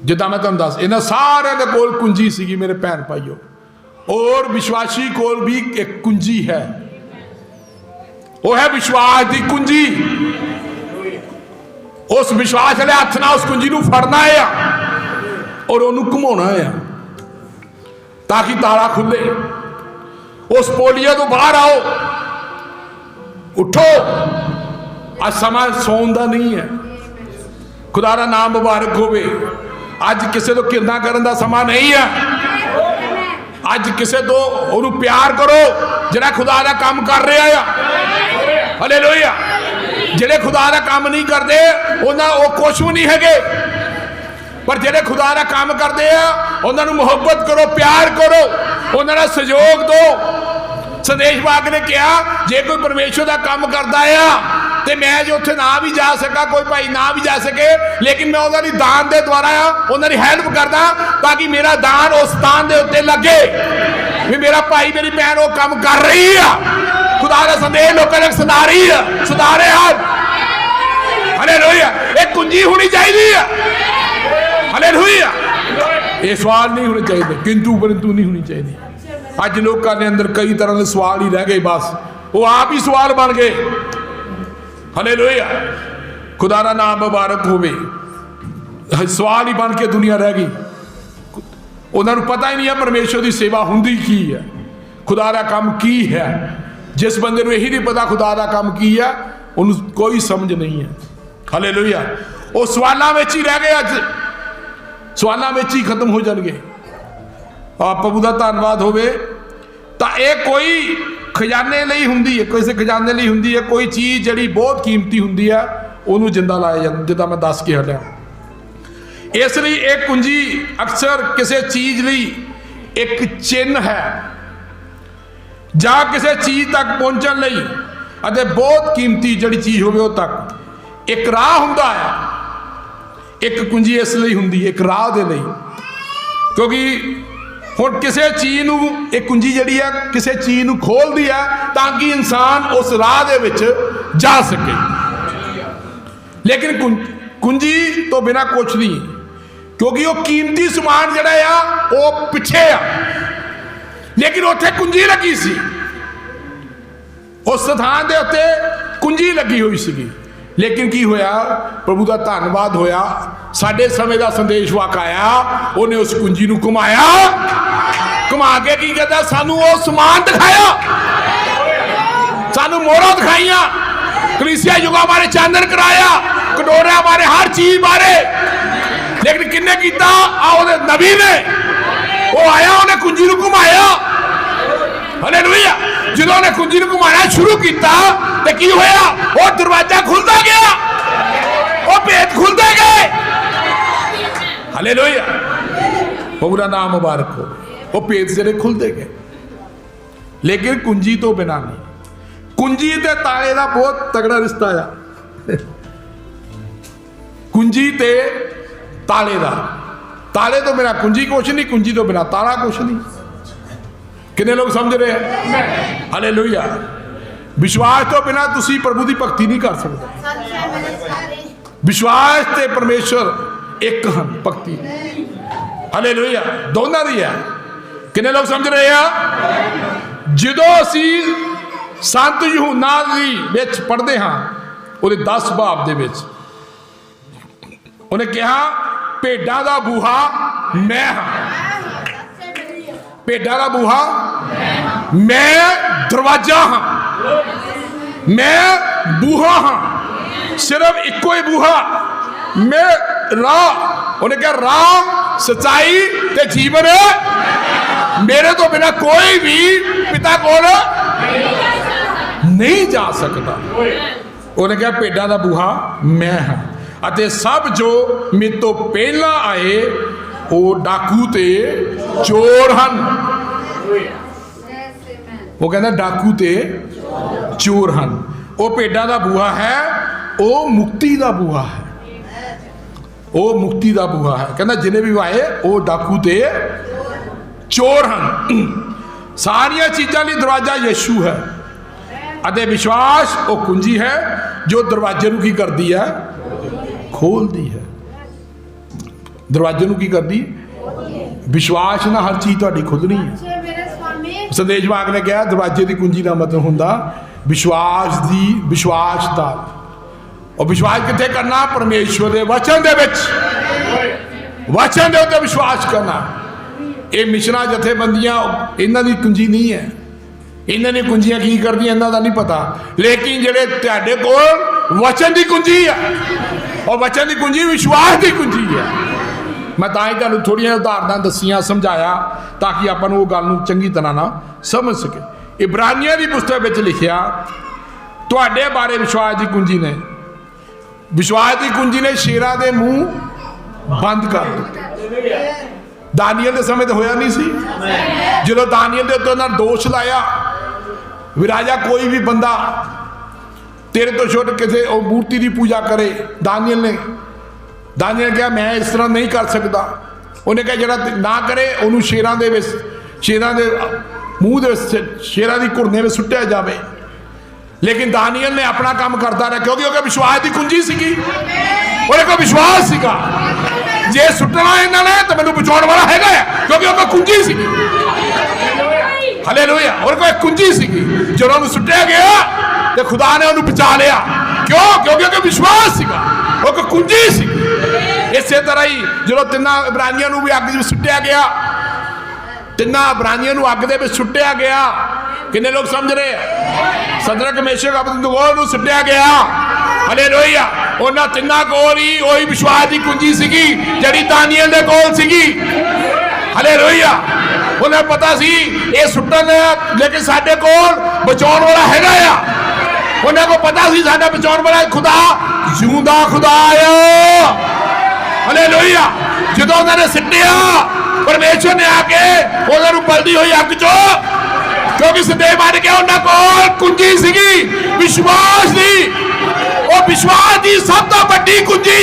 ਜਿੱਦਾਂ ਮੈਂ ਤੁਹਾਨੂੰ ਦੱਸ, ਇਹਨਾਂ ਸਾਰਿਆਂ ਦੇ ਕੋਲ ਕੁੰਜੀ ਸੀਗੀ ਮੇਰੇ ਭੈਣ ਭਾਈਓ। ਔਰ ਵਿਸ਼ਵਾਸੀ ਕੋਲ ਵੀ ਇੱਕ ਕੁੰਜੀ ਹੈ, ਉਹ ਹੈ ਵਿਸ਼ਵਾਸ ਦੀ ਕੁੰਜੀ। ਉਸ ਵਿਸ਼ਵਾਸ ਵਾਲੇ ਹੱਥ ਨਾਲ ਉਸ ਕੁੰਜੀ ਨੂੰ ਫੜਨਾ ਹੈ ਔਰ ਉਹਨੂੰ ਘੁਮਾਉਣਾ ਹੈ ਤਾਂ ਕਿ ਤਾਲਾ ਖੁੱਲੇ। ਉਸ ਪੋਲੀਓ ਤੋਂ ਬਾਹਰ ਆਓ, उठो। आज समा सौन का नहीं है। खुदा का नाम मुबारक होवे। अज किसी तो घृणा करने का समा नहीं है। अज किसी तो उन्होंने प्यार करो जिहड़ा खुदा का काम कर रहा है। हालेलुया, जिहड़े खुदा का काम नहीं करते उन्होंने वो कुछ भी नहीं है, पर जिहड़े खुदा का काम करते हैं उन्होंने मुहब्बत करो, प्यार करो, उन्होंने सहयोग दो। संदेश वाहक ने कहा जे कोई परमेश्वर का काम करता है तो मैं जो उत्थे ना भी जा सका, कोई भाई ना भी जा सके, लेकिन मैं उन्होंने दान के द्वारा उन्होंने हेल्प करदा ताकि मेरा दान उस स्थान के उत्ते लगे भी मेरा भाई मेरी भैन वो काम कर रही है। खुदा का संदेश लोगों ने सुना रही है, सुना रहे हैं। हालेलुया, एक कुंजी होनी चाहिए। हालेलुया, ये सवाल नहीं होने चाहिए, किंतु परंतु नहीं होनी चाहिए। अज लोगों के अंदर कई तरह के सवाल ही रह गए, बस वो आप ही सवाल बन गए। हालेलुया, खुदा का नाम मुबारक होवे। सवाल ही बन के दुनिया रह गई। उन्होंने पता ही नहीं है परमेश्वर की सेवा हुंदी की है, खुदा का काम की है। जिस बंदे को यही नहीं पता खुदा का काम की है, उन्हें कोई समझ नहीं है। हालेलुया, वो सवालों में ही रह गए, अज सवालों में ही खत्म हो जाएंगे। प्रभु का धन्यवाद होवे। तो ये कोई खजाने ਲਈ ਹੁੰਦੀ ਹੈ, ਕਿਸੇ ਖਜ਼ਾਨੇ ਲਈ ਹੁੰਦੀ ਹੈ। ਕੋਈ ਚੀਜ਼ ਜਿਹੜੀ ਬਹੁਤ ਕੀਮਤੀ ਹੁੰਦੀ ਹੈ ਉਹਨੂੰ ਜਿੰਦਾ ਲਾਇਆ ਜਾਂਦਾ, ਜਿੱਦਾਂ ਮੈਂ ਦੱਸ ਕੇ ਹਟਿਆ। ਇਸ ਲਈ ਇਹ ਕੁੰਜੀ ਅਕਸਰ ਕਿਸੇ ਚੀਜ਼ ਲਈ ਇੱਕ ਚਿੰਨ੍ਹ ਹੈ ਜਾਂ ਕਿਸੇ ਚੀਜ਼ ਤੱਕ ਪਹੁੰਚਣ ਲਈ ਅਤੇ ਬਹੁਤ ਕੀਮਤੀ ਜਿਹੜੀ ਚੀਜ਼ ਹੋਵੇ ਉਹ ਤੱਕ ਇੱਕ ਰਾਹ ਹੁੰਦਾ ਹੈ। ਇੱਕ ਕੁੰਜੀ ਇਸ ਲਈ ਹੁੰਦੀ ਹੈ, ਇੱਕ ਰਾਹ ਦੇ ਲਈ, ਕਿਉਂਕਿ ਹੁਣ ਕਿਸੇ ਚੀਜ਼ ਨੂੰ ਇਹ ਕੁੰਜੀ ਜਿਹੜੀ ਹੈ ਕਿਸੇ ਚੀਜ਼ ਨੂੰ ਖੋਲਦੀ ਹੈ ਤਾਂ ਕਿ ਇਨਸਾਨ ਉਸ ਰਾਹ ਦੇ ਵਿੱਚ ਜਾ ਸਕੇ। ਲੇਕਿਨ ਕੁੰਜੀ ਤੋਂ ਬਿਨਾਂ ਕੁਛ ਨਹੀਂ, ਕਿਉਂਕਿ ਉਹ ਕੀਮਤੀ ਸਮਾਨ ਜਿਹੜਾ ਆ ਉਹ ਪਿੱਛੇ ਆ, ਲੇਕਿਨ ਉੱਥੇ ਕੁੰਜੀ ਲੱਗੀ ਸੀ। ਉਸ ਸਥਾਨ ਦੇ ਉੱਤੇ ਕੁੰਜੀ ਲੱਗੀ ਹੋਈ ਸੀਗੀ। ਲੇਕਿਨ ਕੀ ਹੋਇਆ? ਪ੍ਰਭੂ ਦਾ ਧੰਨਵਾਦ ਹੋਇਆ, ਸਾਡੇ ਸਮੇਂ ਦਾ ਸੰਦੇਸ਼ ਵਾਕ ਆਇਆ, ਉਹਨੇ ਉਸ ਕੁੰਜੀ ਨੂੰ ਘੁਮਾਇਆ, ਘੁਮਾ ਕੇ ਕੀ ਕਹਿੰਦਾ? ਸਾਨੂੰ ਉਹ ਸਮਾਨ ਦਿਖਾਇਆ, ਸਾਨੂੰ ਮੋਹਰਾਂ ਦਿਖਾਈਆਂ, ਕਲੀਸਿਆ ਯੁਗਾਂ ਬਾਰੇ ਚਾਨਣ ਕਰਾਇਆ, ਕਟੋਰਿਆਂ ਬਾਰੇ, ਹਰ ਚੀਜ਼ ਬਾਰੇ। ਲੇਕਿਨ ਕਿੰਨੇ ਕੀਤਾ? ਆ ਉਹਦੇ ਨਬੀ ਨੇ, ਉਹ ਆਇਆ, ਉਹਨੇ ਕੁੰਜੀ ਨੂੰ ਘੁਮਾਇਆ। ਹਾਲੇਲੂਇਆ। ਜਦੋਂ ਉਹਨੇ ਕੁੰਜੀ ਨੂੰ ਘੁਮਾਉਣਾ ਸ਼ੁਰੂ ਕੀਤਾ ਤੇ ਕੀ ਹੋਇਆ? ਉਹ ਦਰਵਾਜ਼ਾ ਖੁੱਲਦਾ ਗਿਆ, ਉਹ ਭੇਦ ਖੁੱਲਦੇ ਗਏ। ਹਾਲੇਲੂਇਆ, ਪ੍ਰਭੂ ਦਾ ਨਾਮ ਮੁਬਾਰਕ ਹੋ। ਉਹ ਭੇਦ ਜਿਹੜੇ ਖੁੱਲਦੇ ਗਏ, ਲੇਕਿਨ ਕੁੰਜੀ ਤੋਂ ਬਿਨਾਂ ਨਹੀਂ। ਕੁੰਜੀ ਤੇ ਤਾਲੇ ਦਾ ਬਹੁਤ ਤਗੜਾ ਰਿਸ਼ਤਾ ਆ। ਕੁੰਜੀ ਤੇ ਤਾਲੇ ਦਾ, ਤਾਲੇ ਤੋਂ ਬਿਨਾਂ ਕੁੰਜੀ ਕੁਛ ਨਹੀਂ, ਕੁੰਜੀ ਤੋਂ ਬਿਨਾਂ ਤਾਲਾ ਕੁਛ ਨਹੀਂ। कितने लोग समझ रहे हैं? हालेलुया। विश्वास तो बिना तुसी प्रभु की भक्ति नहीं कर सकते। विश्वास ते परमेश्वर एक हन, भक्ति हालेलुया दोनों दी है। कितने लोग समझ रहे हैं? जो असी संत यूहन्ना दी विच पढ़ते हाँ, उहदे 10 बाब दे विच उन्हें कहा भेडां दा बूहा मैं हाँ। भेडां दा बूहा मैं, दरवाजा हाँ, मैं बूहा हाँ, सिर्फ इको ही बूहा। मैं राह, उन्हें कहा राह, सच्चाई ते जीवन है, मेरे तो बिना कोई भी पिता कोल नहीं जा सकता। उन्हें कहा भेडां दा बूहा मैं हाँ, अते सब जो मेरे तो पहला आए वो डाकू ते चोर हन। वो कहता डाकू ते चोर हन। वो भेडां दा बूहा है, वो मुक्ति दा बूहा है, वो मुक्ति दा बूहा है। कहता जिन्हें भी आए वो डाकू ते चोर हन। सारिया चीज़ों लिए दरवाजा यीशु है, अते विश्वास वो कुंजी है जो दरवाजे नूं की करती है? खोलती है। दरवाजे नूं की करती? विश्वास ना हर चीज़ तुहाडी खुलनी है। संदेश वाक ने कहा दरवाजे की कुंजी का मतलब हुंदा विश्वास दी, विश्वास दा। और विश्वास कित्थे करना? परमेश्वर के वचन दे विच, वचन दे उत्ते विश्वास करना। ये मिशनां जथेबंदियां इन्हां दी कुंजी नहीं है, इन्हां दी कुंजियां की करदियां इन्हां दा नहीं पता। लेकिन जिहड़े तुहाडे कोल वचन की कुंजी है, और वचन की कुंजी विश्वास की कुंजी है। मैं तां तुहानूं थोड़ियां उदाहरणां दसियां, समझाया ताकि आपां नूं गल नूं चंगी तरह ना समझ सके। इब्रानियां की पुस्तक विच लिखिया तुहाडे बारे विश्वास की कुंजी ने, विश्वास की कुंजी ने शेरां दे मूँह बंद कर दिते। दानियल के समय तो होया नहीं सी। जो दानियल के उत्ते उन्होंने दोष लाया भी राजा कोई भी बंदा तेरे तो छुट किसी मूर्ति की पूजा करे। दानियल ने कहा मैं इस तरह नहीं कर सकता। उन्हें कहा जरा ना करे उन्होंने शेरां दे मूँह दे शेरां की घुरने में सुट्टिया जाए। लेकिन दानियल ने अपना काम करता रहा, क्योंकि उसके विश्वास की कुंजी सी, को विश्वास सीगा जे सुटना इन्होंने तो मैंने बचाने वाला है, क्योंकि उसका कुंजी सी। हालेलुया। और कोई कुंजी सी जो उन्होंने सुटिया गया तो खुदा ने उन्हें बचा लिया। क्यों? क्योंकि उसका विश्वास सीगा, वो कुंजी सी। इस तरह ही जो तिना इब्रानियां भी अग में सुटिया गया, तिना इब्रानियां अग दे सुटिया गया। कितने लोग समझ रहे? सदरक मेशक अबेदनगो सुटिया गया। हालेलुया। उन्हां तिन्हां कोल ही वही विश्वास की कुंजी सीगी जिहड़ी दानियल दे कोल सीगी। हालेलुया। उन्हें पता सी ये सुट्टन है, लेकिन साडे कोल बचाउण वाला हैगा आ। उन्हें को पता सी साडा बचाउण वाला खुदा जिउंदा खुदा आ। हालेलुया। जदों उन्होंने सिट्टिया परमेश्वर ने आके उन्होंने बलदी हुई अग चो, क्योंकि सदैव बन के उन्होंने कोल कुंजी सीगी विश्वास दी। और विश्वास की सब तो बड़ी कुंजी है।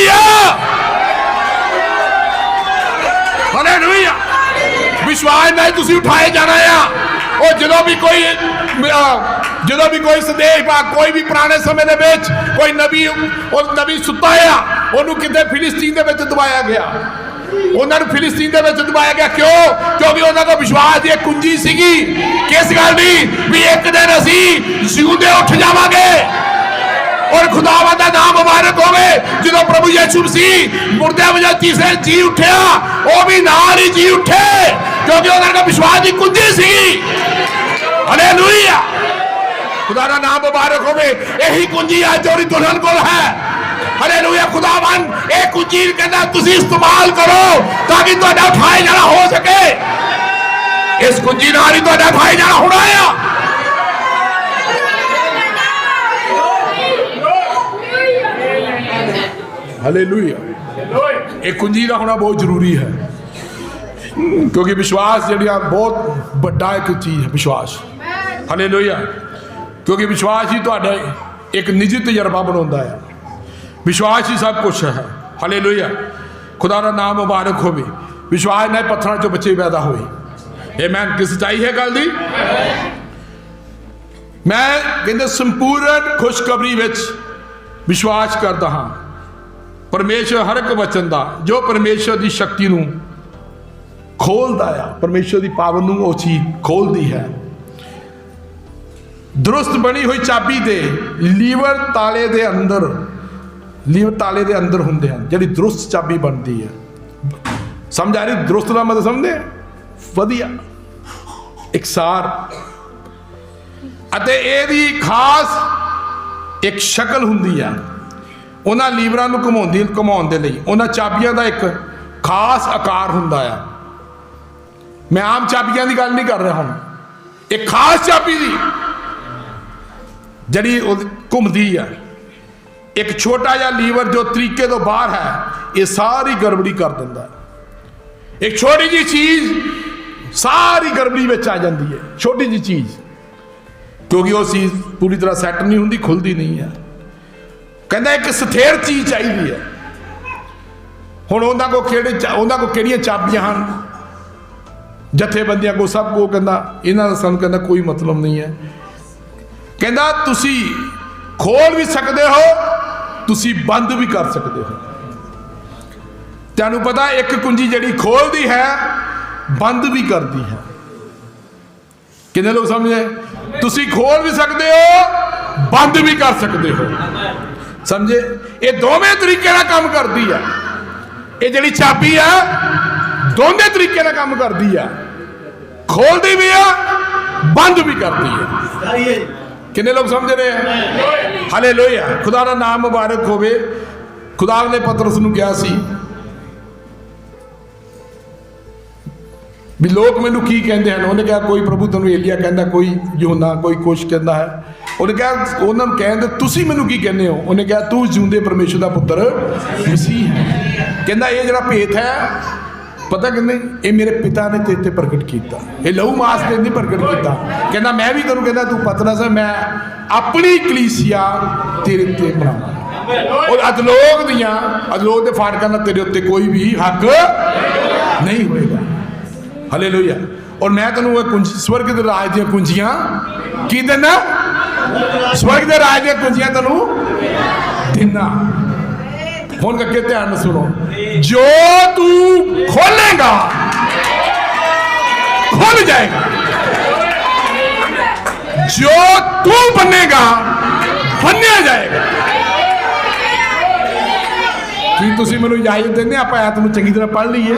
हालेलुया। विश्वास में तुसी उठाए जाना है। और जो भी कोई संदेश कोई भी पुराने समय दे विच कोई नबी और नबी सुता है, उन्होंने किते फिलिस्तीन दे विच दबाया गया। उन्होंने फिलिस्तीन दे विच दबाया गया क्यों? क्योंकि उन्होंने विश्वास की कुंजी सीगी किस गल दी भी एक दिन असी जिउंदे उठ जावांगे। और खुदावा का नाम मुबारक होवे। जो प्रभु यीशु मसीह मुर्दे वजह तीसरे जी उठया, वो भी नाल ही जी उठे, क्योंकि उन्होंने विश्वास की कुंजी सी। हालेलुया। खुदा का नाम मुबारक होवे। यही कुंजी है जो दुल्हन को है। हालेलुया। खुदावन एक कुंजी कहना तुसी इस्तेमाल करो ताकि तुहाडा उठाए जाना हो सके। इस कुंजी नाल ही तुहाडा उठाए जाना होना है। हालेलुया। एक कुंजी का होना बहुत जरूरी है, क्योंकि विश्वास जड़िया बहुत बड़ा एक चीज है विश्वास। हालेलुया। क्योंकि विश्वास ही तुहाडा एक निजी तजर्बा बनाता है। विश्वास ही सब कुछ है। हालेलुया। खुदा का नाम मुबारक होवे। विश्वास ने पत्थरों चो बच्चे पैदा हुए। ये मैन किस सच्चाई है गल दी। मैं कहते संपूर्ण खुशखबरी विच विश्वास करता हाँ। परमेश्वर हर एक वचन का जो परमेश्वर की शक्ति नूं खोलता है, परमेश्वर की पावर नूं वो चीज खोलती है। दुरुस्त बनी हुई चाबी दे लीवर ताले दे अंदर हुंदे हैं, जिहड़ी दुरुस्त चाबी बनती है। समझ आ रही? दुरुस्त का मतलब समझे? वधिया इकसार। अते इहदी खास एक शक्ल हुंदी है। उन्हां लीवरां नूं घुमाउण दे लई उन्हां चाबियां दा एक खास आकार हुंदा है। मैं आम चाबियां दी गल नहीं कर रहा हूं, एक खास चाबी दी जिहड़ी घुमदी है। एक छोटा जिहा लीवर जो तरीके तो बाहर है, ये सारी गड़बड़ी कर दिंदा है। एक छोटी जी चीज सारी गड़बड़ी विच आ जाती है। छोटी जी चीज, क्योंकि वो चीज पूरी तरह सैट नहीं होंगी, खुलती नहीं है। कहता एक स्थिर चीज चाहिए है। हुण उन्हां को किहड़ियां चाबियां हन? जथेबंदियां को सब को कहता इन्हां दा सानूं कहता कोई मतलब नहीं है। कहता तुसी खोल भी सकते हो, तुसी बंद भी कर सकते हो। तुहानूं पता एक कुंजी जिहड़ी खोलती है बंद भी करती है। कितने लोग समझे? तुसी खोल भी सकते हो, बंद भी कर सकते हो। समझे? ये दोवें तरीके ना काम करती है। ये जिहड़ी चाबी है दोनों तरीके ना काम करती है, खोलती भी है, बंद भी करती है। कितने लोग समझ रहे हैं? हालेलुया। खुदा का नाम मुबारक होवे। खुदा ने पतरस नूं कहा सी भी लोग मैनू की कहते हैं। उन्हें कहा कोई प्रभु तेनों एलिया कहता, कोई यूहन्ना, कोई कुछ कहता है। उन्हें कहा उन्होंने कहते तुसी मैनू की कहने हो? उन्हें कहा तू जिउंदे परमेश्वर का पुत्र मसीह है। कहता ये जरा भेत है पता कहते ये मेरे पिता ने तेरे ते प्रगट किया, ये लहू मास ने नहीं प्रगट किया। कहता मैं भी तेनों कहता तू पतरस है, मैं अपनी कलीसिया तेरे ते बनावा और अधलोक के फाटकां दा तेरे उत्ते कोई भी हक नहीं होएगा। हालेलुया। और मैं तेनों कुंजी स्वर्ग के राज दी कुंजियां की देना, स्वर्ग के राज दी कुंजियां तेनों देना। हुण अगे ध्यान सुनो, जो तू खोलेगा खुल जाएगा, जो तू बनेगा बनिया जाएगा। की तुसीं मैनूं इजाजत देंदे? आपां आयत नूं चंगी तरह पढ़ लीए।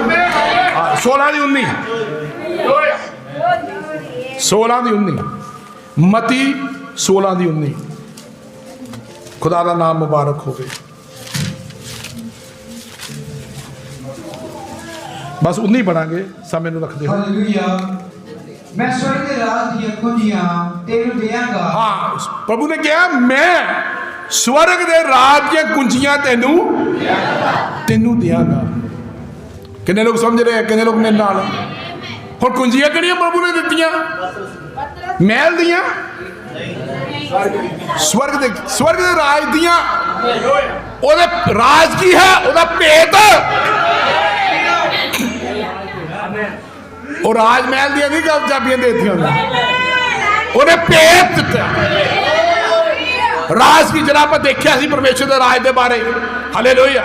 16:19 मती 16:19। खुदा का नाम मुबारक होवे। बस उन्नी पढ़ांगे, समय नूं रखदे हो। हालेलुया। ਮੈਂ ਸਵਰਗ ਦੇ ਰਾਜ ਦੀਆਂ ਕੁੰਜੀਆਂ ਤੈਨੂੰ ਦੇਵਾਂਗਾ। हाँ प्रभु ने कहा मैं स्वर्ग दे राज दी कुंजियां तेनू देंगा। कितने लोग समझ रहे हैं, कितने लोग मेरे नाल? हुण कुंजियां किहड़ियां प्रभु ने दित्तियां? महल दियां, स्वर्ग दे राज दियां। ओहदे राज की है, ओहदा भेत और राजमहल दियां नहीं गल चाबियां देतियां उन्हें भेत दिता। राज की जरा पर देखिया सी परमेश्वर के राज के बारे। हालेलुया।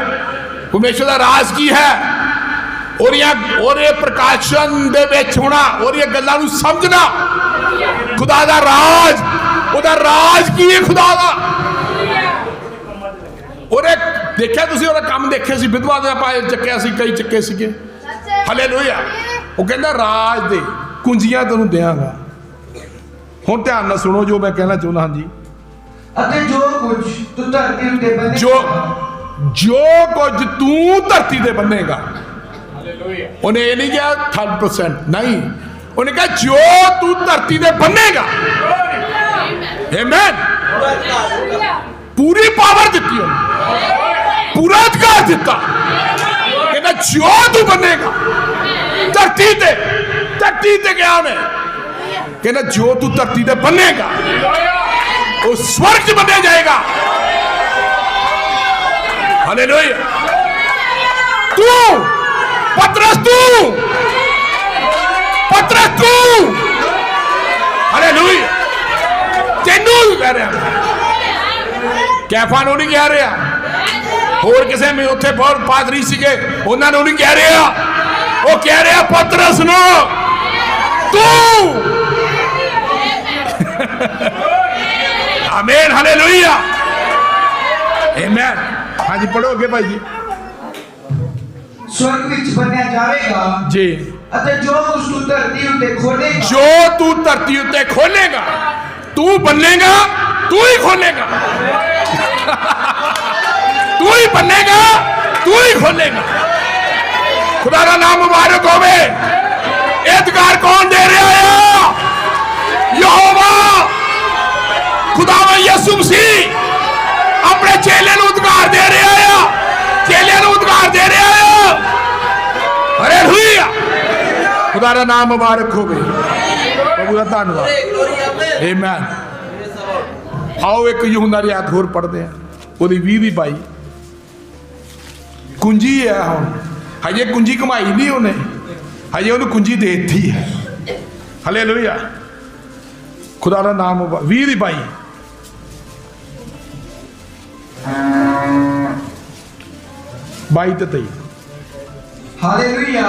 परमेश्वर का राज की है और प्रकाशन दे विच होना और ये गल्लां नूं समझना। खुदा दा राज, ओहदा राज की है खुदा दा। और देखिया तुसीं ओहदा काम देखे सी, विधवा दे पाए चक्किया सी, कई चक्के सीगे। हालेलुया। वो कहंदा राज दे कुंजियां तैनूं देवांगा। हुण ध्यान नाल सुनो जो मैं कहना चाहुंदा। हाँ जी। ਅਤੇ ਜੋ ਕੁਝ ਤੂੰ ਧਰਤੀ ਉੱਤੇ ਬੰਨੇਗਾ, जो कुछ तू धरती दे बनेगा। उन्हें ये नहीं कहा 3% नहीं, उन्हें कहा जो तू धरती दे बनेगा। आमीन। पूरी पावर दी उन्हें, पूरा अधिकार दिता। कहना जो तू बनेगा धरती ते क्या उन्हें कहना जो तू धरती ते बनेगा वो स्वर्ग बने जाएगा। हालेलुया। तू पतरस हालेलुया तेनू कह रहा, कैफा नूं नहीं कह रहा, होर किसे में उत्थे बहुत पादरी सीगे उन्होंने नहीं कह रहा, वो कह रहा पतरस नूं तू। आमीन। हालेलुया। आमीन। हाँ जी पढ़ोगे भाई जी। स्वर्ग विच बन्निया जाएगा जी। ਅਤੇ ਜੋ ਕੁਝ ਤੂੰ ਧਰਤੀ ਉੱਤੇ ਖੋਲੇਗਾ, जो तू धरती उत्ते खोलेगा, तू बनेगा, तू ही खोलेगा। तू ही बनेगा, तू ही खोलेगा। खुदा का नाम मुबारक होवे। अधिकार कौन दे रहा है? यहोवा खुदावन यीशु मसीह अपने चेले नूं अधिकार दे रहा है, चेले नूं अधिकार दे रहा है। हालेलुया। खुदा का नाम मुबारक होवे। प्रभु का धन्यवाद। आमीन। आओ एक यूहन्ना दी आयत होर पढ़ते हैं, ਉਹਦੀ 20 ਦੀ 22 कुंजी है। ਹੁਣ ਹਜੇ ਕੁੰਜੀ ਕਮਾਈ ਨਹੀਂ ਉਹਨੇ, ਹਜੇ ਉਹਨੂੰ ਕੁੰਜੀ ਦੇ ਦਿੱਤੀ ਹੈ। ਹਾਲੇਲੂਇਆ। खुदा का नाम 20 ਦੀ 22 22 ਤੇ 23। ਹਾਲੇਲੂਇਆ।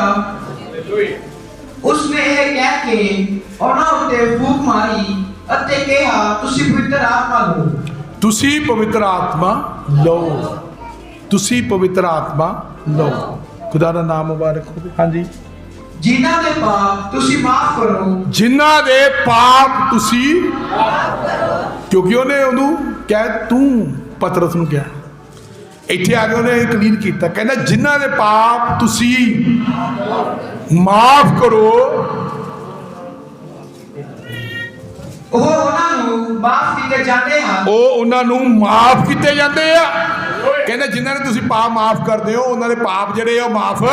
ਉਸਨੇ ਇਹ ਕਹਿ ਕੇ ਉਹਨਾਂ ਉੱਤੇ ਫੂਕ ਮਾਰੀ ਅਤੇ ਕਿਹਾ ਤੁਸੀਂ ਪਵਿੱਤਰ ਆਤਮਾ ਲਓ। ਤੁਸੀਂ ਪਵਿੱਤਰ ਆਤਮਾ ਲਓ, ਤੁਸੀਂ ਪਵਿੱਤਰ ਆਤਮਾ ਲਓ। खुदा का नाम मुबारक हो। हाँ जी। ਜਿਨ੍ਹਾਂ ਦੇ ਪਾਪ ਤੁਸੀਂ ਮਾਫ ਕਰੋ, ਜਿਨ੍ਹਾਂ ਦੇ ਪਾਪ ਤੁਸੀਂ, ਕਿਉਂਕਿ ਉਹਨੇ ਉਹਨੂੰ ਕਹਿ ਤੂੰ ਪਤਰਸ ਨੂੰ ਕਿਹਾ, ਇੱਥੇ ਆ ਕੇ ਉਹਨੇ ਕਲੀਅਰ ਕੀਤਾ, ਕਹਿੰਦਾ ਜਿਨ੍ਹਾਂ ਦੇ ਪਾਪ ਤੁਸੀਂ ਮਾਫ ਕਰੋ ਉਹ ਉਹਨਾਂ ਨੂੰ ਮਾਫ ਕੀਤੇ ਜਾਂਦੇ ਹਨ। ਉਹ ਉਹਨਾਂ ਨੂੰ ਮਾਫ ਕੀਤੇ ਜਾਂਦੇ ਆ। ਕਹਿੰਦਾ ਜਿਨ੍ਹਾਂ ਨੇ ਤੁਸੀਂ ਪਾਪ ਮਾਫ ਕਰਦੇ ਹੋ ਉਹਨਾਂ ਦੇ ਪਾਪ ਜਿਹੜੇ ਆ ਮਾਫ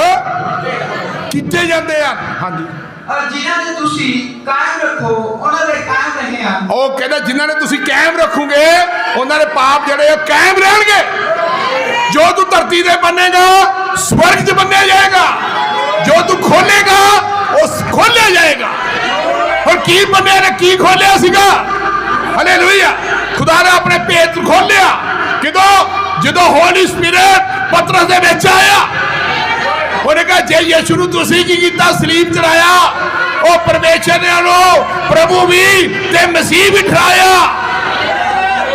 ਕੀਤੇ ਜਾਂਦੇ ਆ। ਹਾਂਜੀ। ਔਰ ਜਿਨ੍ਹਾਂ ਦੇ ਤੁਸੀਂ ਕਾਇਮ ਰੱਖੋ ਉਹਨਾਂ ਦੇ ਕਾਇਮ ਰਹੇ ਹਨ। ਉਹ ਕਹਿੰਦਾ ਜਿਨ੍ਹਾਂ ਨੇ ਤੁਸੀਂ ਕਾਇਮ ਰੱਖੋਗੇ ਉਹਨਾਂ ਦੇ ਪਾਪ ਜਿਹੜੇ ਆ ਕਾਇਮ ਰਹਿਣਗੇ। ਜੋ ਤੂੰ ਧਰਤੀ ਤੇ ਬੰਨੇਗਾ स्वर्ग च बन्या जाएगा, जो तू खोलेगा वो खोलिया जाएगा। और की बन्या ने की खोलिया सीगा? हालेलुया। खुदा ने अपने भेत खोलिया किदों? जो होली स्पिरिट पतरस दे विच आया। उन्हें कहा जे यीशु नूं तुसीं की कीता? सलीब चढ़ाया। वो परमेश्वर ने उन्होंने प्रभु भी ते मसीह भी ठहराया।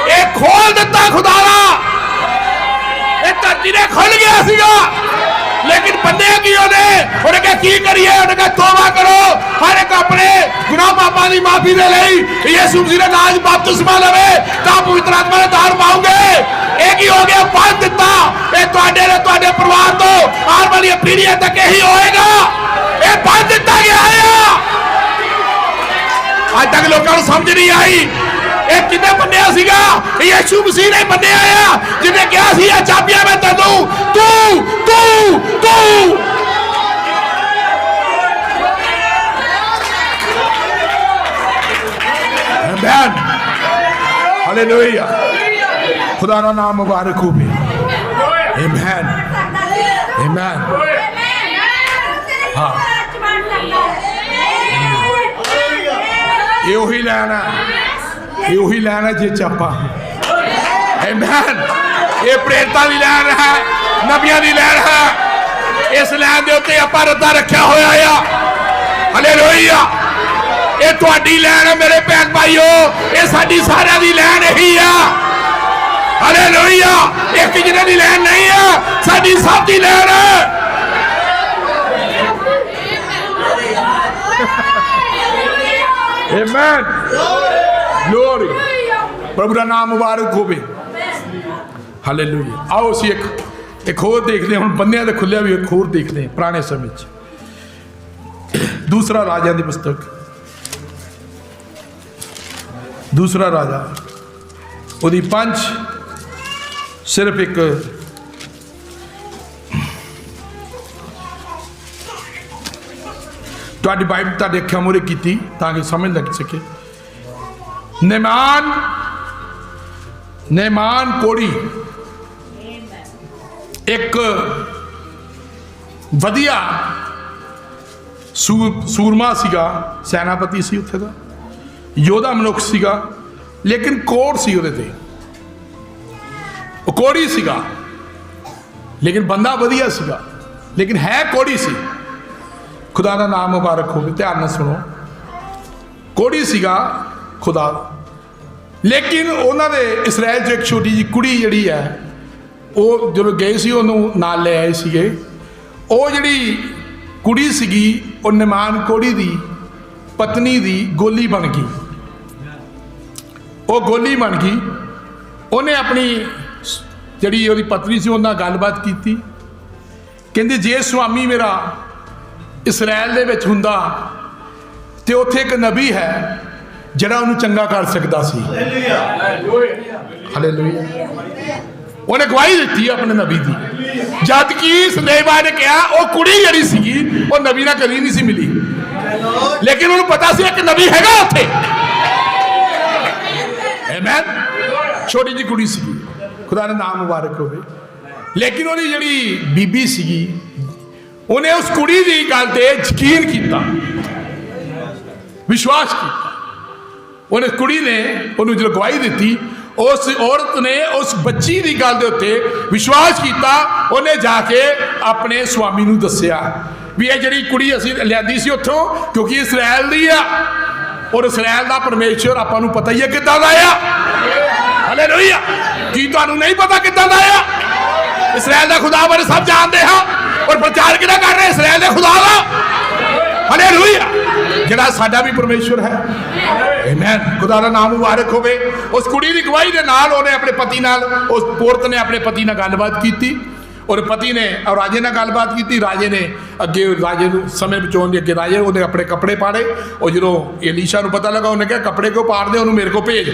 ये खोल दिता खुदा ने, धरती ने खुल गया सीगा, लेकिन बंदे की उन्हें कहा की करिए? उन्हें कहा तौबा करो, हर एक अपने गुनाह पापां दी माफी दे लई यीशु मसीह दे नाम च बपतिस्मा लवे तां पवित्र आत्मा दे दान पाओगे। एक ही हो गया बंद दिता। ये तुहाडे ने तुहाडे परिवार तो आने वाली पीढ़ियां तक यही होएगा। ये बंद दिता गया है। ਅੱਜ ਤੱਕ ਲੋਕਾਂ ਨੂੰ ਸਮਝ ਨਹੀਂ ਆਈ ਇਹ ਕਿੰਨੇ ਬੰਨਿਆ ਸੀਗਾ। ਯਿਸੂ ਮਸੀਹ ਨੇ ਬੰਨਿਆ ਆ, ਜਿਹਨੇ ਕਿਹਾ ਸੀ ਇਹ ਚਾਬੀਆਂ ਮੈਂ ਤੈਨੂੰ ਤੂੰ आमेन हालेलुया खुदा का नाम मुबारक हो। आमेन आमेन हाँ यही लैना यही लैना जे चापा आमेन ये प्रेरितां दी लैन है नबियां दी लैन है। इस लैन दे उत्ते आपां रद्दा रखिया होया आ। हालेलुया ये तुहाडी लैन है मेरे भैन भाईओ, ये साडी सारियां दी लैन यही आ। हालेलुया एक जिन्हां दी लैन नहीं है, साडी सब दी लैन है। आमेन ग्लोरी प्रभु का नाम मुबारक होवे। हालेलुया आओ असीं एक होर देखते हैं। हुण बंदियां दे खुलिया भी एक होर देखते हैं पुराने समय च। दूसरा राजा की पुस्तक, दूसरा राजा उहदी 5 सिर्फ एक तुहाडी बाइबल तुहाडे अखां मूहरे कीती ताकि समझ लग सके। नैमान कोड़ी एक वधिया सूरमा सीगा, सैनापति सी उत्थे दा, योधा मनुख सीगा, लेकिन कोड़ सी उहदे ते, कोड़ी सीगा लेकिन बंदा वधिया सीगा, लेकिन है कोड़ी सी। खुदा का नाम मुबारक हो। ध्यान नाल सुनो, कोड़ी सीगा खुदा, लेकिन उन्होंने इसराइल जो एक छोटी जी कुड़ी जी है वो जो गए सी उन्होंने नाल ले आए सीगे। वो जी कुड़ी सीगी वो नैमान कोड़ी दी पत्नी दी गोली बन गई। वो गोली बन गई, उन्हें अपनी जी वो पत्नी सी उन्हें गलबात की, कहती जे स्वामी मेरा इसराइल दे विच हुंदा ते उत्थे एक नबी है जिहड़ा उन्हें चंगा कर सकता सी। हालेलुया उन्हें गवाही दी अपने नबी की, जबकि सुलेमा ने कहा वो कुड़ी जिहड़ी सीगी वो नबी नाल कदी नहीं सी मिली, लेकिन उन्हें पता सी एक नबी हैगा उत्थे। आमेन छोटी जी कुड़ी सीगी, खुदा का नाम मुबारक होवे। लेकिन उहदी जिहड़ी बीबी सीगी उन्हें उस कुड़ी की गल ते यकीन किया, विश्वास किया। उन्हें कुड़ी ने उन्होंने जो गवाही दी, उस औरत ने उस बच्ची की गल के उत्ते विश्वास किया। उन्हें जाके अपने स्वामी नूं दस्सिया भी ये जी कुड़ी असीं लियांदी सी उत्थों, क्योंकि इसराइल दी आ और इसराइल का परमेश्वर आपां नूं पता ही है किदां दा आ। हालेलुया की तुहानूं नहीं पता किदां दा आ? इसराइल का खुदा बारे सब जानते हैं और प्रचार किहड़ा कर रहे इसराइल के खुदा का। हालेलुया जिहड़ा साडा भी परमेश्वर है। आमेन खुदा का नाम मुबारक होवे। उस कुड़ी की गवाही के नाल उन्हें अपने पति नाल, उस औरत ने अपने पति नाल गलबात की और पति ने और राजे नाल गलबात की। राजे ने अगे राजे समय बचाने के अगे राजे उन्हें अपने कपड़े पाड़े और जो एलीशा नूं पता लगा उन्हें कहा कपड़े क्यों पाड़ दे, उन्होंने मेरे को भेज।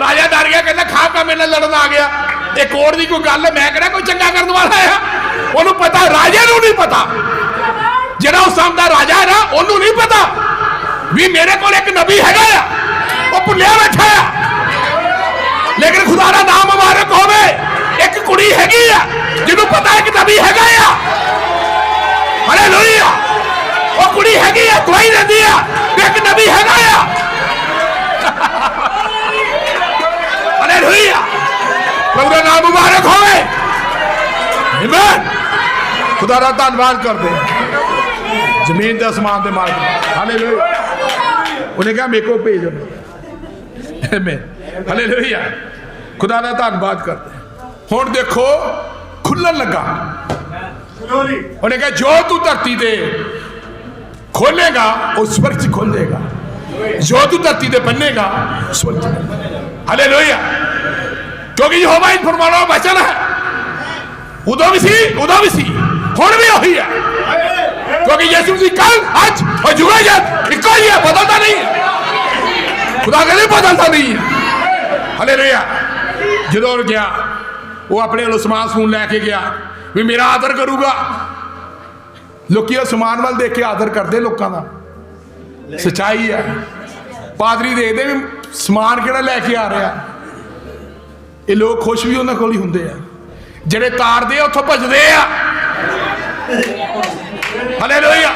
राजा डर गया, कहता खा का मेरे लड़न आ गया, एक कोड़ की कोई गल है, मैं कहना कोई चंगा करने वाला है। उन्होंने पता, राजे नूं नहीं पता, जिहड़ा उस समय दा राजा है ना उन्होंने नहीं पता भी मेरे को एक नबी हैगा आ, वो भुलिया बैठा है। लेकिन खुदा का नाम मुबारक होवे, एक कुड़ी हैगी आ जिन्हों पता एक नबी हैगा आ। हालेलुया वो कुड़ी हैगी आ, गवाही देंदी आ एक नबी हैगा आ। हालेलुया प्रभु का नाम मुबारक होवे। आमीन खुदा का धन्यवाद करते हैं जमीन के आसमान के मालिक। हालेलुया उन्हें कहा मेरे को भेज। आमीन हालेलुया खुदा का धन्यवाद करते हैं। हुण देखो खुलन लगा, उन्हें कहा जो तू धरती दे खोलेगा वो स्वर्ग से खोलेगा, जो तू धरती दे बनेगा स्वर्ग से। हालेलुया क्योंकि यहोवा फरमाना वचन है, उदों भी सी हुण भी वही है। क्योंकि यीशु मसीह कल आज और जुगा इको ही है, बदलता नहीं है। खुदा कभी बदलता नहीं है। हालेलुया। जो गया वो अपने वालों समान समून लैके गया भी मेरा आदर करूगा। लोग समान वाल देख के आदर करते लोगों का, सच्चाई है। पादरी देखते भी समान किहड़ा लैके आ रहा, ये लोग खुश भी उन्होंने कोल ही होंगे आ, जेडे तारते उतों भजते आ। हालेलुया।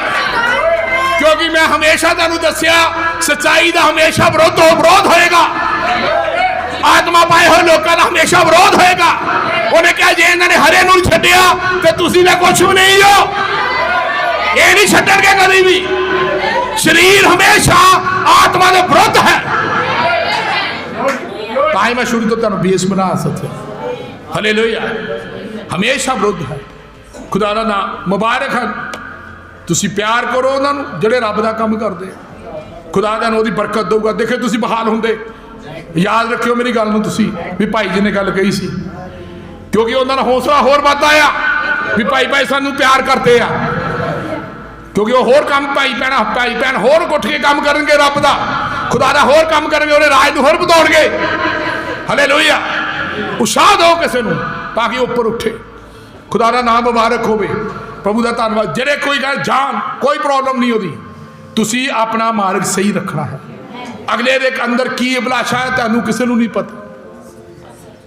क्योंकि मैं हमेशा तुहानूं दस्सिया सच्चाई का हमेशा विरोध होएगा, आत्मा पाए हुए लोगों का हमेशा विरोध होएगा। उन्हें कहा जे इन्होंने हरे नूं छड्डिया ते तुसीं तां कुछ भी नहीं हो, ये नहीं छड्डणगे कभी भी। शरीर हमेशा आत्मा के विरुद्ध है। ताई मैं शुरू तो तुहानूं बेस बना सकिया। हालेलुया। हमेशा विरुद्ध है। खुदा दा नाम मुबारक है। तुसीं प्यार करो उन्होंने जिहड़े रब दा काम करदे, खुदा तुहानूं उहदी बरकत दूगा। देखे तुसीं बहाल हुंदे, याद रखियो मेरी गल नूं तुसीं भी भाई जी ने गल कही सी, क्योंकि उन्होंने हौसला होर वधदा आ भी भाई सानूं प्यार करते आ, क्योंकि वो होर काम भाई भैन होर उठ के काम करनगे, रब दा खुदा दा होर काम करनगे, उहदे राज नूं होर ਵਧਾਉਣਗੇ। हालेलुया। उत्साह दो किसी नूं ताकि उपर उठे। खुदा दा नाम मुबारक होवे। प्रभु का धन्यवाद। जेड़े कोई गल जान कोई प्रॉब्लम नहीं होती, तुसीं अपना मार्ग सही रखना है। अगले दे अंदर की अभिलाषा है तुहानूं किसी नूं नहीं पता,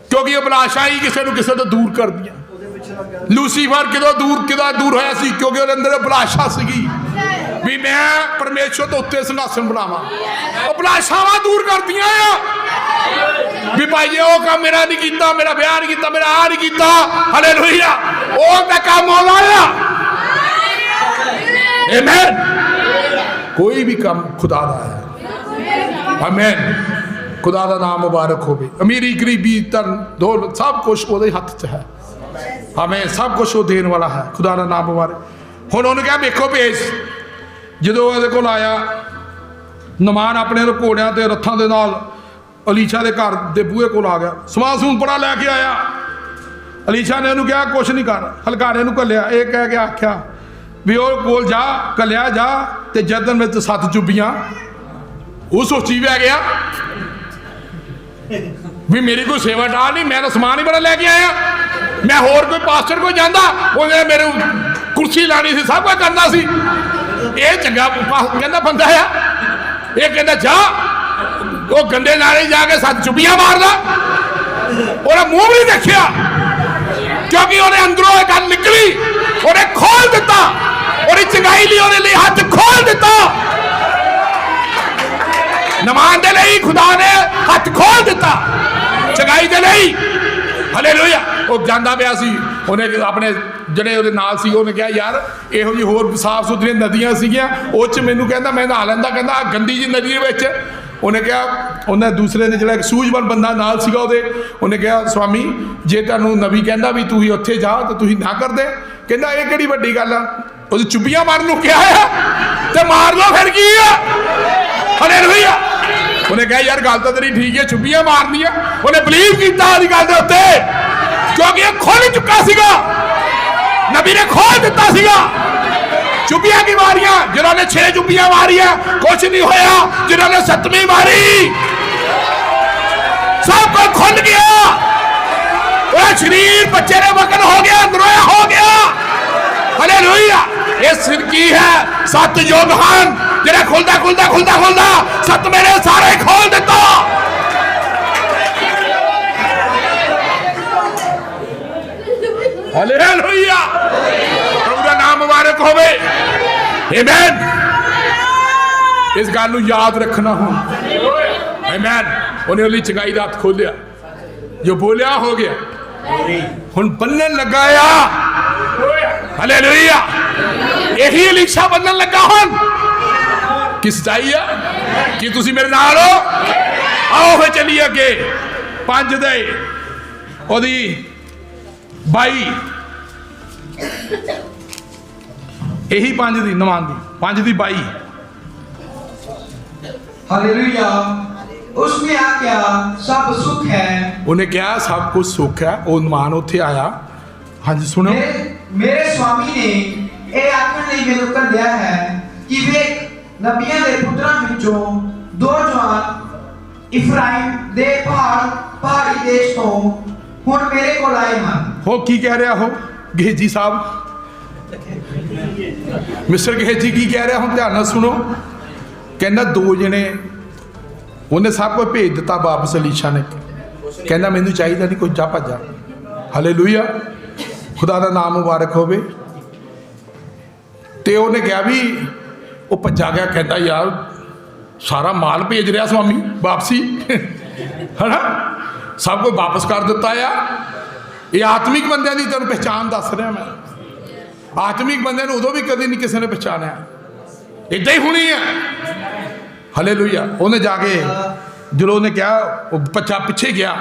क्योंकि अभिलाषा ही किसी नूं किसी तो दूर कर दिया। लूसीफर किदों दूर होया सी, क्योंकि उहदे अंदर अभिलाषा सीगी भी मैं परमेश्वर तो उत्ते सिंहासन बनावां। अभिलाषावां दूर कर दियां भी भाई जी वो काम मेरा नहीं कीता, मेरा ब्याह नहीं कीता, मेरा आ नहीं कीता। हालेलुया। वो मैं काम हो लाया। आमीन। कोई भी काम खुदा दा है। आमीन। खुदा दा नाम मुबारक होवे। अमीरी गरीबी धन दौलत सब कुछ उहदे हथ च है। हमें सब कुछ वो देने वाला है। खुदा दा नाम मुबारक। हुण उन्होंने कहा वेखो भेस, जो उहदे कोल आया नमान अपने घोड़ियां ते रथां दे नाल अलीशा के घर के बूहे को आ गया, समान समून बड़ा लैके आया। अलीशा ने उन्होंने कहा कुछ नहीं कर, हलकारे घलिया, ये कह के आख्या भी वो कोल जा, घलिया जा ते जर्दन में 7 चुब्बियां। वो सोची भी गया भी मेरी कोई सेवा डाल नहीं, मैं तो समान ही बड़ा लैके आया, मैं होर कोई पास्टर को जाता उन्हें मेरे कुर्सी लानी सी, सब कुछ करना सी। ये चंगा कहता बंदा है, ये कहता जा वो गंदे नाले जाके 7 चुब्बियां मारदा। उन्हें मुंह भी नहीं देखिया, क्योंकि उन्हें अंदरों एक गल निकली, उन्हें खोल दिता, उन्हें चंगाई ली, उन्हें लिए हाथ खोल दिता। नमान दे लिए खुदा ने हाथ खोल दिता, चंगाई दे लिए। हालेलुया। वो जांदा पिया सी, उन्हें अपने ਜਿਹੜੇ ਉਹਦੇ ਨਾਲ ਸੀ ਉਹਨੇ ਕਿਹਾ ਯਾਰ ਇਹੋ ਜਿਹੀ ਹੋਰ ਸਾਫ ਸੁਥਰੀਆਂ ਨਦੀਆਂ ਸੀਗੀਆਂ, ਉਹ 'ਚ ਮੈਨੂੰ ਕਹਿੰਦਾ ਮੈਂ ਨਹਾ ਲੈਂਦਾ, ਕਹਿੰਦਾ ਗੰਦੀ ਜੀ ਨਦੀ ਦੇ ਵਿੱਚ। ਉਹਨੇ ਕਿਹਾ, ਉਹਨੇ ਦੂਸਰੇ ਨੇ ਜਿਹੜਾ ਇੱਕ ਸੂਝਵਾਨ ਬੰਦਾ ਨਾਲ ਸੀਗਾ ਉਹਦੇ, ਉਹਨੇ ਕਿਹਾ ਸਵਾਮੀ ਜੇ ਤੁਹਾਨੂੰ ਨਬੀ ਕਹਿੰਦਾ ਵੀ ਤੁਸੀਂ ਉੱਥੇ ਜਾ ਤਾਂ ਤੁਸੀਂ ਨਾ ਕਰਦੇ। ਕਹਿੰਦਾ ਇਹ ਕਿਹੜੀ ਵੱਡੀ ਗੱਲ ਆ, ਉਹਦੀ ਚੁੱਪੀਆਂ ਮਾਰਨ ਨੂੰ ਕਿਹਾ ਆ ਤੇ ਮਾਰ ਲਓ ਫਿਰ ਕੀ ਆ। ਹਾਲੇਲੂਇਆ। ਉਹਨੇ ਕਿਹਾ ਯਾਰ ਗੱਲ ਤਾਂ ਤੇਰੀ ਠੀਕ ਹੈ, ਚੁੱਪੀਆਂ ਮਾਰਨੀਆਂ। ਉਹਨੇ ਬਲੀਵ ਕੀਤਾ ਉਹਦੀ ਗੱਲ ਦੇ ਉੱਤੇ, ਕਿਉਂਕਿ ਇਹ ਖੁੱਲ ਚੁੱਕਾ ਸੀਗਾ, नबी ने खोल दिता सीगा। चुब्बियां की मारियां, जिन्होंने 6 चुब्बियां मारियां कुछ नहीं होया, जिन्होंने 7वीं मारी सब कुछ खुल गया। पूरा शरीर बच्चे ने वकन हो गया, अंदरों हो गया। हालेलुया। ये सिर की है 7 योग हैं जिन्हें खुलदा खुलदा खुलदा खुलदा 7 मेरे सारे खोल दिता। हालेलुया। प्रभु का नाम मुबारक होवे। आमीन। इस गल नूं याद रखना हो। आमीन। उन्हें उहदी चंगाई दा हाथ खोलिया, जो बोलिया हो गया, हुण बन्नन लगा आ। हालेलुया। यही अलीशा बन्नन लगा हुण। किस चाहिए कि तुसीं मेरे नाल हो, आओ फिर चलिए अगे। 5 दे ओदी 22 यही 5 दी नमान दी 5 दी 22। हालेलुया। उसने आख्या सब सुख है। उन्हें क्या सब कुछ सुख है। वो नमान उत्थे आया। हाँ जी सुनो। मेरे स्वामी ने ਇਹ ਆਖਣ ਲਈ ਮੈਨੂੰ ਘੱਲਿਆ ਹੈ ਕਿ ਵੇਖ ਨਬੀਆਂ ਦੇ ਪੁੱਤਰਾਂ ਵਿੱਚੋਂ ਦੋ ਜਵਾਨ ਇਫਰਾਈਮ ਦੇ ਪਹਾੜੀ ਦੇਸ਼ ਤੋਂ ਹੁਣ ਮੇਰੇ ਕੋਲ ਆਏ ਹਨ। ਹੋ ਕੀ ਕਹਿ ਰਿਹਾ ਹੋ ਗੇਜੀ ਸਾਹਿਬ, ਮਿਸਟਰ ਗੇਜੀ ਕੀ ਕਹਿ ਰਿਹਾ ਹੁਣ ਧਿਆਨ ਨਾਲ ਸੁਣੋ। ਕਹਿੰਦਾ ਦੋ ਜਣੇ ਉਹਨੇ ਸਭ ਕੁਝ ਭੇਜ ਦਿੱਤਾ ਵਾਪਸ ਅਲੀਸ਼ਾ ਨੇ। ਕਹਿੰਦਾ ਮੈਨੂੰ ਚਾਹੀਦਾ ਨਹੀਂ ਕੋਈ, ਜਾ ਭੱਜਾ। ਹਾਲੇਲੂਇਆ, ਖੁਦਾ ਦਾ ਨਾਮ ਮੁਬਾਰਕ ਹੋਵੇ। ਤੇ ਉਹਨੇ ਕਿਹਾ ਵੀ ਉਹ ਭੱਜਾ ਗਿਆ। ਕਹਿੰਦਾ ਯਾਰ ਸਾਰਾ ਮਾਲ ਭੇਜ ਰਿਹਾ ਸਵਾਮੀ ਵਾਪਸੀ, ਹਨਾ, ਸਭ ਕੁਝ ਵਾਪਸ ਕਰ ਦਿੱਤਾ ਆ। ਇਹ ਆਤਮਿਕ ਬੰਦਿਆਂ ਦੀ ਤੈਨੂੰ ਪਹਿਚਾਣ ਦੱਸ ਰਿਹਾ ਮੈਂ। ਆਤਮਿਕ ਬੰਦਿਆਂ ਨੂੰ ਉਦੋਂ ਵੀ ਕਦੇ ਨਹੀਂ ਕਿਸੇ ਨੇ ਪਛਾਣਿਆ, ਇਦਾਂ ਹੀ ਹੋਣੀ ਹੈ। ਹਾਲੇਲੂਇਆ। ਉਹਨੇ ਜਾ ਕੇ ਜਦੋਂ ਉਹਨੇ ਕਿਹਾ, ਉਹ ਬੱਚਾ ਪਿੱਛੇ ਗਿਆ।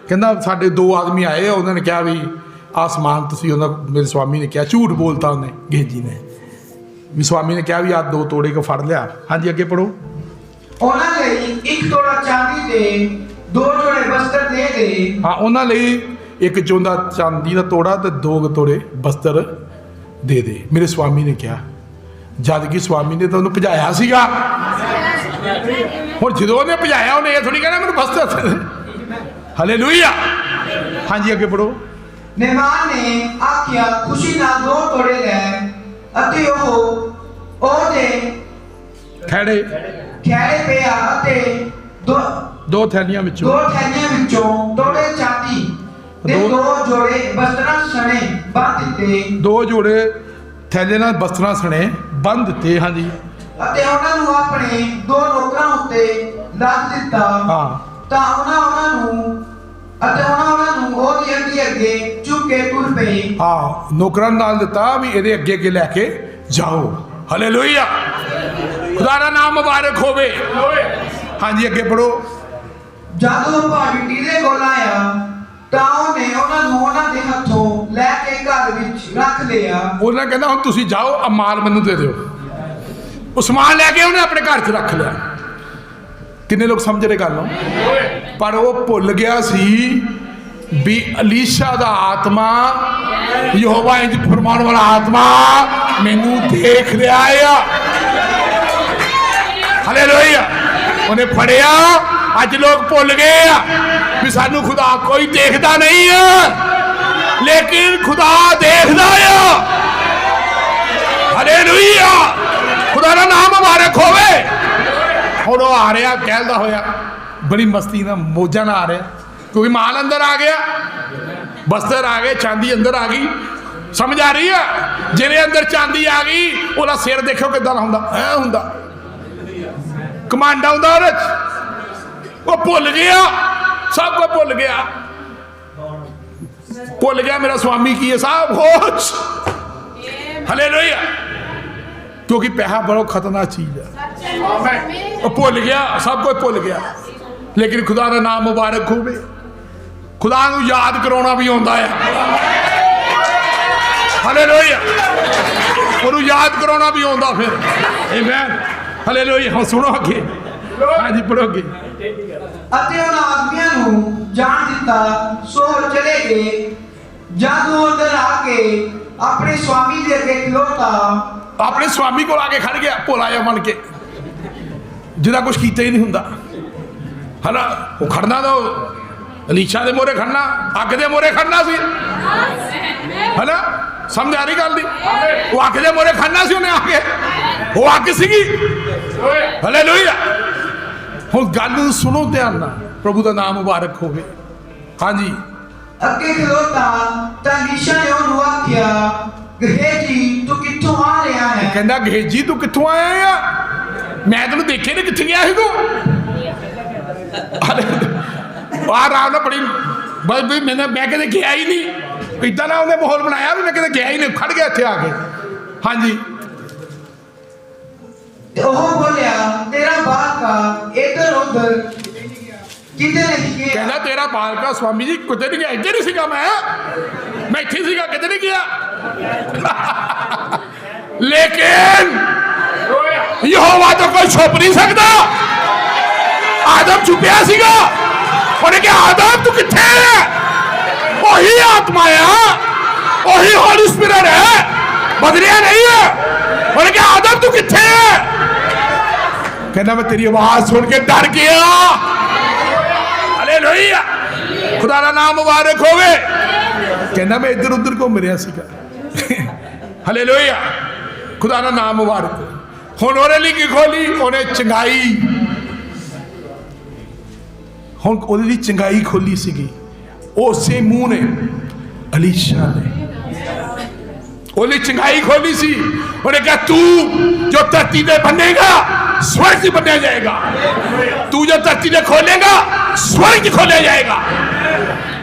ਕਹਿੰਦਾ ਸਾਡੇ ਦੋ ਆਦਮੀ ਆਏ, ਉਹਨਾਂ ਨੇ ਕਿਹਾ ਵੀ ਆਸਮਾਨ ਤੁਸੀਂ, ਉਹਨਾਂ ਮੇਰੇ ਸਵਾਮੀ ਨੇ ਕਿਹਾ, ਝੂਠ ਬੋਲਤਾ ਉਹਨੇ, ਗੇਜੀ ਨੇ ਵੀ। ਸਵਾਮੀ ਨੇ ਕਿਹਾ ਵੀ ਆਹ ਦੋ ਤੋੜੇ ਕੋ ਫੜ ਲਿਆ। ਹਾਂਜੀ ਅੱਗੇ ਪੜੋ। ਉਹਨਾਂ ਲਈ ਇੱਕ ਤੋੜਾ ਚਾਂਦੀ ਦੇ, ਦੋ ਜੋੜੇ ਬਸਤਰ ਦੇ। ਹਾਂ, ਉਹਨਾਂ ਲਈ ਇੱਕ ਚੋਂਦਾ ਚਾਂਦੀ ਦਾ ਤੋੜਾ ਤੇ ਦੋ ਤੋੜੇ ਬਸਤਰ ਦੇ। ਮੇਰੇ ਸਵਾਮੀ ਨੇ ਕਿਹਾ, ਜਦ ਕਿ ਸਵਾਮੀ ਨੇ ਤਾਂ ਉਹਨੂੰ ਭਜਾਇਆ ਸੀਗਾ। ਹੁਣ ਜਦੋਂ ਉਹਨੇ ਭਜਾਇਆ, ਉਹਨੇ ਇਹ ਥੋੜੀ ਕਹਿਣਾ ਮੈਨੂੰ ਬਸਤਰ ਦੇ। ਹਾਲੇਲੂਇਆ। ਹਾਂਜੀ ਅੱਗੇ ਪੜੋ। ਨੇਮਾਨ ਨੇ ਆਖਿਆ ਖੁਸ਼ੀ ਨਾਲ ਦੋ ਤੋੜੇ ਲੈ, ਅਤੇ ਉਹਦੇ ਖੈੜੇ ਪਿਆ ਅਤੇ ਦੋ ਥੈਲੀਆਂ ਵਿੱਚੋਂ ਤੋੜੇ ਚਾਂਦੀ ਦੇ ਦੋ ਜੋੜੇ ਬਸਤਰਾਂ ਸਣੇ ਬੰਨ੍ਹ ਦਿੱਤੇ। ਦੋ ਜੋੜੇ ਥੈਲੇ ਨਾਲ ਬਸਤਰਾਂ ਸਣੇ ਬੰਨ੍ਹ ਦਿੱਤੇ। ਹਾਂਜੀ। ਅਤੇ ਉਹਨਾਂ ਨੂੰ ਆਪਣੇ ਦੋ ਨੌਕਰਾਂ ਉੱਤੇ ਲੱਦ ਦਿੱਤਾ। ਹਾਂ। ਤਾਂ ਉਹਨਾਂ ਨੂੰ ਉਹਦੇ ਅੱਗੇ ਚੁੱਕ ਕੇ ਤੁਰ ਪਏ। ਹਾਂ, ਨੌਕਰਾਂ ਨਾਲ ਦਿੱਤਾ ਵੀ ਇਹਦੇ ਅੱਗੇ ਅੱਗੇ ਲੈ ਕੇ ਜਾਓ। ਹਾਲੇਲੂਇਆ, ਖੁਦਾ ਦਾ ਨਾਮ ਮੁਬਾਰਕ ਹੋਵੇ। ਹਾਂਜੀ ਅੱਗੇ ਪੜੋ। ਜਦੋਂ ਭਾਬੀ ਦੇ ਕੋਲ ਆਇਆ ਤਾਂ ਉਹਨੇ ਉਹਨਾਂ ਨੂੰ ਉਹਨਾਂ ਦੇ ਹੱਥੋਂ ਲੈ ਕੇ ਘਰ ਵਿੱਚ ਰੱਖ ਲਿਆ। ਉਹਨਾਂ ਕਹਿੰਦਾ ਹੁਣ ਤੁਸੀਂ ਜਾਓ, ਆ ਮਾਲ ਮੈਨੂੰ ਦੇ ਦਿਓ। ਉਹ ਸਮਾਨ ਲੈ ਕੇ ਉਹਨੇ ਆਪਣੇ ਘਰ 'ਚ ਰੱਖ ਲਿਆ। ਕਿੰਨੇ ਲੋਕ ਸਮਝ ਰਹੇ ਗੱਲ ਨੂੰ? ਪਰ ਉਹ ਭੁੱਲ ਗਿਆ ਸੀ ਵੀ ਅਲੀਸ਼ਾ ਦਾ ਆਤਮਾ, ਯਹੋਵਾ ਇੰਜ ਫਰਮਾਉਣ ਵਾਲਾ ਆਤਮਾ ਮੈਨੂੰ ਦੇਖ ਰਿਹਾ ਆ। ਹਾਲੇਲੂਇਆ। ਉਹਨੇ ਫੜਿਆ। ਅੱਜ ਲੋਕ ਭੁੱਲ ਗਏ ਆ ਵੀ ਸਾਨੂੰ ਖੁਦਾ ਕੋਈ ਦੇਖਦਾ ਨਹੀਂ ਆ, ਲੇਕਿਨ ਖੁਦਾ ਦੇਖਦਾ ਆ। ਹਾਲੇਲੂਇਆ, ਖੁਦਾ ਦਾ ਨਾਮ ਮੁਬਾਰਕ ਹੋਵੇ। ਹੁਣ ਉਹ ਆ ਰਿਹਾ ਕਹਿਲਦਾ ਹੋਇਆ, ਬੜੀ ਮਸਤੀ ਨਾਲ, ਮੌਜਾਂ ਨਾਲ ਆ ਰਿਹਾ, ਕਿਉਂਕਿ ਮਾਲ ਅੰਦਰ ਆ ਗਿਆ, ਬਸਤਰ ਆ ਗਏ, ਚਾਂਦੀ ਅੰਦਰ ਆ ਗਈ। ਸਮਝ ਆ ਰਹੀ ਆ? ਜਿਹਦੇ ਅੰਦਰ ਚਾਂਦੀ ਆ ਗਈ, ਉਹਦਾ ਸਿਰ ਦੇਖੋ ਕਿੱਦਾਂ ਦਾ ਹੁੰਦਾ, ਐ ਹੁੰਦਾ, ਕਮਾਂਡ ਆਉਂਦਾ ਉਹਦੇ 'ਚ। ਉਹ ਭੁੱਲ ਗਿਆ, ਸਭ ਕੁਝ ਭੁੱਲ ਗਿਆ। ਭੁੱਲ ਗਿਆ ਮੇਰਾ ਸਵਾਮੀ ਕੀ ਹੈ, ਸਭ ਹੋਸ਼। ਹਾਲੇਲੂਇਆ। ਕਿਉਂਕਿ ਪੈਸਾ ਬੜਾ ਖਤਰਨਾਕ ਚੀਜ਼ ਹੈ। ਉਹ ਭੁੱਲ ਗਿਆ, ਸਭ ਕੁਝ ਭੁੱਲ ਗਿਆ। ਲੇਕਿਨ ਖੁਦਾ ਦਾ ਨਾਮ ਮੁਬਾਰਕ ਹੋਵੇ। ਖੁਦਾ ਨੂੰ ਯਾਦ ਕਰਾਉਣਾ ਵੀ ਆਉਂਦਾ ਹੈ। ਹਾਲੇਲੂਇਆ। ਉਹਨੂੰ ਯਾਦ ਕਰਾਉਣਾ ਵੀ ਆਉਂਦਾ ਫਿਰ। ਆਮੀਨ। ਹਾਲੇਲੂਇਆ। ਹੁਣ ਸੁਣੋ ਅੱਗੇ। ਹਾਂਜੀ ਪੜੋਗੇ। ਅਤੇ ਉਹਨਾਂ ਆਦਮੀਆਂ ਨੂੰ ਜਾਣ ਦਿੱਤਾ, ਸੋ ਚਲੇ ਗਏ। ਜਦ ਉਹ ਅੰਦਰ ਆ ਕੇ ਆਪਣੇ ਸਵਾਮੀ ਦੇ ਅੱਗੇ ਖਲੋਤਾ, ਆਪਣੇ ਸਵਾਮੀ ਕੋਲ ਆ ਕੇ ਖੜ ਗਿਆ, ਭੋਲਾ ਜਿਹਾ ਬਣ ਕੇ, ਜਿਹਦਾ ਕੁਝ ਕੀਤਾ ਹੀ ਨਹੀਂ ਹੁੰਦਾ, ਹਨਾ। ਉਹ ਖੜਨਾ ਤਾਂ ਅਲੀਸ਼ਾ ਦੇ ਮੋਹਰੇ ਖੜਨਾ, ਅੱਗ ਦੇ ਮੋਹਰੇ ਖੜਨਾ ਸੀ, ਹਨਾ। ਸਮਝ ਆ ਰਹੀ ਗੱਲ ਦੀ? ਉਹ ਅੱਗ ਦੇ ਮੋਹਰੇ ਖੜਨਾ ਸੀ ਉਹਨੇ ਆ ਕੇ, ਉਹ ਅੱਗ ਸੀਗੀ। ਹਾਲੇਲੂਇਆ। ਹੁਣ ਗੱਲ ਨੂੰ ਸੁਣੋ ਧਿਆਨ ਨਾਲ, ਪ੍ਰਭੂ ਦਾ ਨਾਮ ਮੁਬਾਰਕ ਹੋਵੇ। ਹਾਂਜੀ। ਅੱਗੇ ਖਲੋਤਾ ਤਾਂ ਅਲੀਸ਼ਾ ਨੇ ਉਹਨੂੰ ਆਖਿਆ, ਗਹੇਜੀ ਤੂੰ ਕਿੱਥੋਂ ਆ ਰਿਹਾ ਹੈ? ਕਹਿੰਦਾ ਗਹੇਜੀ ਤੂੰ ਕਿੱਥੋਂ ਆਇਆ ਆ? ਮੈਂ ਤੈਨੂੰ ਦੇਖਿਆ ਨਹੀਂ, ਕਿੱਥੇ ਗਿਆ ਸੀ ਤੂੰ? ਬਾਹਰ ਆਉਣਾ ਬੜੀ ਬਸ ਵੀ ਮੈਂ ਕਦੇ ਗਿਆ ਹੀ ਨਹੀਂ। ਇਦਾਂ ਨਾ ਉਹਨੇ ਮਾਹੌਲ ਬਣਾਇਆ ਵੀ ਮੈਂ ਕਦੇ ਗਿਆ ਹੀ ਨਹੀਂ, ਖੜ ਗਿਆ ਇੱਥੇ ਆ ਕੇ। ਹਾਂਜੀ। ਉਹ ਬੋਲਿਆ, ਤੇਰਾ ਬਾਲਕਾ ਇੱਧਰ ਉੱਧਰ ਕਿਤੇ ਨਹੀਂ ਗਿਆ। ਕਹਿੰਦਾ ਤੇਰਾ ਬਾਲਕਾ ਸਵਾਮੀ ਜੀ ਕਿਤੇ ਨਹੀਂ ਗਿਆ, ਇੱਧਰ ਹੀ ਸੀਗਾ, ਮੈਂ ਇੱਥੇ ਸੀਗਾ, ਕਿਤੇ ਨਹੀਂ ਗਿਆ। ਲੇਕਿਨ ਯਹੋਵਾ ਤੋਂ ਕੋਈ ਛੁਪ ਨਹੀਂ ਸਕਦਾ। ਆਦਮ ਛੁਪਿਆ ਸੀਗਾ, ਉਹਨੇ ਕਿਹਾ ਆਦਮ ਤੂੰ ਕਿੱਥੇ ਹੈ? ਉਹੀ ਆਤਮਾ ਆ, ਉਹੀ ਹੋਲੀ ਸਪਿਰਿਟ ਹੈ बदलिया नहीं है। उन्हें कहा आदम तू किथे है? कहना मैं तेरी आवाज सुन के डर गया। हालेलुया, खुदा का नाम मुबारक होवे। कहना मैं इधर उधर घूम रहा सीगा। हालेलुया, खुदा का नाम मुबारक। हुण ओहदे लई की खोली? उन्हें चंगाई, हुण ओहदे लई चंगाई खोली सीगी। उसे मुंह ने अलीशा ने ओली चंगाई खोली सी। उन्हें कहा तू जो धरती में बनेगा स्वर्ग बनया जाएगा, तू जो धरती में खोलेगा स्वर्ग खोला जाएगा।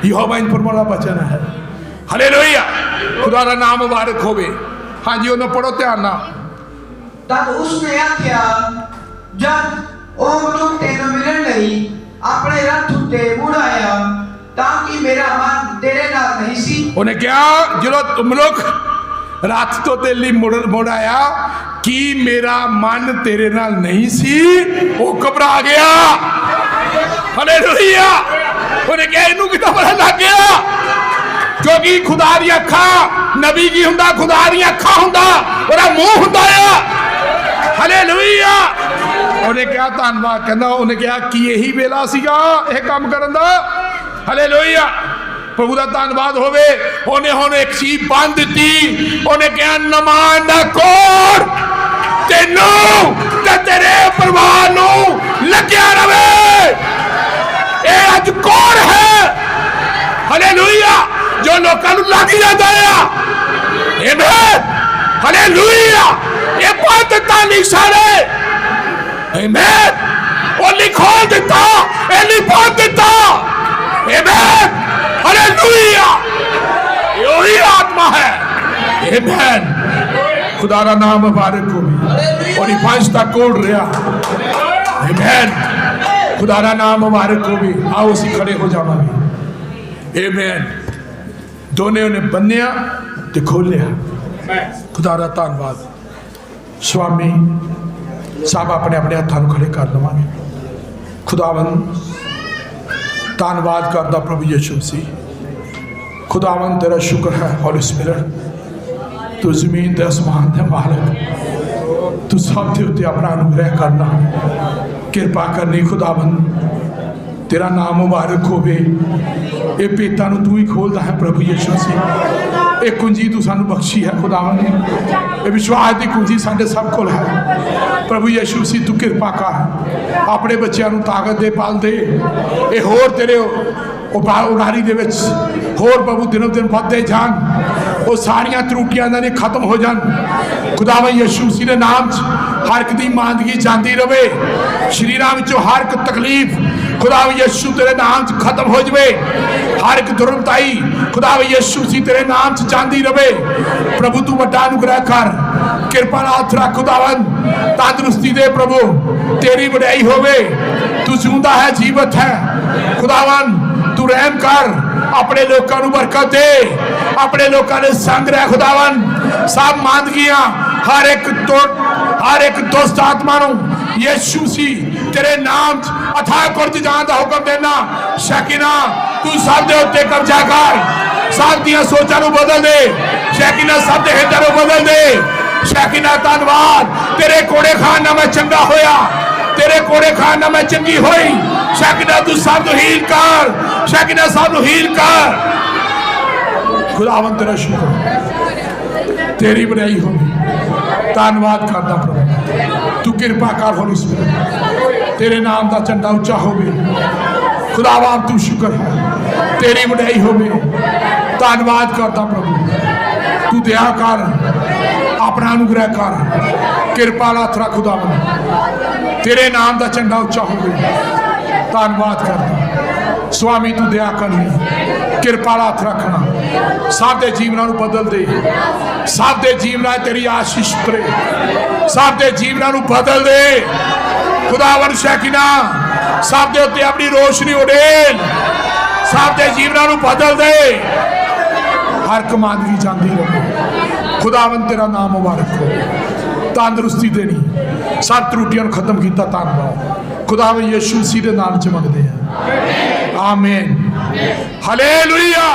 यहोवा इन पर बड़ा वचन है। हालेलुया, खुदा का नाम मुबारक होवे। हाँ जी, उन्हें पढ़ो ध्यान नाल। तब उसने आख्या जब ओ मनुख तेन मिलन लई अपने रथ उत्ते मुड़ आया ताकि मेरा मन तेरे नाल नहीं सी। उन्हें क्या जो मनुख रथ तो तेरे लिए मुड़ आया कि मेरा मन तेरे नाल नहीं सी, वो घबरा गया। हालेलुया, उन्हें क्या इनू कितना पता लग गया? क्योंकि खुदा दी अखां नबी की हुंदा, खुदा दी अखां हुंदा, ओदा मुंह हुंदा है। हालेलुया, उन्हें क्या धन्नवाद कहना। उन्हें क्या कि यही वेला सीगा यह काम करन दा। हालेलुया, प्रभु का धन्नवाद होवे। उन्हें हुण एक चीज बंद दी। उन्हें क्या नमान दा कोड़ तेनू ते तेरे परिवार नू लग्या रवे। ये अज कोड़ है। हालेलुया, जो लोकां नू लग जांदा है। आमीन, हालेलुया, ये बहुत दिता लीसा ने। आमीन, ओली खोल दिता, एली बहुत दिता। आमीन, हालेलुया, यही आत्मा है। आमीन, खुदा का नाम मुबारक हो। और हिफाजत कोड़ रहा। आमीन, खुदा का नाम मुबारक हो। आओ असीं खड़े हो जावांगे। आमीन, दोने उन्हें बन्निया ते खोलिया। खुदा का धन्नवाद। स्वामी सब अपने अपने हत्थों खड़े कर लवांगे। खुदावन धन्नवाद करदा प्रभु यीशु मसीह। खुदावन तेरा शुक्र है होली स्पिरिट, तू जमीन ते आसमान दे मालिक, तू सब दे उत्ते अपना अनुग्रह करना, कृपा करनी। खुदावन तेरा नाम मुबारक होवे। ये पेतां नूं तू ही खोलदा है प्रभु यीशु मसीह। एक कुंजी तू सानू बख्शी है खुदावन। ये विश्वास की कुंजी साडे सब कोल है प्रभु यीशु मसीह। तू कृपा कर अपने बच्चों नूं ताकत दे, पाल दे। ये होर तेरे उडारी दे विच होर प्रभु दिनों दिन बढ़ते जान। वो सारियां त्रुटियां ने खत्म हो जान। खुदावन यीशु मसीह दे नाम च हर एक दी मांदगी जाती रवे। शरीरां विचों हर एक तकलीफ खुदावन यीशु तेरे नाम च खत्म हो जाए। हर एक दुर्मताई खुदावन यीशु मसीह तेरे नाम च जाती रवे। प्रभु तू वड्डा अनुग्रह कर, कृपा नाल हथ रख। खुदावन तंदुरुस्ती दे प्रभु, तेरी वड्याई होवे। तू जिंदा है, जीवत है। खुदावन तू रहम कर, अपने लोगों को बरकत दे, अपने लोगों ने संग रह। खुदावन सब मांदगियां हर एक दुष्ट आत्मा नूं यीशु मसीह तेरे नाम अथाह कुर्ज जान दा हुक्म देना। शकीना तू सब दे उत्ते कब्जा कर, सब दियां सोचां नूं बदल दे। शकीना सब दे हिरदे नूं बदल दे। शकीना धन्नवाद, तेरे कोड़े खान ना मैं चंगा होया, तेरे कोड़े खान ना मैं चंगी होई। शकीना तू सब नूं हील कर, शकीना सब नूं हील कर। खुदावन तेरा शुक्र, तेरी बनाई होगी। धन्नवाद करदा प्रभु, तू कृपा कर होली स्पिरिट, तेरे नाम का झंडा उच्चा होवे। खुदावा तू शुक्र है, तेरी वड्याई होवे। धन्नवाद करदा प्रभु, तू दया कर, अपना अनुग्रह कर, कृपा नाल हथ रख। खुदावन तेरे नाम का झंडा उच्चा होवे। धन्नवाद करदा स्वामी, तू दया करनी, कृपा नाल हथ रखना। सब दे जीवनां नूं बदल दे, सब दे जीवनां तेरी आशीष परे, सब दे जीवनां नूं बदल दे। खुदावन शकीना सब दे उत्ते अपनी रोशनी उडेल, सब दे जीवनां नूं बदल दे। हर कमांदगी जाती रहे। खुदावन तेरा नाम मुबारक हो। तंदुरुस्ती देनी, सब त्रुटियां खत्म किया। धन्नवाद खुदावन यीशु मसीह के नाम च मंगते हैं। आमीन, हालेलुया।